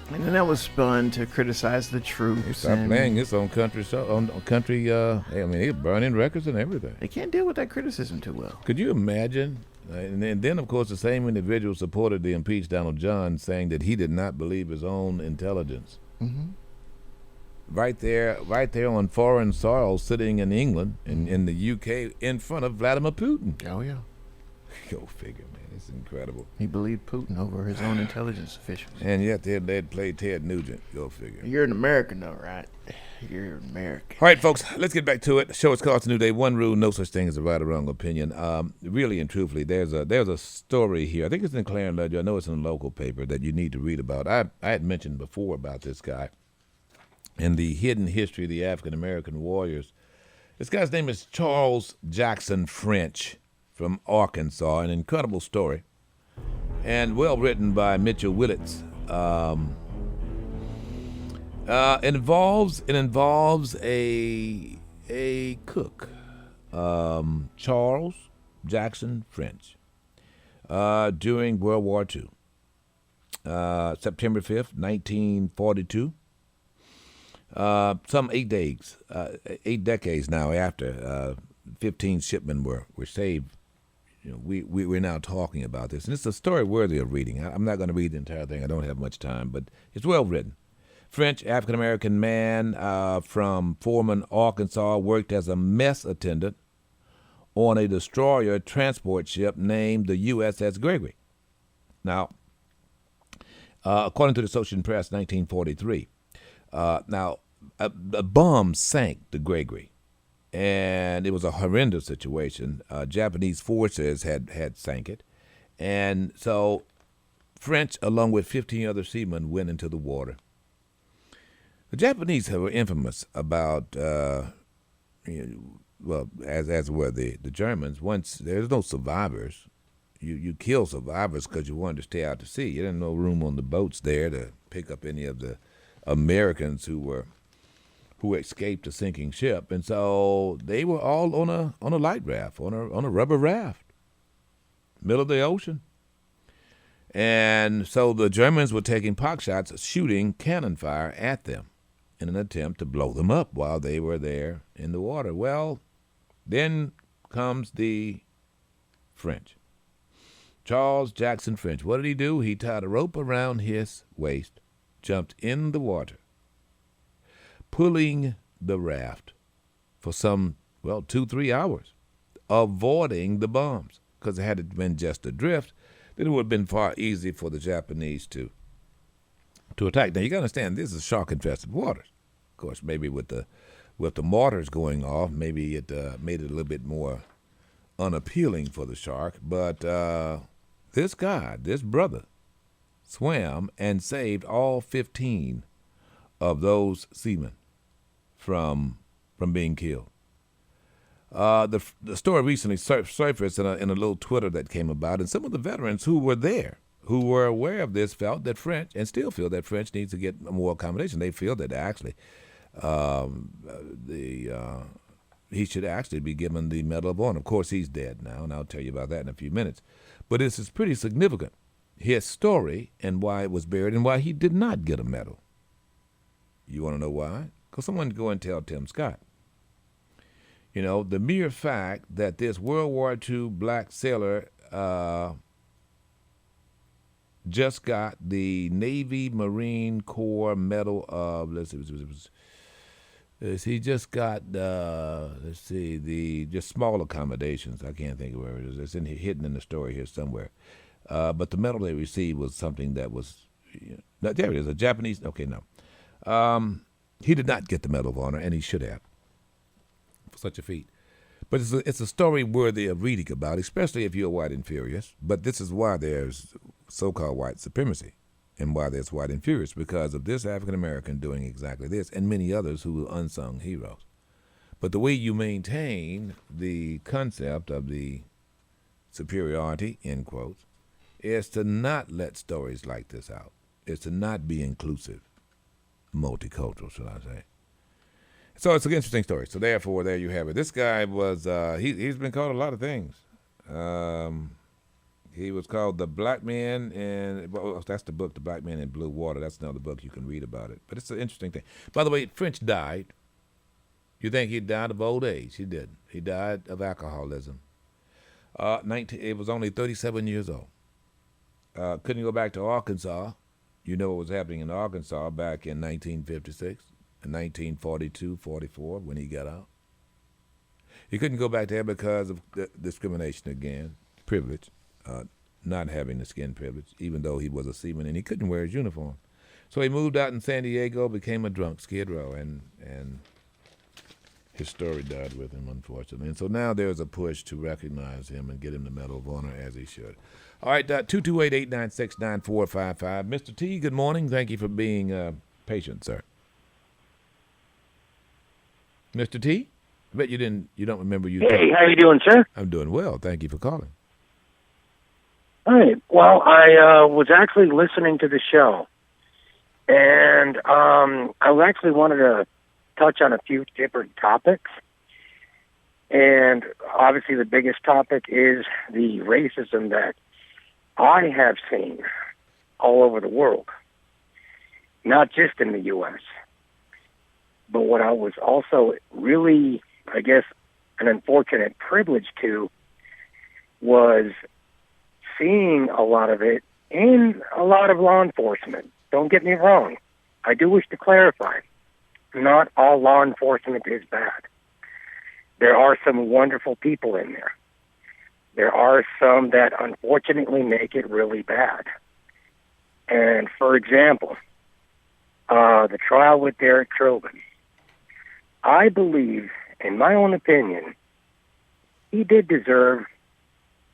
And then that was spun to criticize the troops. They stopped playing this on country show, on country. I mean, they were burning records and everything. They can't deal with that criticism too well. Could you imagine? And then, of course, the same individual supported the impeached Donald John, saying that he did not believe his own intelligence. Mm-hmm. Right there on foreign soil, sitting in England, in the UK, in front of Vladimir Putin. Oh, yeah. Go figure, man. It's incredible. He believed Putin over his own intelligence officials. And yet they'd play Ted Nugent. Go figure. You're an American, though, right? You're an American. All right, folks, let's get back to it. The show is called It's a New Day. One rule, no such thing as a right or wrong opinion. Really and truthfully, there's a story here. I think it's in Clarence Ledger. I know it's in a local paper that you need to read about. I had mentioned before about this guy and the hidden history of the African-American warriors. This guy's name is Charles Jackson French from Arkansas, an incredible story, and well written by Mitchell Willits. It involves a cook, Charles Jackson French, during World War II, September 5th, 1942. Some 8 decades now after 15 shipmen were saved. You know, we're now talking about this, and it's a story worthy of reading. I'm not going to read the entire thing. I don't have much time, but it's well written. French, African-American man from Foreman, Arkansas, worked as a mess attendant on a destroyer transport ship named the USS Gregory. Now, according to the Associated Press, 1943. Now, a bomb sank the Gregory, and it was a horrendous situation. Japanese forces had sank it, and so French, along with 15 other seamen, went into the water. The Japanese were infamous about, as were the Germans. Once there's no survivors, you kill survivors because you wanted to stay out to sea. You didn't have no room on the boats there to pick up any of the Americans who escaped a sinking ship, and so they were all on a light raft, on a rubber raft, middle of the ocean. And so the Germans were taking pot shots, shooting cannon fire at them in an attempt to blow them up while they were there in the water. Well, then comes the French. Charles Jackson French. What did he do? He tied a rope around his waist, jumped in the water, pulling the raft for some, 2-3 hours, avoiding the bombs. Because had it been just adrift, then it would have been far easier for the Japanese to attack. Now, you got to understand, this is shark-infested waters. Of course, maybe with the mortars going off, maybe it made it a little bit more unappealing for the shark. But this brother, swam and saved all 15 of those seamen from being killed. The story recently surfaced in a little Twitter that came about, and some of the veterans who were there, who were aware of this, felt that French, and still feel that French needs to get more accommodation. They feel that actually he should actually be given the Medal of Honor. Of course, he's dead now, and I'll tell you about that in a few minutes. But this is pretty significant, his story and why it was buried and why he did not get a medal. You want to know why? Because someone go and tell Tim Scott. You know, the mere fact that this World War II black sailor just got the Navy Marine Corps Medal of, he just got, the just small accommodations. I can't think of where it is. It's hidden in the story here somewhere. But the medal they received was something that was, there it is, a Japanese, okay, no. He did not get the Medal of Honor, and he should have, for such a feat. But it's a story worthy of reading about, especially if you're white and furious. But this is why there's so-called white supremacy and why there's white and furious, because of this African-American doing exactly this and many others who were unsung heroes. But the way you maintain the concept of the superiority, end quotes, is to not let stories like this out. Is to not be inclusive, multicultural, should I say. So it's an interesting story. So therefore, there you have it. This guy was, he's been called a lot of things. He was called the Black Man in, well, that's the book, The Black Man in Blue Water. That's another book. You can read about it. But it's an interesting thing. By the way, French died. You think he died of old age? He didn't. He died of alcoholism. It was only 37 years old. Couldn't go back to Arkansas. You know what was happening in Arkansas back in 1956, in 1942, 44, when he got out. He couldn't go back there because of discrimination again. privilege, not having the skin privilege, even though he was a seaman and he couldn't wear his uniform. So he moved out in San Diego, became a drunk, Skid Row, and his story died with him, unfortunately. And so now there's a push to recognize him and get him the Medal of Honor as he should. All right, 228-896-9455. Mr. T, good morning. Thank you for being patient, sir. Mr. T, I bet you don't remember you. Hey, how you doing, sir? I'm doing well. Thank you for calling. All right. Well, I was actually listening to the show, and I actually wanted to touch on a few different topics. And obviously the biggest topic is the racism that I have seen all over the world, not just in the U.S. But what I was also really, I guess, an unfortunate privilege to was seeing a lot of it in a lot of law enforcement. Don't get me wrong. I do wish to clarify, not all law enforcement is bad. There are some wonderful people in there. There are some that unfortunately make it really bad. And for example, the trial with Derek Chauvin, I believe, in my own opinion, he did deserve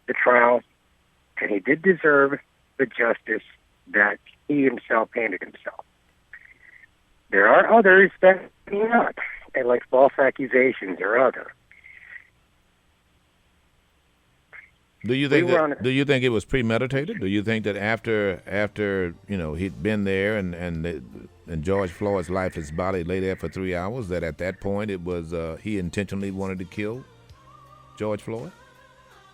the trial, and he did deserve the justice that he himself handed himself. There are others that do not, and like false accusations or other. Do you think it was premeditated? Do you think that after he'd been there and George Floyd's lifeless body lay there for 3 hours, that at that point it was he intentionally wanted to kill George Floyd?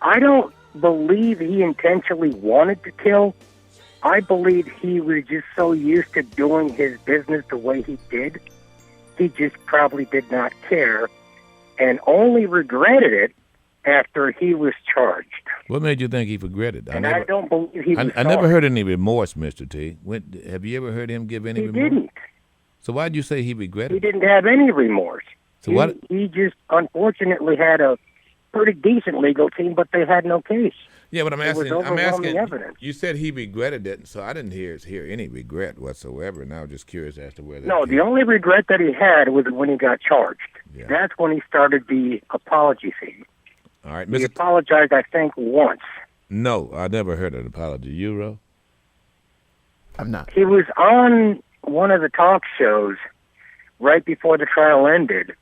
I don't believe he intentionally wanted to kill. I believe he was just so used to doing his business the way he did, he just probably did not care and only regretted it after he was charged. What made you think he regretted? I don't believe he was I never heard any remorse, Mr. T. Have you ever heard him give any remorse? He didn't. So why did you say he regretted? He didn't have any remorse. So he just unfortunately had a pretty decent legal team, but they had no case. Yeah, but I'm asking. Evidence. You said he regretted it, so I didn't hear any regret whatsoever. And I was just curious as to whether. No, the only regret that he had was when he got charged. Yeah. That's when he started the apology thing. All right, he apologized, I think, once. No, I never heard an apology. You, Ro? I'm not. He was on one of the talk shows right before the trial ended,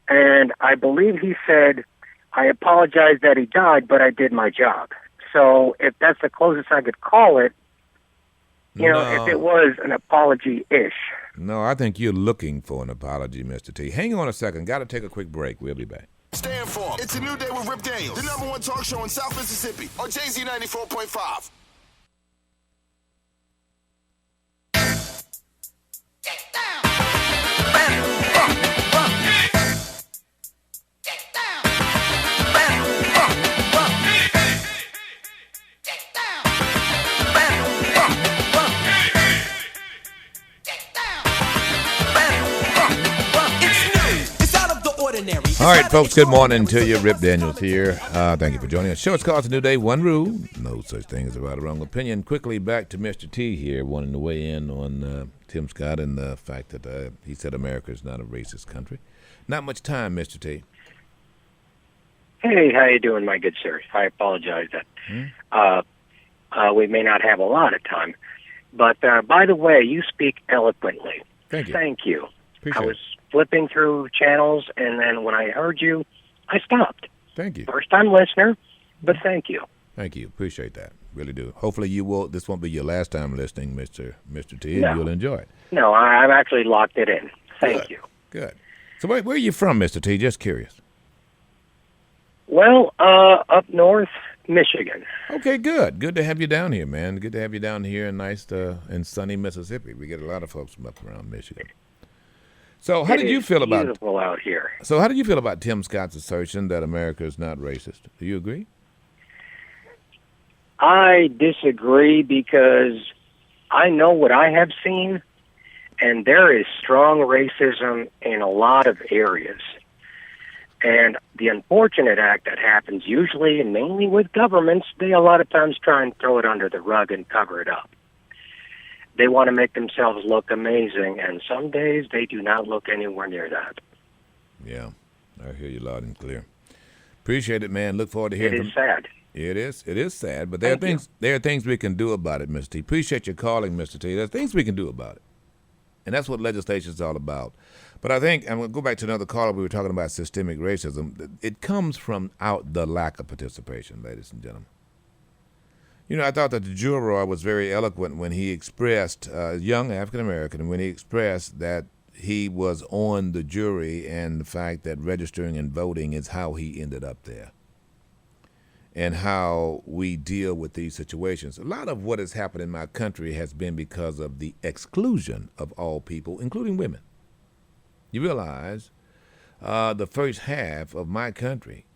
and I believe he said, I apologize that he died, but I did my job. So if that's the closest I could call it, if it was an apology-ish. No, I think you're looking for an apology, Mr. T. Hang on a second. Got to take a quick break. We'll be back. Stay informed. It's a new day with Rip Daniels, the #1 talk show in South Mississippi on Jay-Z 94.5. All right, folks, good morning to you. Rip Daniels here. Thank you for joining us. Show, it's called A New Day, One Rule. No such thing as a right or wrong opinion. Quickly back to Mr. T here, wanting to weigh in on Tim Scott and the fact that he said America is not a racist country. Not much time, Mr. T. Hey, how you doing, my good sir? I apologize that we may not have a lot of time. But by the way, you speak eloquently. Thank you. Thank you. Appreciate I was flipping through channels, and then when I heard you, I stopped. Thank you. First-time listener, but thank you. Thank you. Appreciate that. Really do. Hopefully you will. This won't be your last time listening, Mr. T, and No. you'll enjoy it. No, I've actually locked it in. Thank you. Good. So where are you from, Mr. T? Just curious. Well, up north, Michigan. Okay, good. Good to have you down here, man. Good to have you down here in nice and sunny Mississippi. We get a lot of folks from up around Michigan. So how did you feel about beautiful out here? So how did you feel about Tim Scott's assertion that America is not racist? Do you agree? I disagree because I know what I have seen, and there is strong racism in a lot of areas. And The unfortunate act that happens usually and mainly with governments, they a lot of times try and throw it under the rug and cover it up. They want to make themselves look amazing, and some days they do not look anywhere near that. Yeah, I hear you loud and clear. Appreciate it, man. Look forward to hearing It is sad. It is sad, but there are things we can do about it, Mr. T. Appreciate your calling, Mr. T. There's things we can do about it. And that's what legislation is all about. But I think, I'm going to go back to another caller, we were talking about systemic racism. It comes from the lack of participation, ladies and gentlemen. You know, I thought that the juror was very eloquent when he expressed, young African-American, when he expressed that he was on the jury and the fact that registering and voting is how he ended up there and how we deal with these situations. A lot of what has happened in my country has been because of the exclusion of all people, including women. You realize the first half of my country,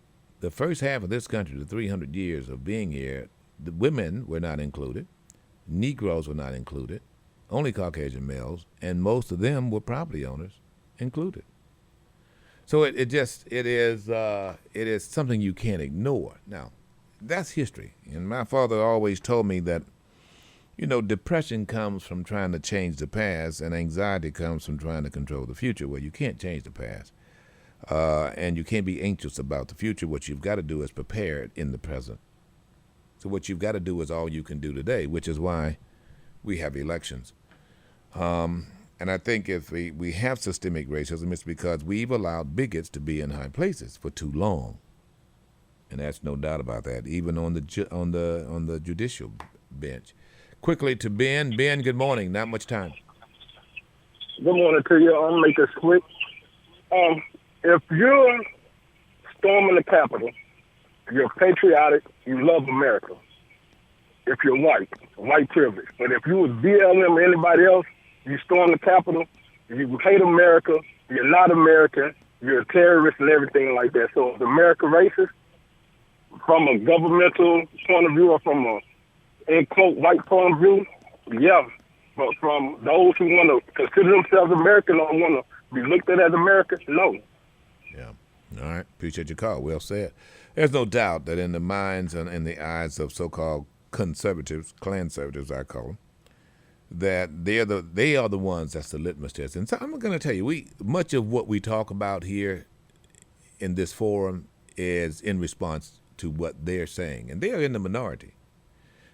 the first half of this country, the 300 years of being here, the women were not included, Negroes were not included, only Caucasian males, and most of them were property owners included. So it is something you can't ignore. Now, that's history. And my father always told me that, you know, depression comes from trying to change the past, and anxiety comes from trying to control the future. Well, you can't change the past, and you can't be anxious about the future. What you've got to do is prepare it in the present. So what you've got to do is all you can do today, which is why we have elections. And I think if we have systemic racism, it's because we've allowed bigots to be in high places for too long. And that's no doubt about that, even on the judicial bench. Quickly to Ben. Ben, good morning. Not much time. Good morning to you. I'll make this quick. If you're storming the Capitol, you're patriotic, you love America. If you're white privilege. But if you was BLM or anybody else, you storm the Capitol, you hate America, you're not American, you're a terrorist and everything like that. So is America racist? From a governmental point of view or from a, in quote, white point of view, yeah. But from those who want to consider themselves American or want to be looked at as American, no. Yeah. All right. Appreciate your call. Well said. There's no doubt that in the minds and in the eyes of so-called conservatives, Klanservatives I call them, that they are the ones that's the litmus test. And so I'm going to tell you, much of what we talk about here in this forum is in response to what they're saying, and they are in the minority.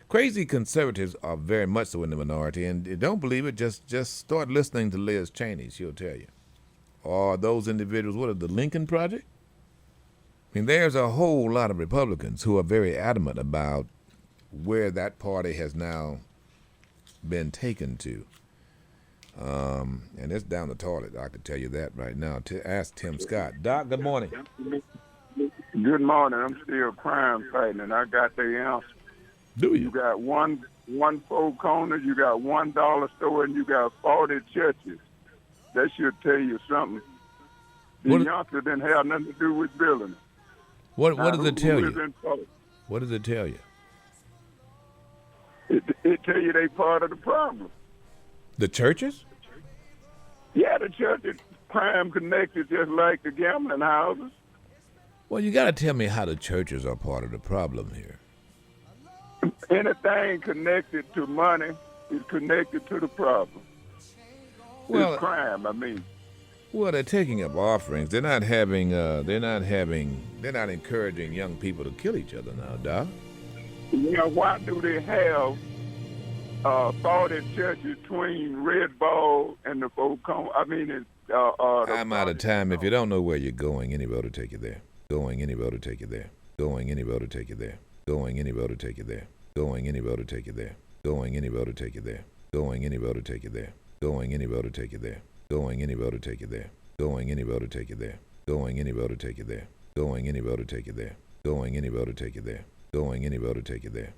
Crazy conservatives are very much so in the minority, and if you don't believe it, just start listening to Liz Cheney. She'll tell you. Or those individuals, what are the Lincoln Project? I mean, there's a whole lot of Republicans who are very adamant about where that party has now been taken to. And it's down the toilet, I can tell you that right now. Ask Tim Scott. Doc, good morning. Good morning. I'm still crime fighting, and I got the answer. Do you? You got one four corner, you got $1 store, and you got 40 churches. That should tell you something. The answer didn't have nothing to do with building it. What does it tell you? What does it tell you? It tell you they part of the problem. The churches? Yeah, the churches crime connected just like the gambling houses. Well, you got to tell me how the churches are part of the problem here. Anything connected to money is connected to the problem. Well, it's crime, I mean. Well, they're taking up offerings. They're not encouraging young people to kill each other now, Doc. Yeah, why do they have 40 churches between Red Ball and the Four Corners? I mean, I'm out of time. If you don't know where you're going, any road will take you there. Going any road will take you there. Going any road will take you there. Going any road will take you there. Going any road will take you there. Going any road will take you there. Going any road will take you there. Going any road will take you there. Going any road will take you there. Going any road will take you there. Going any road will take you there. Going any road will take you there. Going any road will take you there. Going any road will take you there.